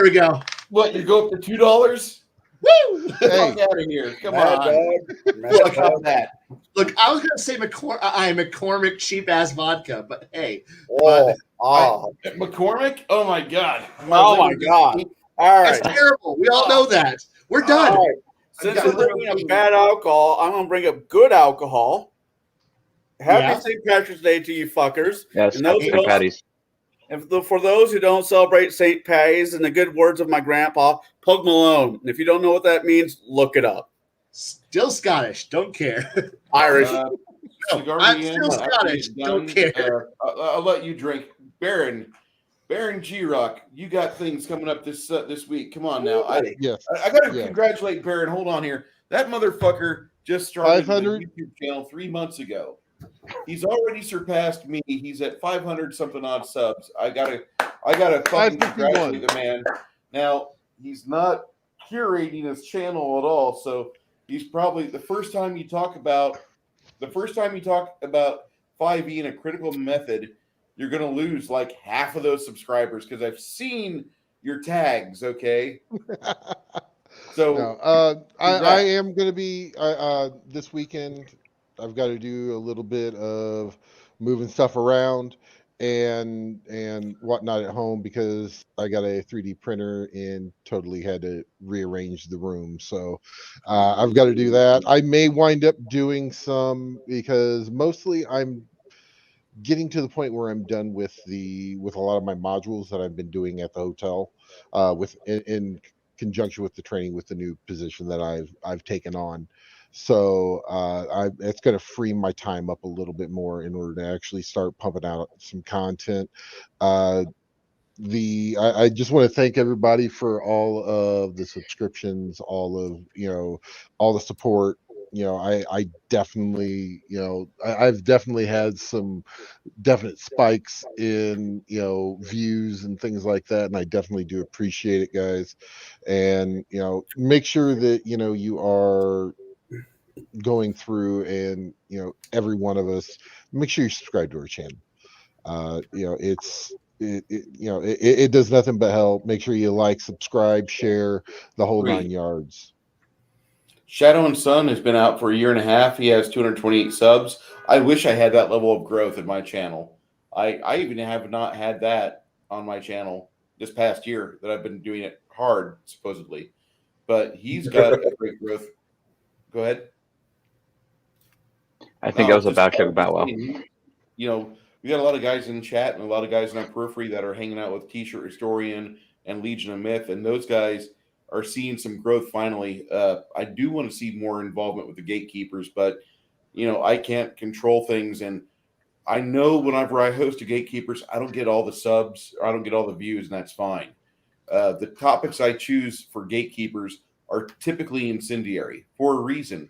we go. What, you go up to $2? Woo! Hey. Fuck out of here. Come Mad on. Dog. Look how that. Look, I was gonna say McCormick cheap ass vodka, but hey, McCormick? Oh my God. Oh my God! All right. it's terrible. We all know that. We're done. All right. Since we're bringing up bad alcohol, I'm gonna bring up good alcohol. Happy St. Patrick's Day to you fuckers. Yes, And those St. who don't- Patty's. For those who don't celebrate St. Patty's, in the good words of my grandpa, Pug Malone. And if you don't know what that means, look it up. Still Scottish. Don't care. Irish. No, I'm still Scottish. Don't care. I'll let you drink. Baron G-Rock, you got things coming up this week. Come on now. I got to congratulate Baron. Hold on here. That motherfucker just started a 500? YouTube channel 3 months ago. He's already surpassed me. He's at 500 something odd subs. I gotta fucking congratulate the man. Now he's not curating his channel at all, so he's probably the first time you talk about 5e in a critical method, you're gonna lose like half of those subscribers because I've seen your tags. Okay, so no, I am going to be this weekend. I've got to do a little bit of moving stuff around and whatnot at home because I got a 3D printer and totally had to rearrange the room. So I've got to do that. I may wind up doing some because mostly I'm getting to the point where I'm done with a lot of my modules that I've been doing at the hotel in conjunction with the training with the new position that I've taken on. So it's going to free my time up a little bit more in order to actually start pumping out some content. I just want to thank everybody for all of the subscriptions, all the support. I definitely, I've definitely had some definite spikes in, views and things like that. And I definitely do appreciate it, guys. And, make sure that, you are going through and, every one of us, make sure you subscribe to our channel. It does nothing but help. Make sure you like, subscribe, share the whole 9 yards. Shadow and Sun has been out for a year and a half. He has 228 subs. I wish I had that level of growth in my channel. I even have not had that on my channel this past year that I've been doing it hard, supposedly. But he's got a great growth. Go ahead. I think I was about to about well. We got a lot of guys in chat and a lot of guys in our periphery that are hanging out with T-Shirt Historian and Legion of Myth, and those guys are seeing some growth finally. I do want to see more involvement with the gatekeepers, but I can't control things, and I know whenever I host a gatekeepers, I don't get all the subs or I don't get all the views, and that's fine. The topics I choose for gatekeepers are typically incendiary for a reason.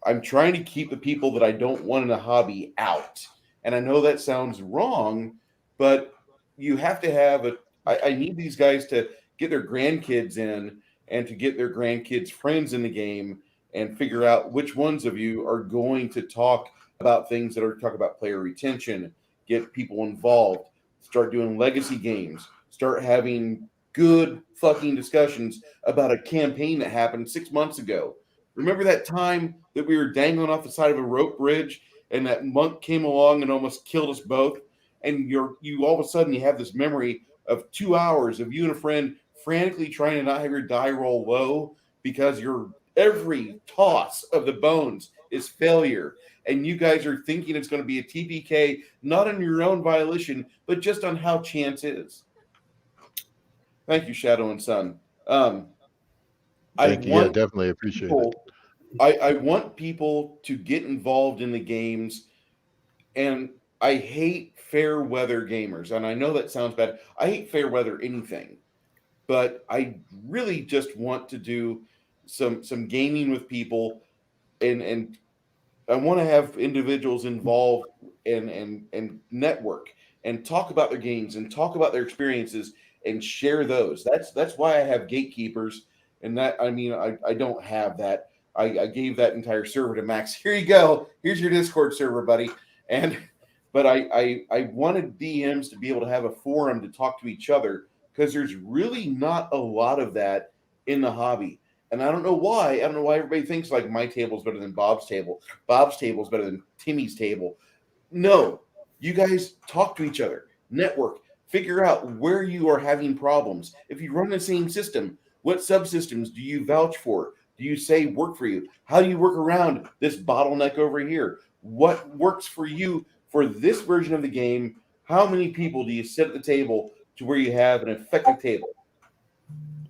I'm trying to keep the people that I don't want in a hobby out. And I know that sounds wrong, but you have to have I need these guys to get their grandkids in and to get their grandkids' friends in the game and figure out which ones of you are going to talk about things that are talk about player retention, get people involved, start doing legacy games, start having good fucking discussions about a campaign that happened 6 months ago. Remember that time that we were dangling off the side of a rope bridge and that monk came along and almost killed us both? And you all of a sudden you have this memory of 2 hours of you and a friend frantically trying to not have your die roll low because your every toss of the bones is failure. And you guys are thinking it's going to be a TPK, not on your own violation, but just on how chance is. Thank you, Shadow and Sun. Thank you. Yeah, definitely appreciate it. I want people to get involved in the games, and I hate fair weather gamers. And I know that sounds bad. I hate fair weather anything, but I really just want to do some gaming with people, and I want to have individuals involved and network and talk about their games and talk about their experiences and share those. That's why I have gatekeepers, and that I mean I don't have that. I gave that entire server to Max. Here you go. Here's your Discord server, buddy. And but I wanted DMs to be able to have a forum to talk to each other because there's really not a lot of that in the hobby. And I don't know why. I don't know why everybody thinks like my table is better than Bob's table. Bob's table is better than Timmy's table. No, you guys talk to each other, network, figure out where you are having problems. If you run the same system, what subsystems do you vouch for? Do you say work for you? How do you work around this bottleneck over here? What works for you for this version of the game? How many people do you sit at the table to where you have an effective table?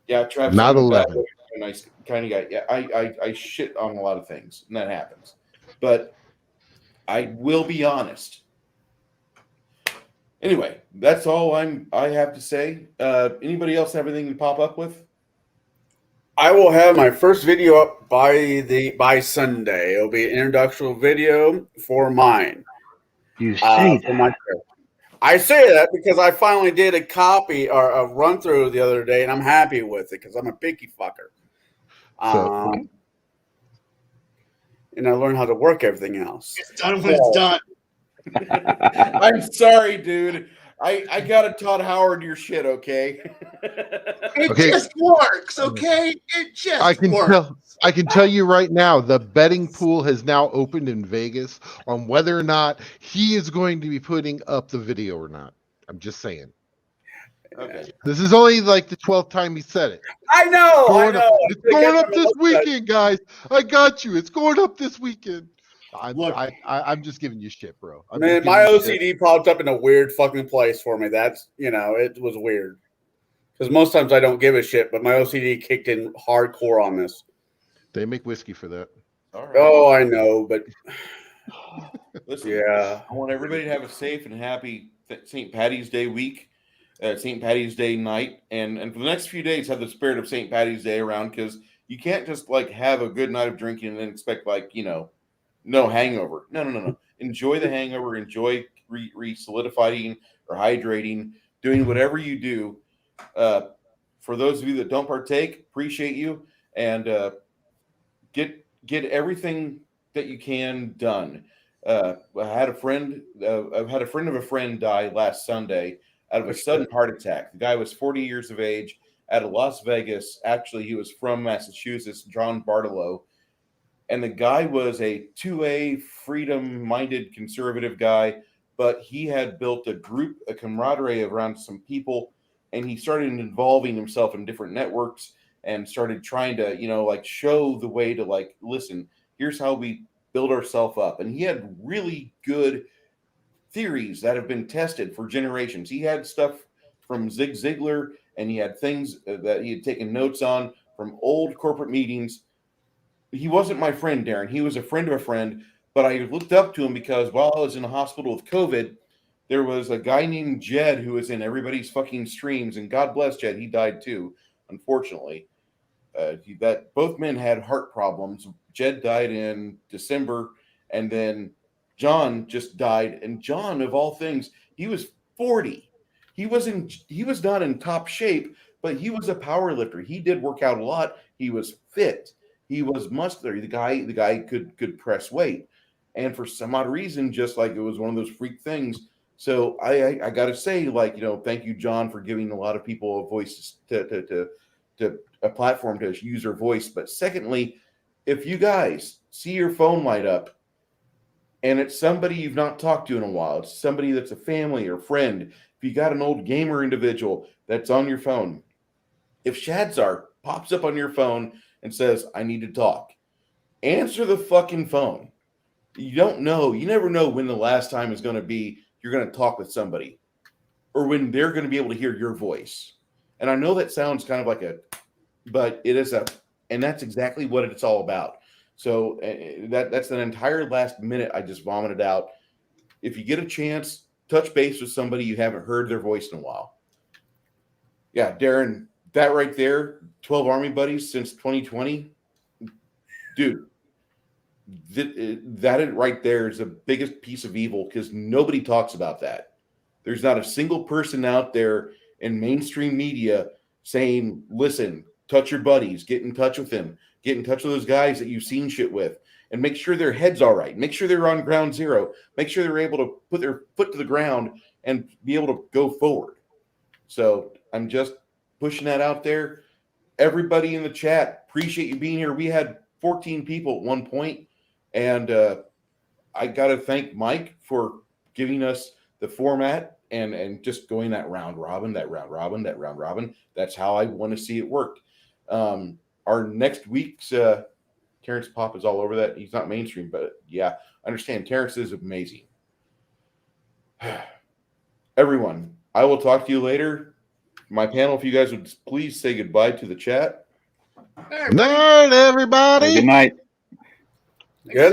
Yeah, Travis. Not 11. A nice kind of guy. Yeah, I shit on a lot of things, and that happens. But I will be honest. Anyway, that's all I have to say. Anybody else have anything to pop up with? I will have my first video up by Sunday. It'll be an introductional video for mine. You say that. I say that because I finally did a copy or a run through the other day, and I'm happy with it because I'm a picky fucker. And I learned how to work everything else. It's done when it's done. I'm sorry, dude. I got to Todd Howard your shit, okay? It just works, okay? It just works. I can tell you right now, the betting pool has now opened in Vegas on whether or not he is going to be putting up the video or not. I'm just saying. Okay. This is only like the 12th time he said it. I know. It's going up this weekend, guys. I got you. It's going up this weekend. I'm just giving you shit, bro. Man, my OCD popped up in a weird fucking place for me. That's, it was weird. Because most times I don't give a shit, but my OCD kicked in hardcore on this. They make whiskey for that. All right. Oh, I know, but listen, yeah. I want everybody to have a safe and happy St. Patty's Day week, St. Patty's Day night, and for the next few days have the spirit of St. Patty's Day around, because you can't just like have a good night of drinking and then expect no hangover. No. Enjoy the hangover. Enjoy solidifying or hydrating, doing whatever you do. For those of you that don't partake, appreciate you, and get everything that you can done. I had a friend. I've had a friend of a friend die last Sunday out of a sudden heart attack. The guy was 40 years of age out of Las Vegas. Actually, he was from Massachusetts, John Bartolo. And the guy was a 2A freedom-minded conservative guy, but he had built a camaraderie around some people, and he started involving himself in different networks and started trying to, show the way to, listen, here's how we build ourselves up. And he had really good theories that have been tested for generations. He had stuff from Zig Ziglar, and he had things that he had taken notes on from old corporate meetings. He wasn't my friend, Darren. He was a friend of a friend, but I looked up to him because while I was in the hospital with COVID, there was a guy named Jed who was in everybody's fucking streams, and God bless Jed. He died too, unfortunately. Both men had heart problems. Jed died in December, and then John just died. And John, of all things, he was 40. he was not in top shape, but he was a power lifter. He did work out a lot. He was fit. He was muscular. The guy could press weight. And for some odd reason, just like it was one of those freak things. So I got to say, like, thank you, John, for giving a lot of people a voice to a platform to use their voice. But secondly, if you guys see your phone light up and it's somebody you've not talked to in a while, it's somebody that's a family or friend, if you got an old gamer individual that's on your phone, if Shadzar pops up on your phone and says, I need to talk, answer the fucking phone. You never know when the last time is going to be you're going to talk with somebody or when they're going to be able to hear your voice. And I know that sounds kind of but it is and that's exactly what it's all about. So that's an entire last minute I just vomited out. If you get a chance, touch base with somebody you haven't heard their voice in a while. Yeah, Darren, that right there, 12 Army buddies since 2020. Dude, that right there is the biggest piece of evil because nobody talks about that. There's not a single person out there in mainstream media saying, listen, touch your buddies, get in touch with them, get in touch with those guys that you've seen shit with, and make sure their head's all right. Make sure they're on ground zero. Make sure they're able to put their foot to the ground and be able to go forward. So I'm just pushing that out there. Everybody in the chat, appreciate you being here. We had 14 people at one point, and I got to thank Mike for giving us the format and just going that round robin. That's how I want to see it work. Our next week's Terrence Pop is all over that. He's not mainstream, but yeah, I understand. Terrence is amazing. Everyone, I will talk to you later. My panel, if you guys would please say goodbye to the chat. Night, everybody. Good night. Good